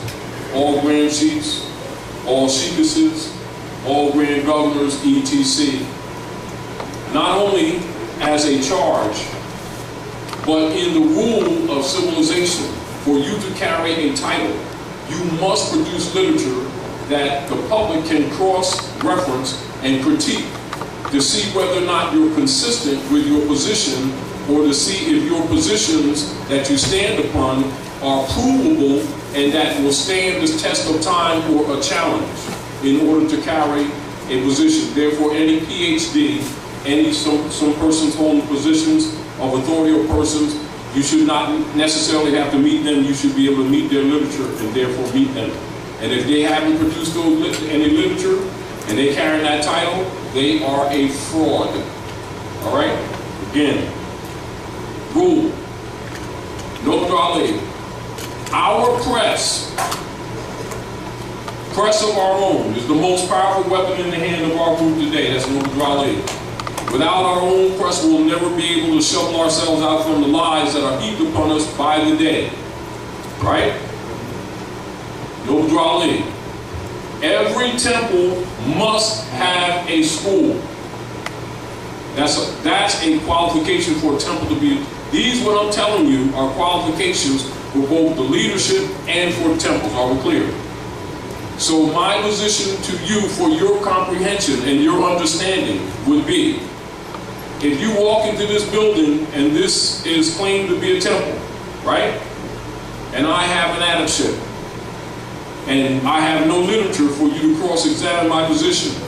S3: all grand sheiks, all sheikesses, all grand governors, etc. Not only as a charge, but in the rule of civilization, for you to carry a title, you must produce literature that the public can cross-reference and critique to see whether or not you're consistent with your position, or to see if your positions that you stand upon are provable and that will stand the test of time or a challenge in order to carry a position. Therefore, any PhD, some persons holding positions of authority or persons, you should not necessarily have to meet them. You should be able to meet their literature and therefore meet them. And if they haven't produced any literature and they carry that title, they are a fraud. All right? Again, rule. Noble Ali. Our press of our own, is the most powerful weapon in the hand of our group today. That's Noble Ali. Without our own press, we'll never be able to shovel ourselves out from the lies that are heaped upon us by the day. Right? Noble Ali. Every temple must have a school. That's a qualification for a temple to be. These, what I'm telling you, are qualifications for both the leadership and for the temples. Are we clear? So my position to you for your comprehension and your understanding would be, if you walk into this building and this is claimed to be a temple, right? And I have an addictship, and I have no literature for you to cross-examine my position,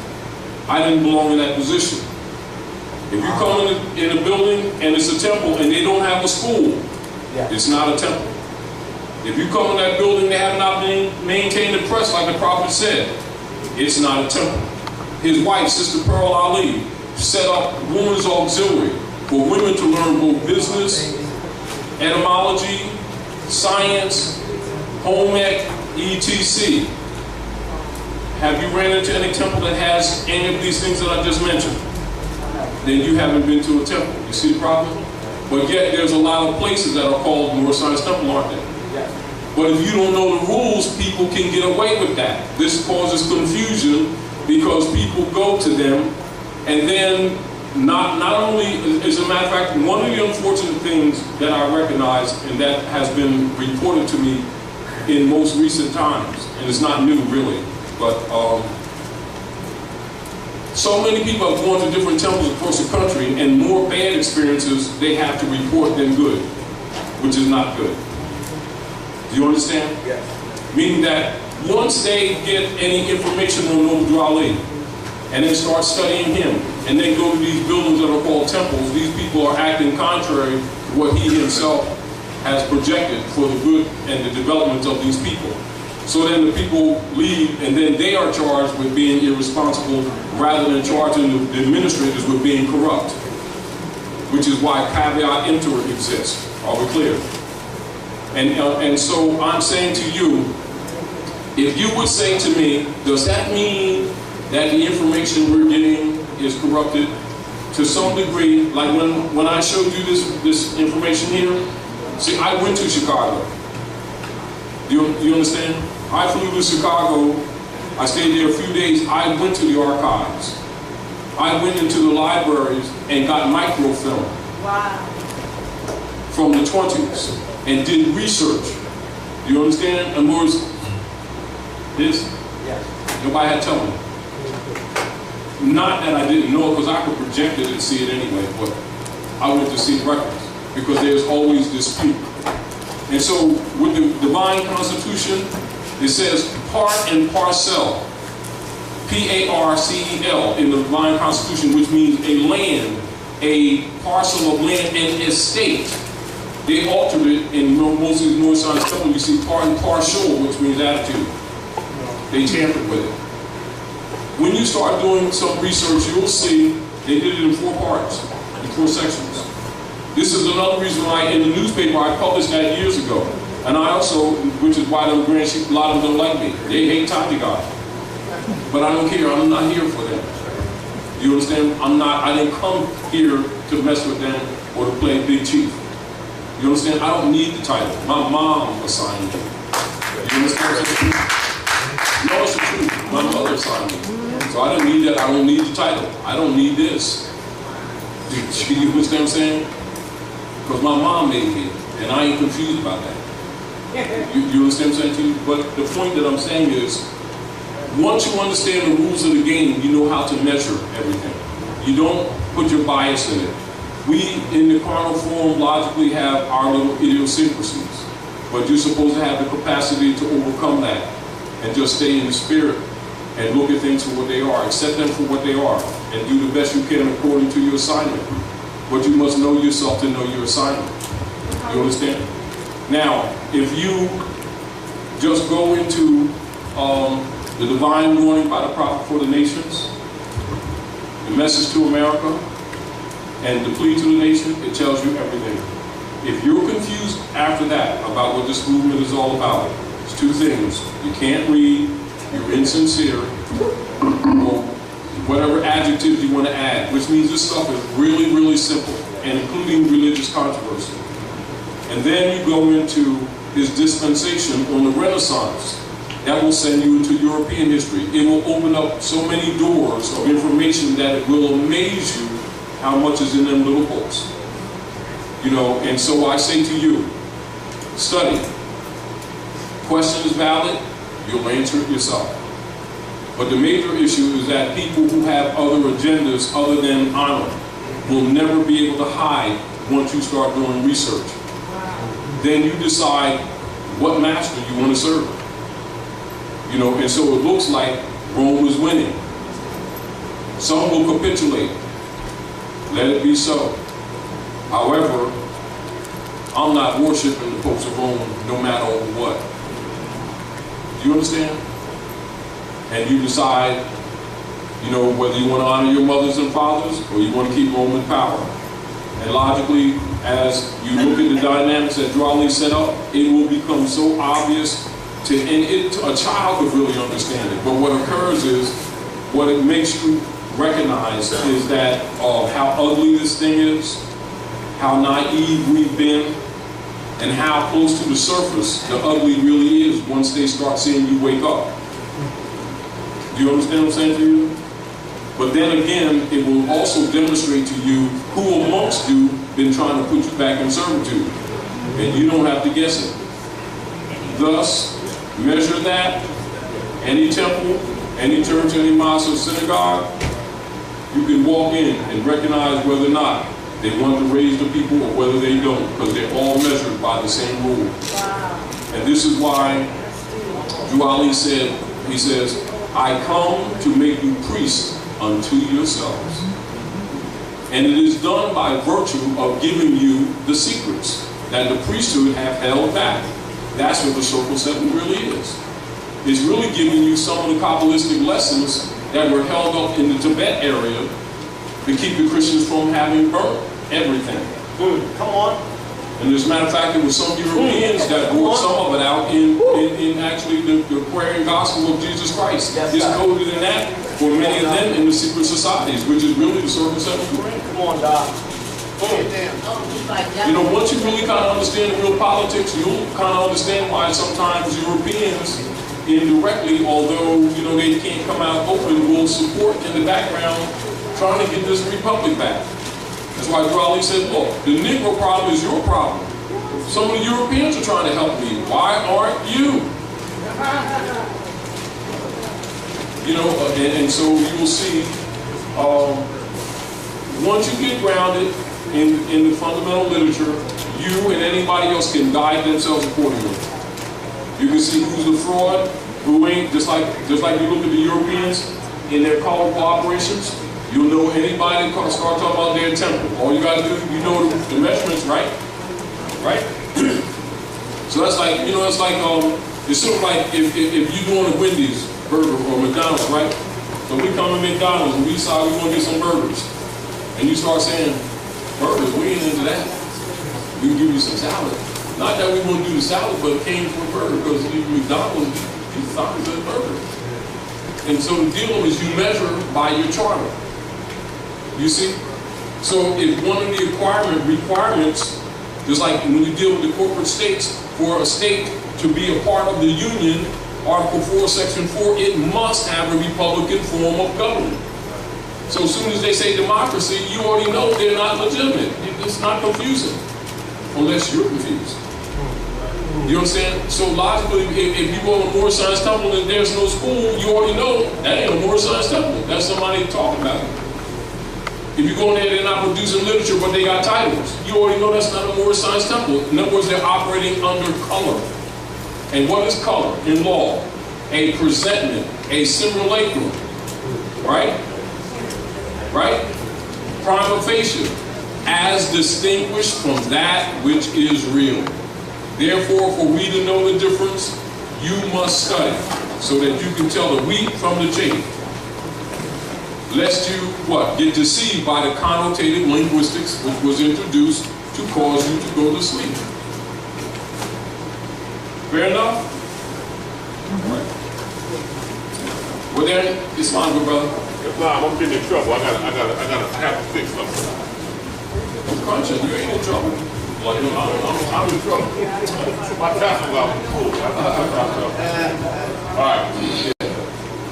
S3: I didn't belong in that position. If you come in a building and it's a temple and they don't have a school, it's not a temple. If you come in that building, they have not maintained the press like the prophet said, it's not a temple. His wife, Sister Pearl Ali, set up Women's Auxiliary for women to learn both business, etymology, science, home ec, etc. Have you ran into any temple that has any of these things that I just mentioned? Then you haven't been to a temple. You see the problem? But yet there's a lot of places that are called neuroscience temple, aren't there? But if you don't know the rules, people can get away with that. This causes confusion because people go to them, and then not only, as a matter of fact, one of the unfortunate things that I recognize, and that has been reported to me in most recent times, and it's not new really, but so many people have gone to different temples across the country, and more bad experiences they have to report than good, which is not good. Do you understand? Yes. Meaning that once they get any information on Noble Ali, and then start studying him, and then go to these buildings that are called temples, these people are acting contrary to what he himself has projected for the good and the development of these people. So then the people leave, and then they are charged with being irresponsible rather than charging the administrators with being corrupt, which is why caveat emptor exists. Are we clear? And so I'm saying to you, if you would say to me, does that mean that the information we're getting is corrupted? To some degree, like when I showed you this information here, see, I went to Chicago. Do you understand? I flew to Chicago, I stayed there a few days, I went to the archives. I went into the libraries and got microfilm from the 20s and did research. Do you understand? And was this? Yes. Nobody had to tell me. Not that I didn't know it, because I could project it and see it anyway, but I went to see records because there's always dispute. And so with the divine constitution, it says part and parcel, P-A-R-C-E-L in the divine constitution, which means a land, a parcel of land, an estate. They altered it in most of the neuroscience temple. You see part and partial, which means attitude. They tampered with it. When you start doing some research, you'll see they did it in 4 parts, in 4 sections. This is another reason why in the newspaper I published that years ago. And I also, which is why a lot of them don't like me. They hate Taj God. But I don't care, I'm not here for them. You understand? I didn't come here to mess with them or to play big chief. You understand? I don't need the title. My mom assigned me. You understand what I'm saying? No, it's the truth. My mother assigned me. So I don't need that. I don't need the title. I don't need this. You understand what I'm saying? Because my mom made me, and I ain't confused about that. You understand what I'm saying to you? But the point that I'm saying is, once you understand the rules of the game, you know how to measure everything. You don't put your bias in it. We, in the carnal form, logically have our little idiosyncrasies. But you're supposed to have the capacity to overcome that and just stay in the spirit and look at things for what they are, accept them for what they are, and do the best you can according to your assignment. But you must know yourself to know your assignment. You understand? Now, if you just go into the divine warning by the prophet for the nations, the message to America, and the plea to the nation, it tells you everything. If you're confused after that about what this movement is all about, it's two things. You can't read, you're insincere, or whatever adjectives you want to add, which means this stuff is really, really simple, and including religious controversy. And then you go into his dispensation on the Renaissance. That will send you into European history. It will open up so many doors of information that it will amaze you how much is in them little books. You know, and so I say to you, study. Question is valid, you'll answer it yourself. But the major issue is that people who have other agendas other than honor will never be able to hide once you start doing research. Then you decide what master you want to serve. You know, and so it looks like Rome is winning. Some will capitulate. Let it be so. However, I'm not worshiping the popes of Rome no matter what. Do you understand? And you decide, you know, whether you want to honor your mothers and fathers or you want to keep Rome in power. And logically, as you look at the dynamics that Drali set up, it will become so obvious a child could really understand it. But what occurs is, what it makes you recognize is that how ugly this thing is, how naive we've been, and how close to the surface the ugly really is once they start seeing you wake up. Do you understand what I'm saying to you? But then again, it will also demonstrate to you who amongst you been trying to put you back in servitude. And you don't have to guess it. Thus, measure that. Any temple, any church, any mosque or synagogue, you can walk in and recognize whether or not they want to raise the people or whether they don't, because they're all measured by the same rule. And this is why Drali said, he says, I come to make you priests unto yourselves. And it is done by virtue of giving you the secrets that the priesthood have held back. That's what the Circle 7 really is. It's really giving you some of the Kabbalistic lessons that were held up in the Tibet area to keep the Christians from having burnt everything.
S9: Come on.
S3: And as a matter of fact, there were some Europeans that brought some of it out in actually the Aquarian Gospel of Jesus Christ. It's coded in that for many of them in the secret societies, which is really the Circle 7 Quran.
S9: Come on, Doc.
S3: You know, once you really kind of understand the real politics, you'll kind of understand why sometimes Europeans indirectly, although, you know, they can't come out open, will support in the background trying to get this republic back. That's why Drali said, look, the Negro problem is your problem. Some of the Europeans are trying to help me. Why aren't you? You know, and so you will see, once you get grounded in the fundamental literature, you and anybody else can guide themselves accordingly. You can see who's the fraud, who ain't, just like you look at the Europeans in their color cooperations. You'll know anybody that start talking about their temple. All you gotta do, you know the measurements, right? Right? So that's like, you know, it's like, it's sort of like if you go on a Wendy's burger or McDonald's, right? So we come to McDonald's and we decide we want to get some burgers. And you start saying, burgers, we ain't into that. We can give you some salad. Not that we want to do the salad, but it came from a burger because McDonald's, you thought it was a burger. And so the deal is you measure by your charter. You see? So if one of the requirements, just like when you deal with the corporate states, for a state to be a part of the union, Article 4, Section 4, it must have a Republican form of government. So as soon as they say democracy, you already know they're not legitimate. It's not confusing, unless you're confused. You understand? So logically, if you go to a Moor Science Temple and there's no school, you already know that ain't a Moor Science Temple. That's somebody talking about it. If you go in there, they're not producing literature, but they got titles. You already know that's not a Moor Science Temple. In other words, they're operating under color. And what is color in law? A presentment, a simulacrum, right? Right? Prima facie, as distinguished from that which is real. Therefore, for we to know the difference, you must study, so that you can tell the wheat from the chaff. Lest you, what? Get deceived by the connotated linguistics which was introduced to cause you to go to sleep. Fair enough? Right. Well then, Islam, good brother.
S2: Islam, I'm getting in trouble. I have to fix something.
S3: Conscience, you ain't in trouble.
S2: Well, I'm in trouble. My tassels out of school. All right.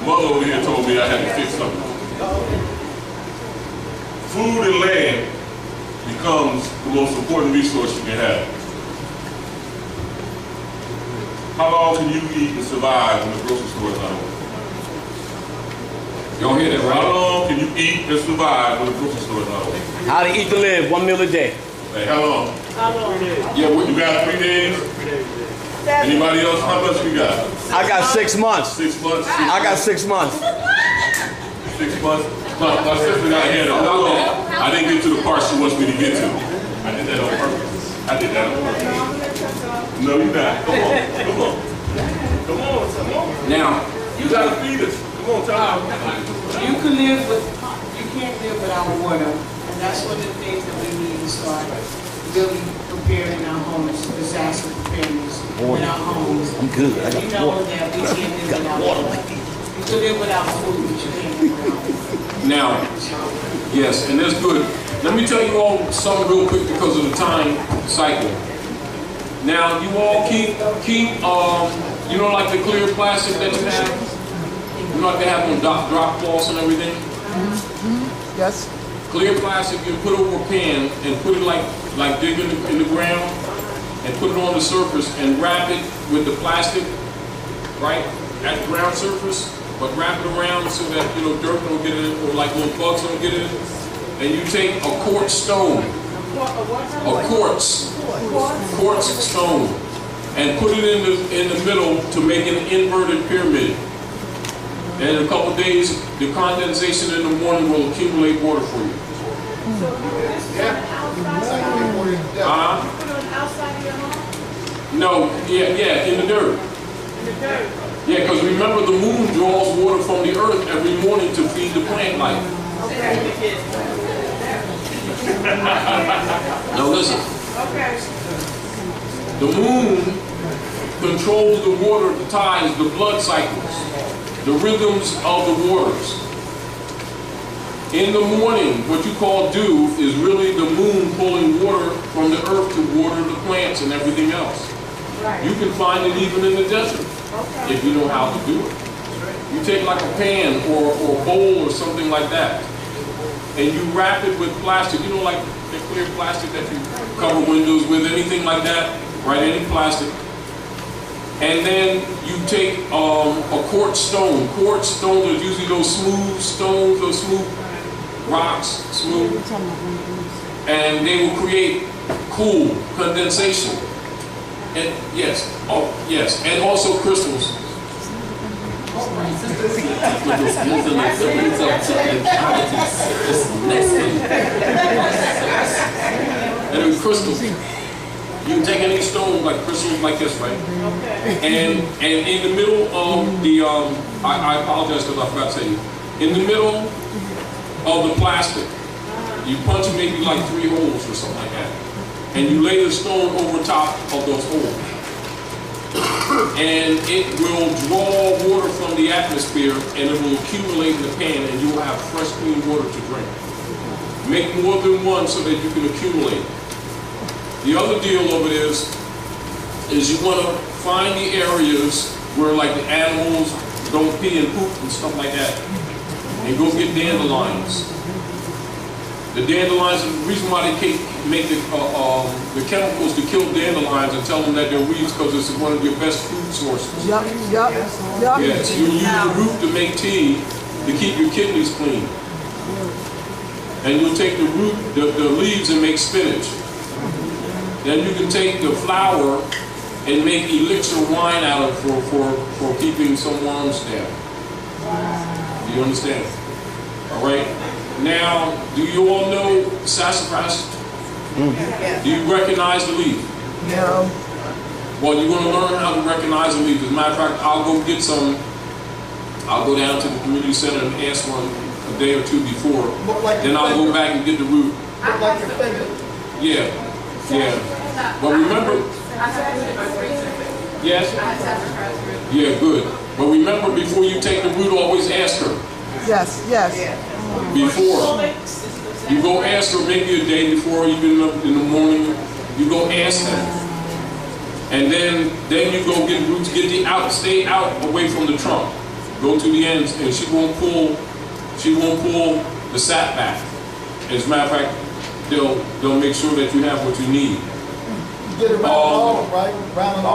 S2: Mother over here told me I had to fix something. Food and land becomes the most important resource you can have. How long can you eat and survive when the grocery store is not open?
S3: Y'all hear that, right?
S2: How long can you eat and survive when the grocery store is not open?
S12: How to eat to live, 1 meal a day.
S2: Hey, how long?
S7: How long?
S2: Yeah, what, you got 3 days? Anybody else? How much you got?
S12: I got 6 months.
S2: 6 months?
S12: I got 6 months.
S2: 6 months? My sister got here. Hold on. I didn't get to the part she wants me to get to. I did that on purpose. I did that on purpose. No, you not. Come on. Come on. Come on. Come on.
S3: Now,
S2: you gotta feed us. Come on, tell me.
S10: You can live with, you can't live without water, and that's one of the things that we need to start really preparing our homes, disaster preparedness in our homes.
S12: I'm good. I got
S10: You know
S12: water.
S10: that we can't live without
S12: water.
S10: water. You can live without food, but you can't live without food.
S3: now, yes, and that's good. Let me tell you all something real quick because of the time cycle. Now, you all keep you know, like the clear plastic that you have? You know, like they have on drop cloths and everything?
S4: Yes.
S3: Clear plastic you put over a pan and put it like dig in the ground and put it on the surface and wrap it with the plastic, right, at the ground surface, but wrap it around so that, you know, dirt don't get in it or like little bugs don't get in it. And you take a quartz stone, a quartz stone, and put it in the middle to make an inverted pyramid. And in a couple of days, the condensation in the morning will accumulate water for you. No, yeah, in the dirt. Yeah, because remember the moon draws water from the earth every morning to feed the plant life. Now listen. The moon controls the water, the tides, the blood cycles, the rhythms of the waters. In the morning, what you call dew is really the moon pulling water from the earth to water the plants and everything else. You can find it even in the desert if you know how to do it. You take like a pan or a bowl or something like that, and you wrap it with plastic, you know, like the clear plastic that you cover windows with, anything like that, right, any plastic. And then you take a quartz stone. Quartz stones are usually those smooth stones, those smooth rocks, smooth, and they will create cool condensation. And yes, and also crystals. And with crystals, you can take any stone like crystals like this, right? And in the middle of the I apologize because I forgot to say it. In the middle of the plastic, you punch maybe like 3 holes or something like that, and you lay the stone over top of those holes. And it will draw water from the atmosphere and it will accumulate in the pan and you will have fresh, clean water to drink. Make more than one so that you can accumulate. The other deal of it is you want to find the areas where like the animals don't pee and poop and stuff like that. And go get dandelions. The dandelions, the reason why they make the chemicals to kill dandelions sometimes and tell them that they're weeds because it's one of your best food sources.
S4: Yup.
S3: Yes, you use the root to make tea to keep your kidneys clean. And you'll take the root, the leaves, and make spinach. Then you can take the flower and make elixir wine out of it for keeping some worms down. Do you understand? All right. Now, do you all know sassafras? Do you recognize the leaf?
S4: No.
S3: Well, you're going to learn how to recognize the leaf. As a matter of fact, I'll go get some. I'll go down to the community center and ask one a day or two before. Then I'll go back and get the root.
S15: Look like your finger.
S3: Yeah. But remember. Yes? Yeah, good. But remember, before you take the root, always ask her.
S4: Yes.
S3: Before. You go ask her maybe a day before, even in the morning. You go ask them. And then you go get roots, stay out away from the trunk. Go to the ends, and she won't pull the sap back. As a matter of fact, they'll make sure that you have what you need.
S15: You get it around all, right? Around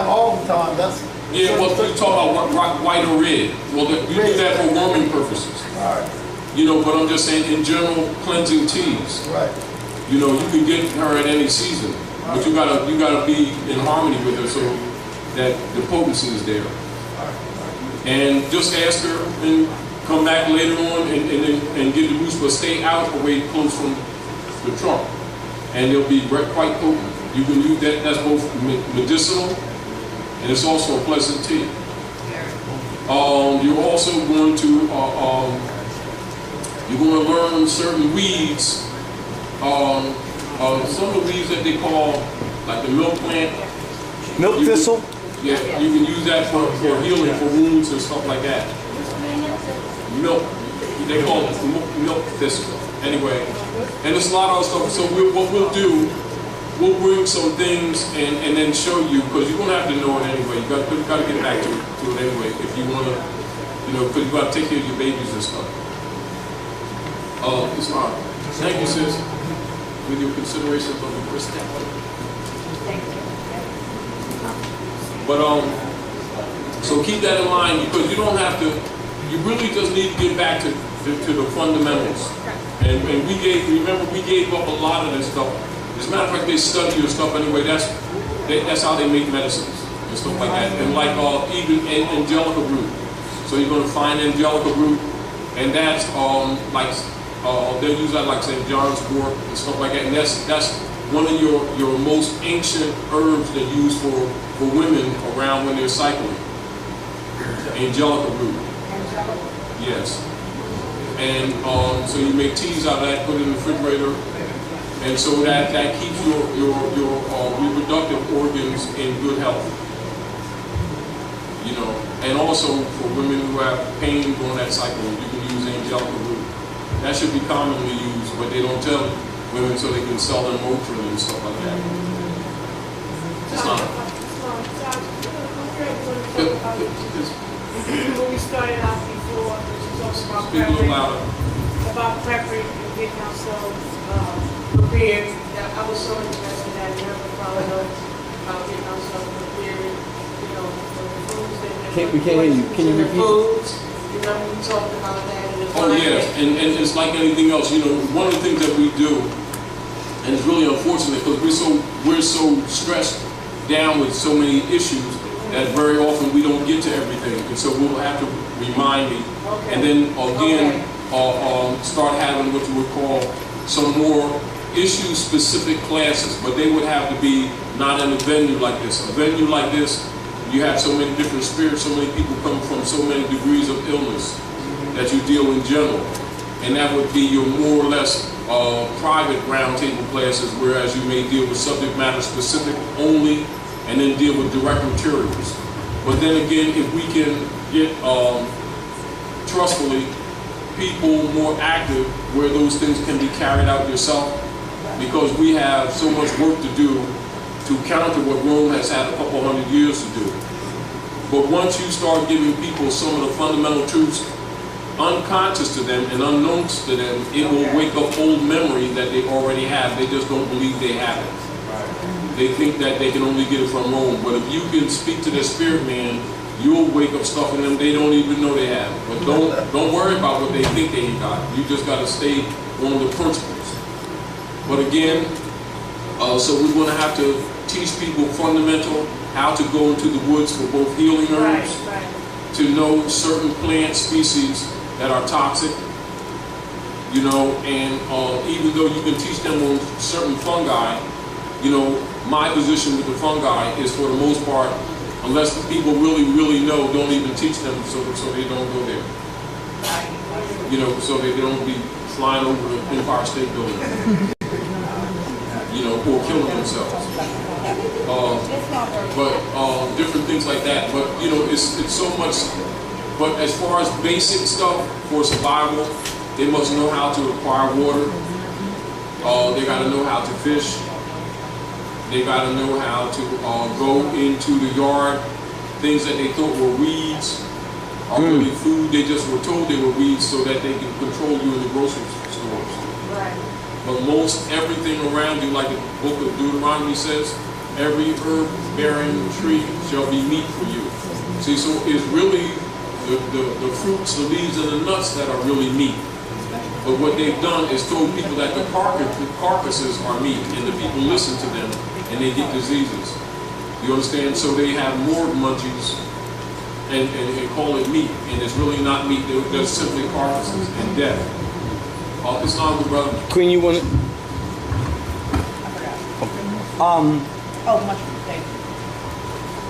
S15: all the time. That's
S3: well, you talk about white or red. Well, you do that for warming purposes.
S15: All right.
S3: You know, but I'm just saying, in general, cleansing teas.
S15: Right.
S3: You know, you can get her at any season, but you gotta be in harmony with her so that the potency is there. And just ask her and come back later on and get the roots, but stay out away close from the trunk, and they'll be quite potent. You can use that. That's both medicinal, and it's also a pleasant tea. You're also going to learn certain weeds. Some of the weeds that they call like the milk plant.
S12: Milk thistle?
S3: Yeah, you can use that for healing, for wounds and stuff like that. Milk, they call it milk thistle. Anyway, and there's a lot of other stuff. So what we'll do, we'll bring some things and then show you, because you're going to have to know it anyway. You got to get back to it anyway if you want to, because you got to take care of your babies and stuff. It's hard. Thank you, sis, with your considerations of the first step.
S7: Thank you.
S3: But so keep that in mind, because you don't have to. You really just need to get back to the fundamentals. And we gave up a lot of this stuff. As a matter of fact, they study your stuff anyway. That's how they make medicines and stuff like that. And like even angelica root. So you're going to find angelica root, and that's they'll use that like St. John's wort and stuff like that. And that's one of your most ancient herbs that used for women around when they're cycling. Angelica root. Yes. And so you make teas out of that, put it in the refrigerator, and so that keeps your reproductive organs in good health. You know, and also for women who have pain during that cycle, you can use angelica root. That should be commonly used, but they don't tell women so they can sell them Motrin and stuff like that. It's not.
S7: When we started out before, we talked
S3: Speak a little louder.
S7: about prepping and getting ourselves prepared. I was so interested in that. Never followed up about getting ourselves prepared. You know, for the foods that
S12: We can't hear you. Can you repeat?
S7: Foods. You know, we talked about that.
S3: Oh yes, and it's like anything else. You know, one of the things that we do, and it's really unfortunate because we're so stressed down with so many issues that very often we don't get to everything, and so we'll have to remind me, and then again start having what you would call some more issue-specific classes, but they would have to be not in a venue like this. A venue like this, you have so many different spirits, so many people come from so many degrees of illness that you deal in general, and that would be your more or less private roundtable classes, whereas you may deal with subject matter specific only, and then deal with direct materials. But then again, if we can get trustfully people more active where those things can be carried out yourself, because we have so much work to do to counter what Rome has had a couple hundred years to do. But once you start giving people some of the fundamental truths unconscious to them and unknown to them, it will wake up old memory that they already have. They just don't believe they have it.
S2: they think that they can only get it from Rome. But if you can speak to their spirit man, you'll wake up stuff in them they don't even know they have. But don't worry about what they think they got. You just got to stay on the principles. But again, so we're going to have to teach people fundamental, how to go into the woods for both healing herbs, to know certain plant species that are toxic, you know, and even though you can teach them on certain fungi, you know, my position with the fungi is for the most part, unless the people really know, don't even teach them so they don't go there. You know, so they don't be flying over the Empire State Building, you know, or killing themselves. But different things like that. But, you know, it's so much. But as far as basic stuff for survival, they must know how to acquire water. They got to know how to fish. They got to know how to go into the yard. Things that they thought were weeds are really food. They just were told they were weeds so that they can control you in the grocery stores.
S7: Right.
S2: But most everything around you, like the book of Deuteronomy says, every herb-bearing tree shall be meat for you. See, so it's really the fruits, the leaves, and the nuts that are really meat. But what they've done is told people that the carcasses are meat, and the people listen to them, and they get diseases. You understand? So they have more munchies and call it meat, and it's really not meat. They're simply carcasses and death. It's not good, brother.
S12: Queen, you want it?
S19: Oh, mushroom, thank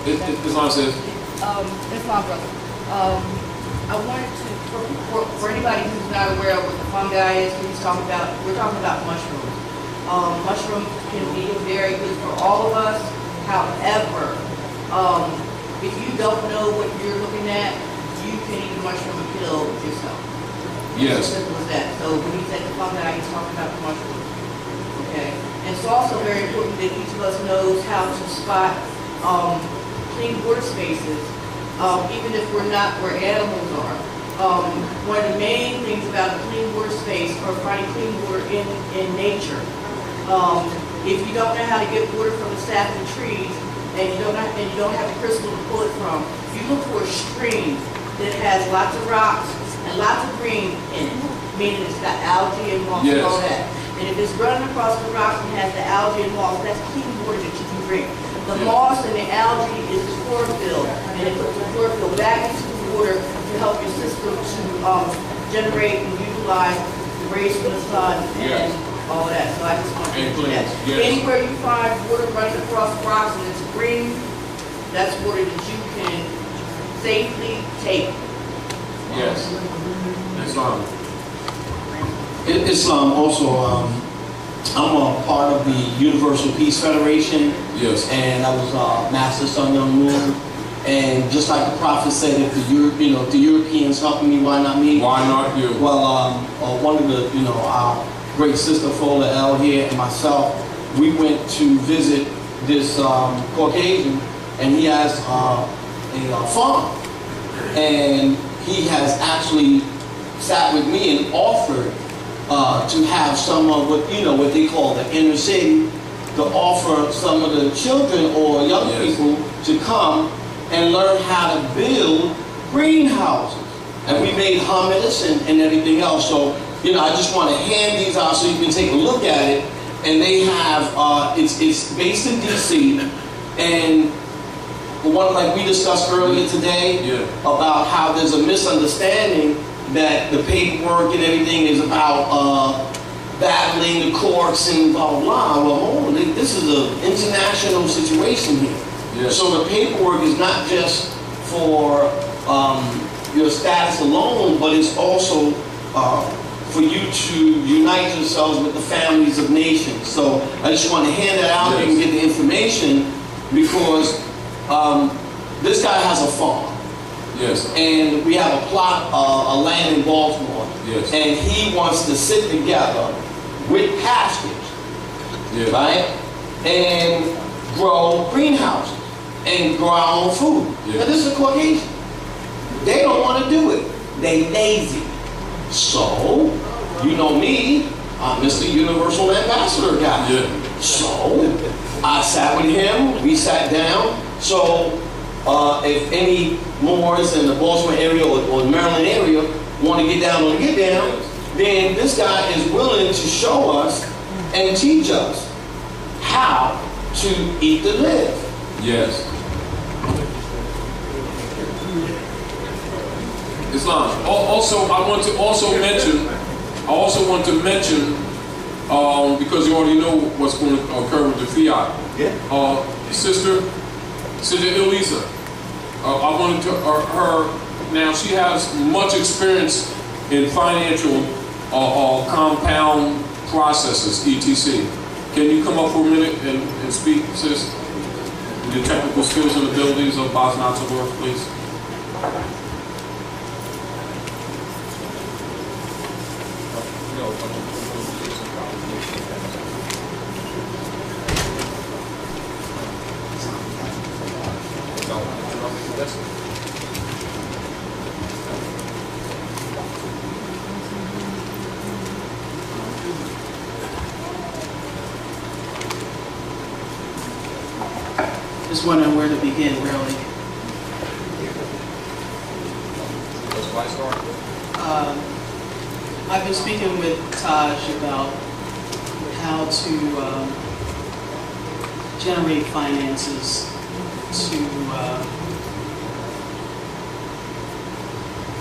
S19: you.
S2: Islam says.
S19: Islam, brother. I wanted to, for anybody who's not aware of what the fungi is, we're talking about mushrooms. Mushrooms can be very good for all of us. However, if you don't know what you're looking at, you can eat a mushroom and kill yourself.
S2: Yes.
S19: It's as simple as that. So when he said the fungi, he's talking about the mushrooms. Okay. And it's also very important that each of us knows how to spot clean water spaces, even if we're not where animals are. One of the main things about a clean water space or finding clean water in nature, if you don't know how to get water from the sap of the trees, and you don't have a crystal to pull it from, you look for a stream that has lots of rocks and lots of green in it, meaning it's got algae and moss and all that. And if it's running across the rocks and has the algae and moss, that's clean water that you can drink. The moss and the algae is the chlorophyll, and it puts the chlorophyll back into the water to help your system to generate and utilize the rays from the sun and all that. So I just want to mention that. Anywhere you find water running across rocks and it's green, that's water that you can safely take.
S2: Yes. Islam.
S9: Islam also, I'm a part of the Universal Peace Federation.
S2: Yes.
S9: And I was Master Son Young Moor. And just like the prophet said, if the Europeans helping me, why not me?
S2: Why not you?
S9: Well, one of the, our great sister Fola L here and myself, we went to visit this Caucasian, and he has a farm. And he has actually sat with me and offered to have some of what they call the inner city, to offer some of the children or young people to come and learn how to build greenhouses. And we made hummus and everything else. So, I just want to hand these out so you can take a look at it. And they have, it's based in DC, and one like we discussed earlier today about how there's a misunderstanding that the paperwork and everything is about battling the courts and blah, blah, blah. Well, hold on, this is an international situation here.
S2: Yes.
S9: So the paperwork is not just for your status alone, but it's also for you to unite yourselves with the families of nations. So I just want to hand that out and get the information, because this guy has a farm.
S2: Yes.
S9: And we have a plot of land in Baltimore.
S2: Yes.
S9: And he wants to sit together with pastors, right? And grow greenhouses and grow our own food. Now this is a Caucasian. They don't want to do it. They lazy. So, you know me, I'm Mr. Universal Ambassador guy. So, I sat with him, we sat down. So if any Moors in the Baltimore area or the Maryland area want to get down on the get down, then this guy is willing to show us and teach us how to eat to live.
S3: Yes. Islam. Also, I want to mention, because you already know what's going to occur with the fiat.
S9: Yeah.
S3: Sister Elisa, I wanted to her now. She has much experience in financial compound processes, etc. Can you come up for a minute and speak, sis? The technical skills and abilities of Bosnatador, please.
S10: Just wondering where to begin, really. I've been speaking with Taj about how to generate finances to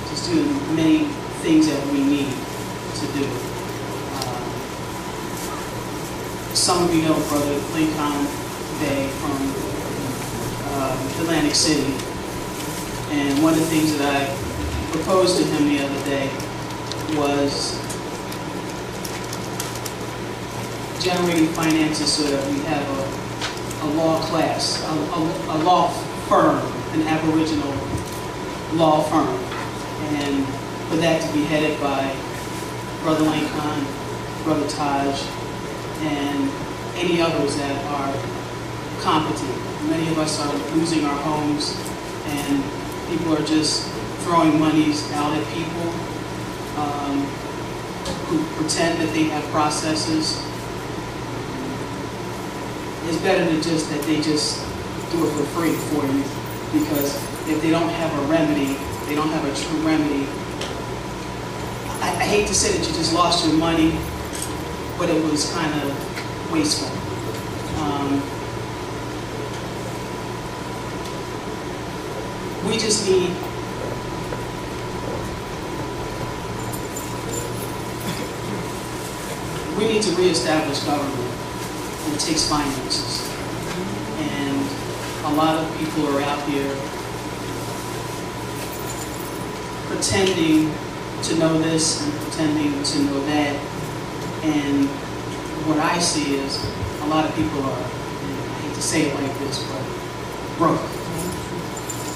S10: just do many things that we need to do. Some of you know Brother Lincoln Bay from Atlantic City, and one of the things that I proposed to him the other day was generating finances so that we have a law class, a law firm, an Aboriginal law firm, and for that to be headed by Brother Lincoln, Brother Taj, and any others that are competent. Many of us are losing our homes, and people are just throwing monies out at people who pretend that they have processes. It's better than just that they just do it for free for you, because if they don't have a remedy, they don't have a true remedy. I hate to say that you just lost your money, but it was kind of wasteful. We just need to reestablish government, and it takes finances. And a lot of people are out here pretending to know this and pretending to know that. And what I see is a lot of people are, and I hate to say it like this, but broke.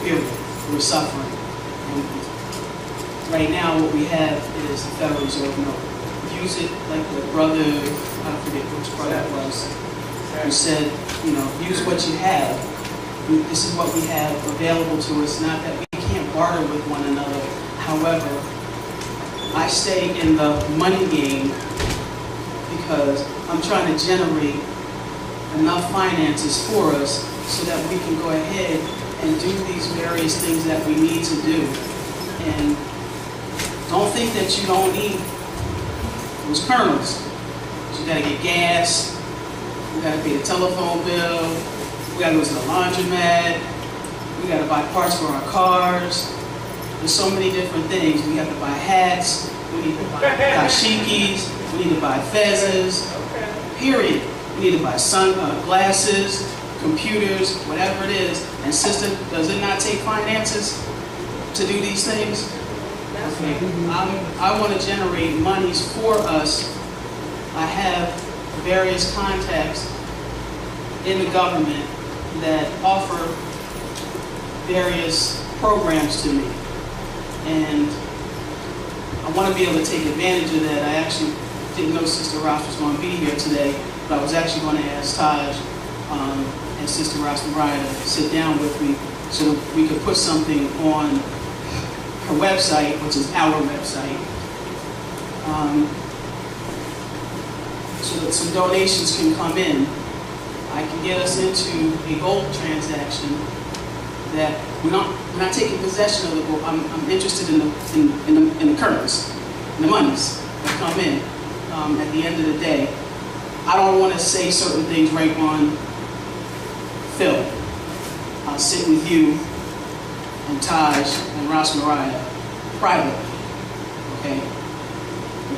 S10: Period. We're suffering. And right now what we have is the Federal Reserve note. Use it like the brother, I forget which brother it was, who said, you know, use what you have. This is what we have available to us, not that we can't barter with one another. However, I stay in the money game because I'm trying to generate enough finances for us so that we can go ahead and do these various things that we need to do. And don't think that you don't need those kernels. You gotta get gas, we gotta pay the telephone bill, we gotta go to the laundromat, we gotta buy parts for our cars. There's so many different things. We have to buy hats, we need to buy dashikis, we need to buy fezzes, period. We need to buy glasses, computers, whatever it is. And sister, does it not take finances to do these things? Okay. I want to generate monies for us. I have various contacts in the government that offer various programs to me. And I want to be able to take advantage of that. I actually didn't know Sister Ross was going to be here today, but I was actually going to ask Taj and Sister Ross Mariah to sit down with me so that we could put something on her website, which is our website, so that some donations can come in
S20: I can get us into a gold transaction that we're not taking possession of the gold. I'm interested in the currency, in the monies that come in at the end of the day. I don't want to say certain things right on film. I'll sit with you and Taj and Ross Mariah privately. Okay?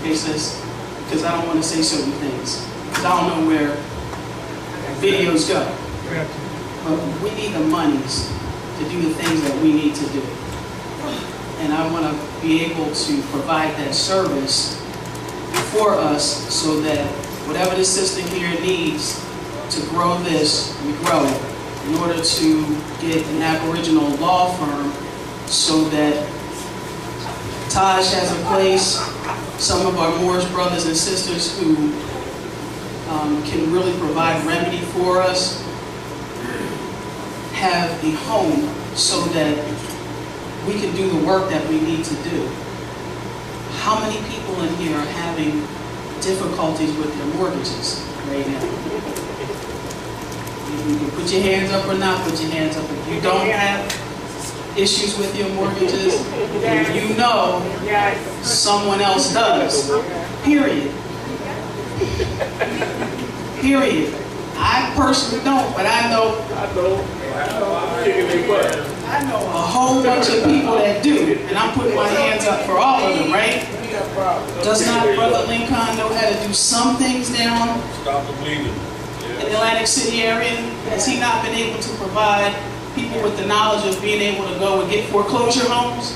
S20: Okay, sis? Because I don't want to say certain things. Because I don't know where videos go. But we need the monies to do the things that we need to do. And I want to be able to provide that service for us so that whatever the system here needs to grow this, we grow it in order to get an Aboriginal law firm so that Taj has a place, some of our Moorish brothers and sisters who can really provide remedy for us, have a home so that we can do the work that we need to do. How many people in here are having difficulties with their mortgages right now? You can put your hands up or not put your hands up. If you don't have issues with your mortgages, you know someone else does. Period. Period. I personally don't, but I know a whole bunch of people that do, and I'm putting my hands up for all of them, right? Does not Brother Lincoln know how to do some things down in the Atlantic City area? Has he not been able to provide people with the knowledge of being able to go and get foreclosure homes?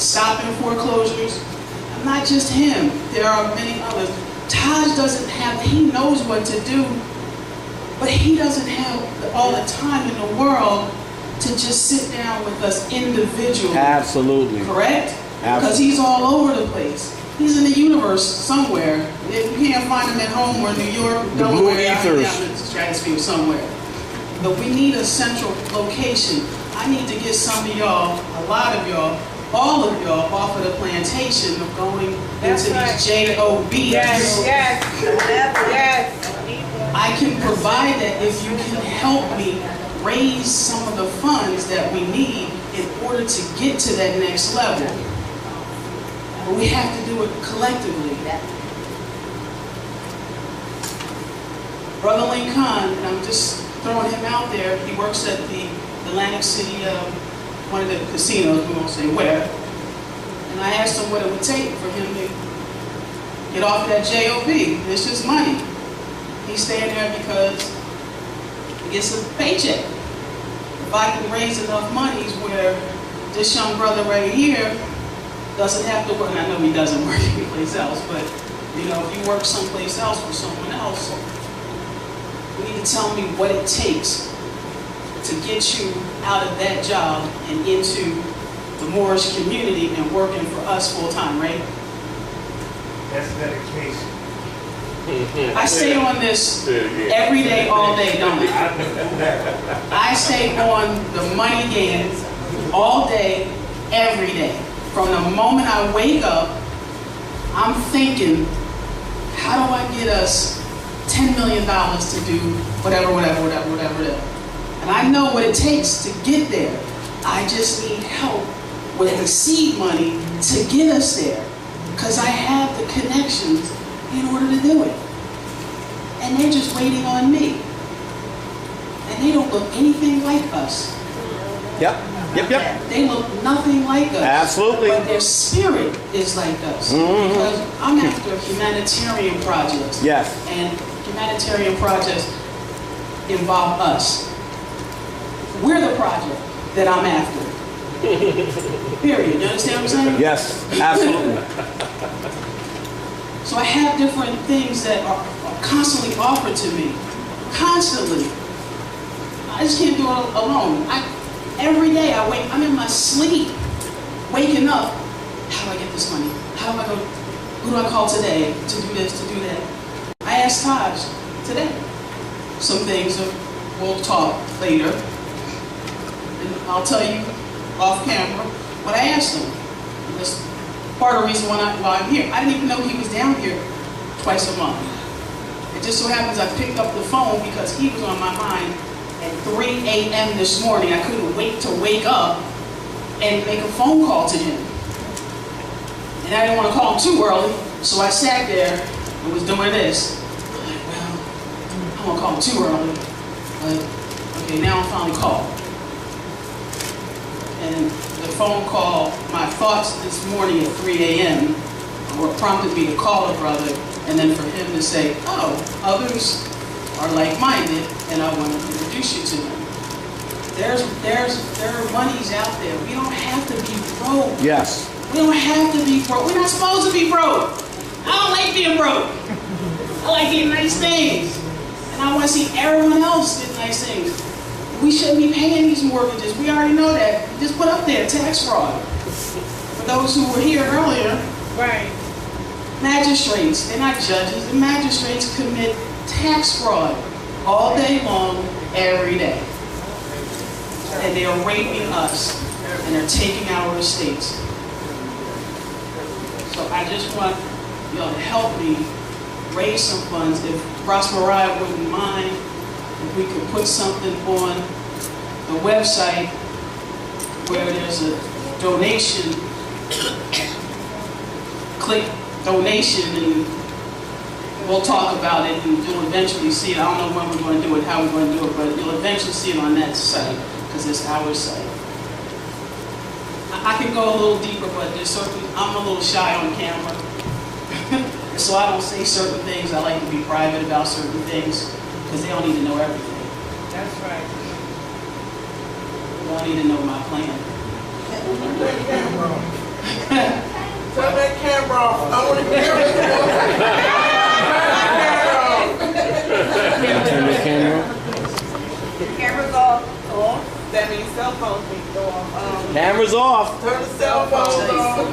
S20: Stopping foreclosures? And not just him, there are many others. Taj doesn't have, he knows what to do, but he doesn't have all the time in the world to just sit down with us individually.
S12: Absolutely.
S20: Correct?
S12: Absolutely.
S20: Because he's all over the place. He's in the universe somewhere. If you can't find him at home or New York,
S12: the blue ethers.
S20: Down in the stratosphere somewhere. But we need a central location. I need to get some of y'all, a lot of y'all, all of y'all off of the plantation of going into these JOBs.
S7: Yes.
S20: I can provide that if you can help me raise some of the funds that we need in order to get to that next level. But we have to do it collectively. Brother Lincoln, and I'm just throwing him out there, he works at the Atlantic City, one of the casinos, we won't say where. And I asked him what it would take for him to get off of that JOB. It's just money. He's staying there because he gets a paycheck. If I can raise enough monies where this young brother right here doesn't have to work, and I know he doesn't work anyplace else, but you know, if you work someplace else for someone else, you need to tell me what it takes to get you out of that job and into the Moorish community and working for us full time, right?
S21: That's dedication.
S20: I stay on this every day, all day, don't I? I stay on the money game all day, every day. From the moment I wake up, I'm thinking, how do I get us $10 million to do whatever. And I know what it takes to get there. I just need help with the seed money to get us there. Because I have the connections in order to do it. And they're just waiting on me. And they don't look anything like us.
S12: Yep.
S20: They look nothing like us.
S12: Absolutely.
S20: But their spirit is like us. Because I'm after humanitarian projects.
S12: Yes.
S20: And humanitarian projects involve us. We're the project that I'm after. Period. You understand what I'm saying?
S12: Yes, absolutely.
S20: So I have different things that are constantly offered to me. Constantly. I just can't do it alone. Every day I'm in my sleep, waking up. How do I get this money? How do I go? Who do I call today to do this, to do that? I asked Taj today some things that we'll talk later. And I'll tell you off camera what I asked him. That's part of the reason why I'm here. I didn't even know he was down here twice a month. It just so happens I picked up the phone because he was on my mind at 3 a.m. this morning. I couldn't wait to wake up and make a phone call to him. And I didn't want to call him too early, so I sat there and was doing this. I'm like, well, I don't want to call him too early, but okay, now I'm finally called. And the phone call, my thoughts this morning at 3 a.m. what prompted me to call a brother, and then for him to say, oh, others are like-minded, and I want to introduce you to them. There are monies out there. We don't have to be broke.
S12: Yes.
S20: We don't have to be broke. We're not supposed to be broke. I don't like being broke. I like getting nice things. And I want to see everyone else get nice things. We shouldn't be paying these mortgages. We already know that. Just put up there, tax fraud. For those who were here earlier,
S7: right.
S20: Magistrates, they're not judges. The magistrates commit tax fraud all day long, every day. And they are raping us, and they're taking our estates. So I just want y'all to help me raise some funds. If Ross Mariah wouldn't mind, if we could put something on the website where there's a donation, click donation, and we'll talk about it, and you'll eventually see it. I don't know when we're going to do it, how we're going to do it, but you'll eventually see it on that site, because it's our site. I can go a little deeper, but there's certain, I'm a little shy on camera. So I don't say certain things. I like to be private about certain things, because they don't need to know everything.
S7: That's right.
S20: They don't need to know my plan.
S10: Turn that camera off. I want to hear it.
S12: Turn the camera off.
S10: The camera's off. That means cell phones need to go off.
S12: Camera's off.
S10: Turn the cell phones off.